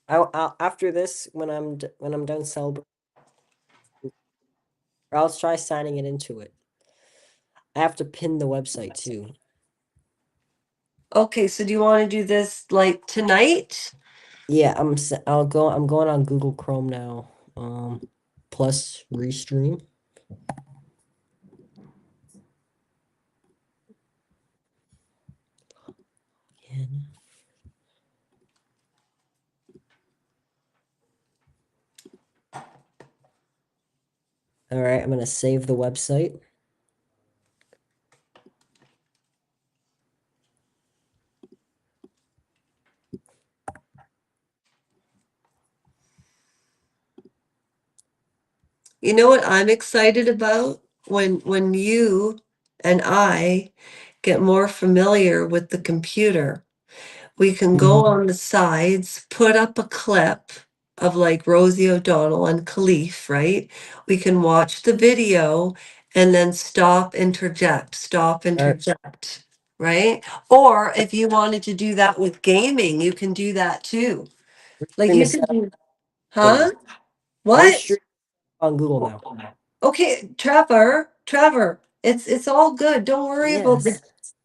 Speaker 2: I'll after this when I'm done celebrating, or I'll try signing it into it. I have to pin the website too.
Speaker 3: Okay, so do you want to do this like tonight?
Speaker 2: Yeah, I'm going on Google Chrome now. Plus Restream. Again. All right, I'm gonna save the website.
Speaker 3: You know what I'm excited about? When you and I get more familiar with the computer, we can go on the sides, put up a clip of like Rosie O'Donnell and Khalif, right? We can watch the video and then stop, interject, right? Or if you wanted to do that with gaming, you can do that too. Like
Speaker 2: Restream
Speaker 3: you
Speaker 2: is
Speaker 3: could
Speaker 2: set up
Speaker 3: do,
Speaker 2: on
Speaker 3: huh?
Speaker 2: Google.
Speaker 3: What?
Speaker 2: Restream on Google now.
Speaker 3: Okay, Trevor, it's all good. Don't worry about the
Speaker 2: Yes.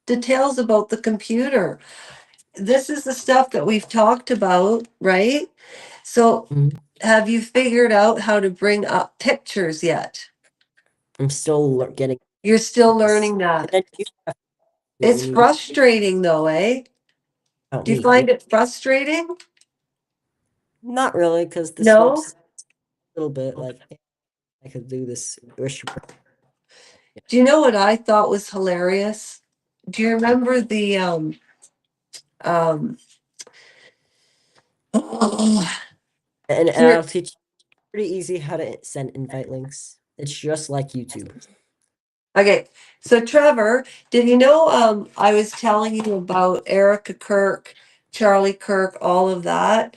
Speaker 3: details about the computer. This is the stuff that we've talked about, right? So,
Speaker 2: Mhm.
Speaker 3: have you figured out how to bring up pictures yet?
Speaker 2: I'm still getting
Speaker 3: You're still
Speaker 2: this.
Speaker 3: learning
Speaker 2: And
Speaker 3: that.
Speaker 2: then you have to do it
Speaker 3: It's
Speaker 2: when you
Speaker 3: frustrating though, eh?
Speaker 2: count
Speaker 3: Do you
Speaker 2: me. Yeah.
Speaker 3: find it frustrating?
Speaker 2: Not really, because this
Speaker 3: No?
Speaker 2: website a little bit like I could do this.
Speaker 3: Do you know what I thought was hilarious? Do you remember the um
Speaker 2: And
Speaker 3: here
Speaker 2: I'll teach you pretty easy how to send invite links. It's just like YouTube.
Speaker 3: Okay, so Trevor, did you know I was telling you about Erica Kirk, Charlie Kirk, all of that?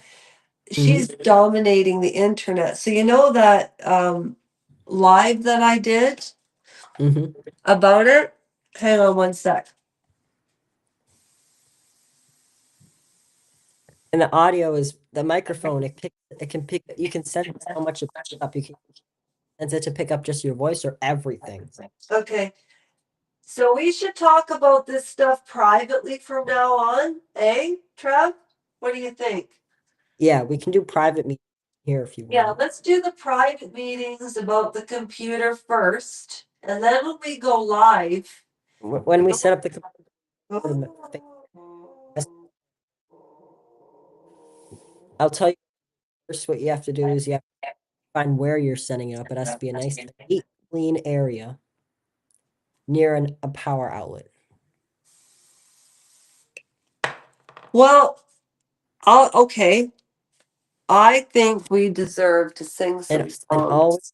Speaker 3: She's dominating the internet. So you know that live that I did
Speaker 2: Mm-hmm.
Speaker 3: about it? Hang on one sec.
Speaker 2: And the audio is the microphone. It can pick. You can send so much up. You can send it to pick up just your voice or everything.
Speaker 3: Okay. So we should talk about this stuff privately from now on, eh, Trev? What do you think?
Speaker 2: Yeah, we can do private meetings here if you
Speaker 3: Yeah,
Speaker 2: want.
Speaker 3: let's do the private meetings about the computer first. And then when we go live,
Speaker 2: When we set up the computer, I'll tell you first what you have to do is you have to find where you're setting it up. It has to be a nice, neat, clean area near a power outlet.
Speaker 3: well, okay. I think we deserve to sing some
Speaker 2: And
Speaker 3: songs.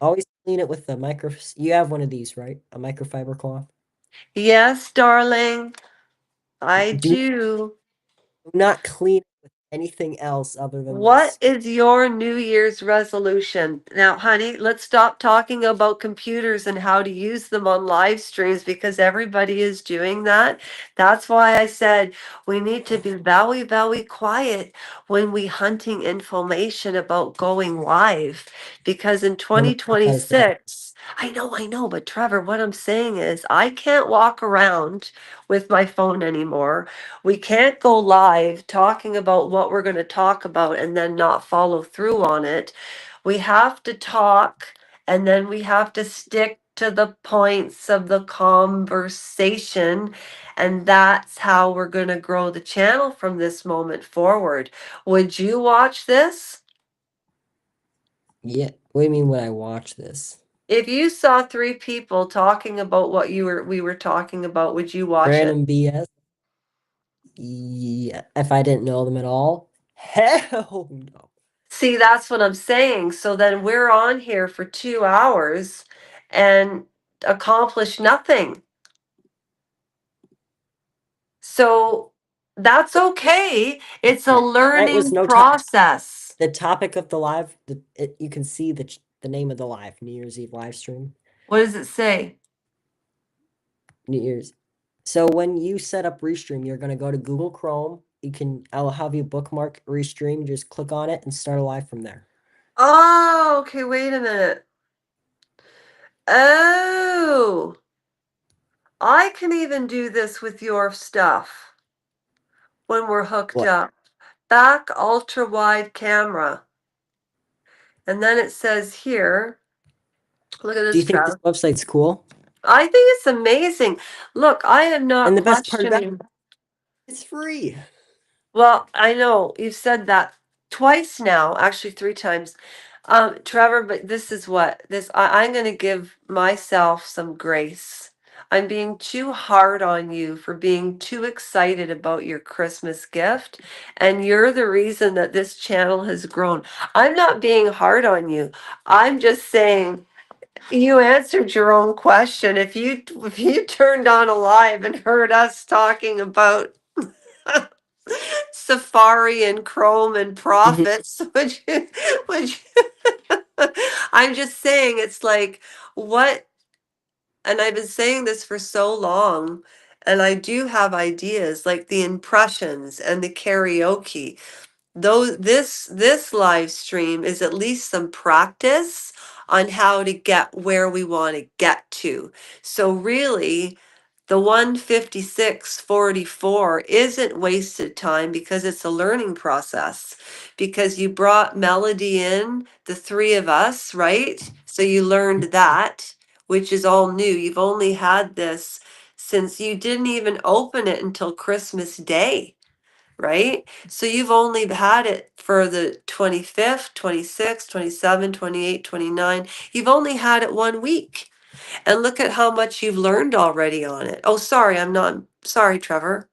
Speaker 2: always clean it with the micro. You have one of these, right? A microfiber cloth.
Speaker 3: Yes, darling, I
Speaker 2: Do
Speaker 3: do.
Speaker 2: not clean it with anything else other than
Speaker 3: What
Speaker 2: this.
Speaker 3: is your New Year's resolution? Now, honey, let's stop talking about computers and how to use them on live streams because everybody is doing that. That's why I said we need to be very, very quiet when we hunting information about going live because in
Speaker 2: Never that is the
Speaker 3: 2026, I know, but Trevor, what I'm saying is I can't walk around with my phone anymore. We can't go live talking about what we're going to talk about and then not follow through on it. We have to talk and then we have to stick to the points of the conversation. And that's how we're going to grow the channel from this moment forward. Would you watch this?
Speaker 2: Yeah. What do you mean when I watch this?
Speaker 3: If you saw 3 people talking about what we were talking about, would you watch it?
Speaker 2: Random BS? Yeah. If I didn't know them at all? Hell no.
Speaker 3: See, that's what I'm saying. So then we're on here for 2 hours and accomplish nothing. So that's okay. It's a
Speaker 2: Tonight was
Speaker 3: learning
Speaker 2: no
Speaker 3: process.
Speaker 2: The topic of the live, you can see the name of the live, New Year's Eve live stream.
Speaker 3: What does it say?
Speaker 2: New Year's. So when you set up Restream, you're gonna go to Google Chrome. I'll have you bookmark Restream. Just click on it and start a live from there.
Speaker 3: Oh, okay, wait a minute. Oh, I can even do this with your stuff when we're hooked
Speaker 2: What?
Speaker 3: up. Back ultra wide camera. And then it says here, look at
Speaker 2: Do
Speaker 3: this,
Speaker 2: you think this
Speaker 3: Trav.
Speaker 2: website's cool?
Speaker 3: I think it's amazing. Look, I am not
Speaker 2: And the best part about
Speaker 3: questioning.
Speaker 2: it's free.
Speaker 3: Well, I know you've said that twice now, actually 3 times. Trevor, but this is what this I'm gonna give myself some grace. I'm being too hard on you for being too excited about your Christmas gift, and you're the reason that this channel has grown. I'm not being hard on you. I'm just saying you answered your own question. If you turned on a live and heard us talking about Safari and Chrome and profits, would you I'm just saying it's like what, and I've been saying this for so long, and I do have ideas like the impressions and the karaoke. Though this live stream is at least some practice on how to get where we want to get to. So really the 156.44 isn't wasted time because it's a learning process, because you brought Melody in, the 3 of us, right? So you learned that, which is all new. You've only had this since you didn't even open it until Christmas Day, right? So you've only had it for the 25th, 26th, 27, 28, 29. You've only had it 1 week. And look at how much you've learned already on it. Oh, sorry, I'm not. Sorry, Trevor.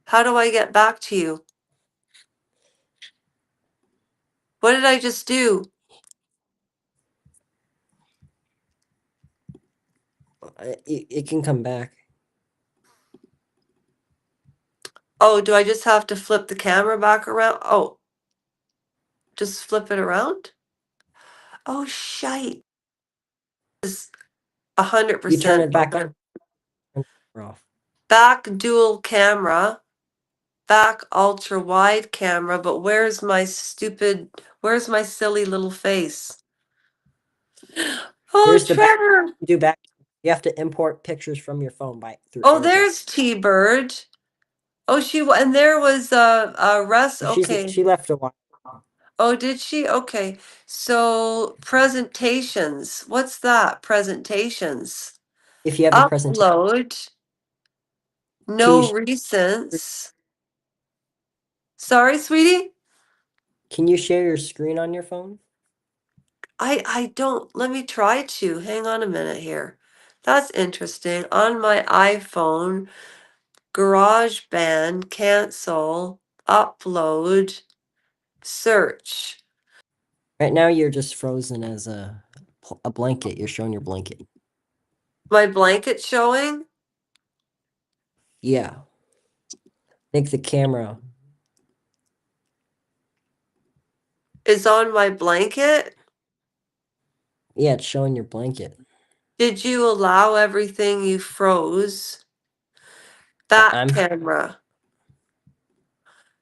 Speaker 3: How do I get back to you? What did I just do?
Speaker 2: It can come back.
Speaker 3: Oh, do I just have to flip the camera back around? Oh, just flip it around? Oh, shite. It's
Speaker 2: You turn
Speaker 3: 100%
Speaker 2: it back
Speaker 3: open.
Speaker 2: on or off.
Speaker 3: Back dual camera. Back ultra wide camera, but where's my silly little face? Oh,
Speaker 2: Here's the back.
Speaker 3: Trevor.
Speaker 2: Do back. You have to import pictures from your phone through
Speaker 3: Oh,
Speaker 2: AirDrop.
Speaker 3: there's T-Bird. Oh, and there was Russ. Okay.
Speaker 2: She left a while.
Speaker 3: Oh, did she? Okay. So presentations. What's that? Presentations.
Speaker 2: If you have the presentation,
Speaker 3: Upload.
Speaker 2: can you
Speaker 3: No recents. Sorry, sweetie.
Speaker 2: share your screen on your phone?
Speaker 3: I don't. Let me try to. Hang on a minute here. That's interesting. On my iPhone, GarageBand, cancel, upload, search.
Speaker 2: Right now, you're just frozen as a blanket. You're showing your blanket.
Speaker 3: My blanket showing
Speaker 2: Yeah. Think the camera.
Speaker 3: is on my blanket.
Speaker 2: Yeah, it's showing your blanket.
Speaker 3: Did you allow everything you froze? That
Speaker 2: I'm.
Speaker 3: camera.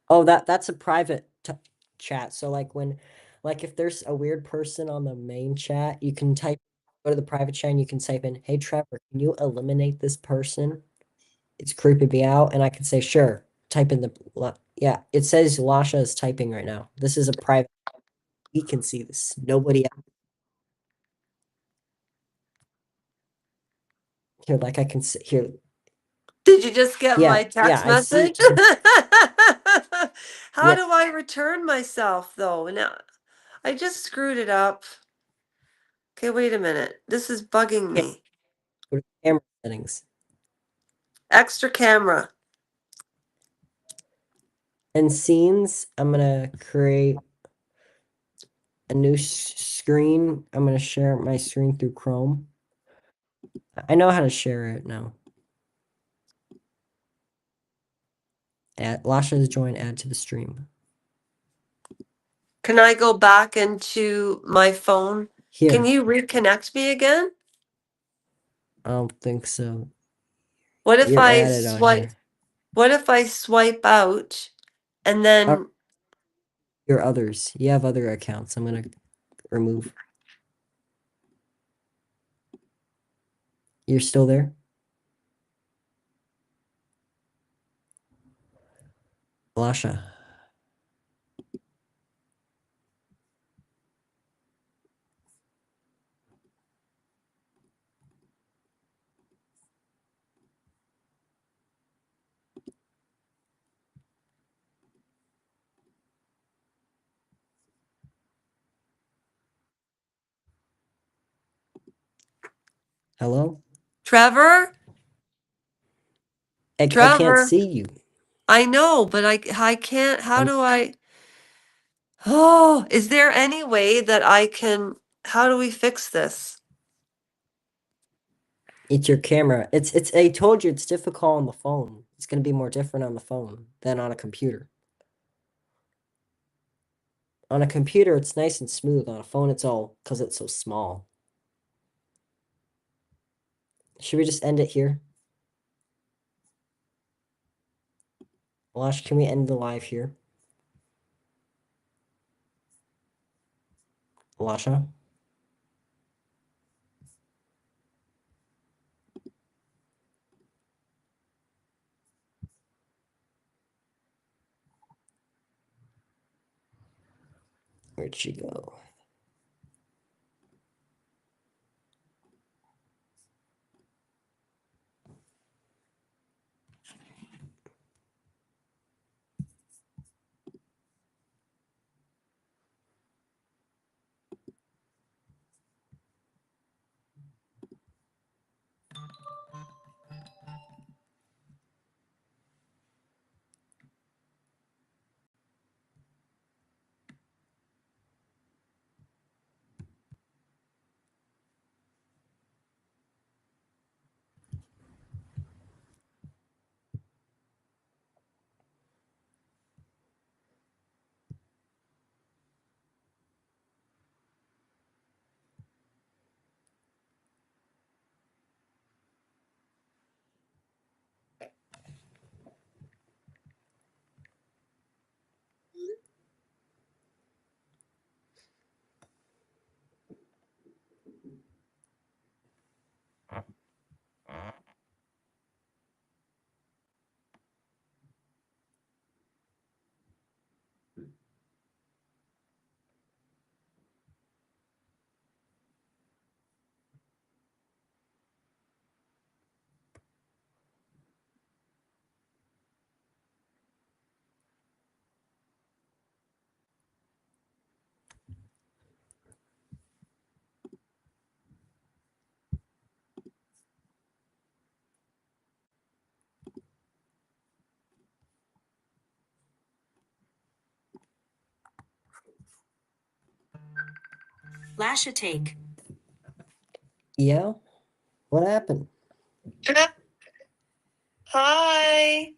Speaker 2: Oh, that's a private chat. So like if there's a weird person on the main chat, you can go to the private chat and you can type in, "Hey Trevor, can you eliminate this person? It's creeping me out." And I can say, "Sure." Type in yeah. It says Lasha is typing right now. This is a private. We can see this. Nobody else. Here, like I can see here.
Speaker 3: Did you just get
Speaker 2: Yeah,
Speaker 3: my
Speaker 2: yeah,
Speaker 3: text
Speaker 2: I see.
Speaker 3: message? How
Speaker 2: Yeah.
Speaker 3: do I return myself though? Now I just screwed it up. Okay, wait a minute. This is bugging
Speaker 2: Yeah.
Speaker 3: me.
Speaker 2: Go to camera settings.
Speaker 3: Extra camera.
Speaker 2: And scenes, I'm gonna create a new screen. I'm gonna share my screen through Chrome. I know how to share it now. Lasha's join add to the stream.
Speaker 3: Can I go back into my phone?
Speaker 2: Here.
Speaker 3: Can you reconnect me again?
Speaker 2: I don't think so.
Speaker 3: What if
Speaker 2: You're
Speaker 3: I
Speaker 2: added on
Speaker 3: swipe?
Speaker 2: here.
Speaker 3: What if I swipe out and then
Speaker 2: Your others. You have other accounts. I'm gonna remove. You're still there? Lasha. Hello?
Speaker 3: Trevor?
Speaker 2: I can't
Speaker 3: Trevor?
Speaker 2: see you.
Speaker 3: I know, but I can't. How do I? Oh, is there any way that I can? How do we fix this?
Speaker 2: It's your camera. It's I told you it's difficult on the phone. It's gonna be more different on the phone than on a computer. On a computer, it's nice and smooth. On a phone, it's all because it's so small. Should we just end it here? Lash, can we end the live here? Lasha? Where'd she go?
Speaker 3: Lasha take.
Speaker 2: Yeah? What happened?
Speaker 3: Hi.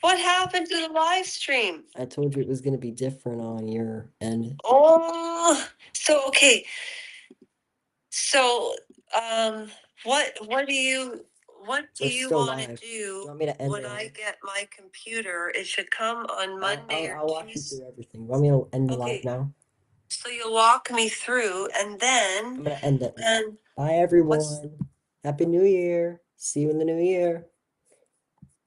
Speaker 3: What happened to the live stream?
Speaker 2: I told you it was gonna be different on your end.
Speaker 3: Oh, so okay. So, what do you
Speaker 2: We're still
Speaker 3: want to
Speaker 2: live. Do
Speaker 3: do
Speaker 2: you want me to end
Speaker 3: when
Speaker 2: it?
Speaker 3: I get my computer? It should come on Monday
Speaker 2: I'll
Speaker 3: or
Speaker 2: walk you
Speaker 3: Tuesday.
Speaker 2: through everything. You want me to end the live
Speaker 3: Okay,
Speaker 2: now?
Speaker 3: so you'll walk me through, and
Speaker 2: I'm
Speaker 3: then
Speaker 2: gonna end it.
Speaker 3: and
Speaker 2: Bye
Speaker 3: what's
Speaker 2: everyone. Happy New Year. See you in the new year.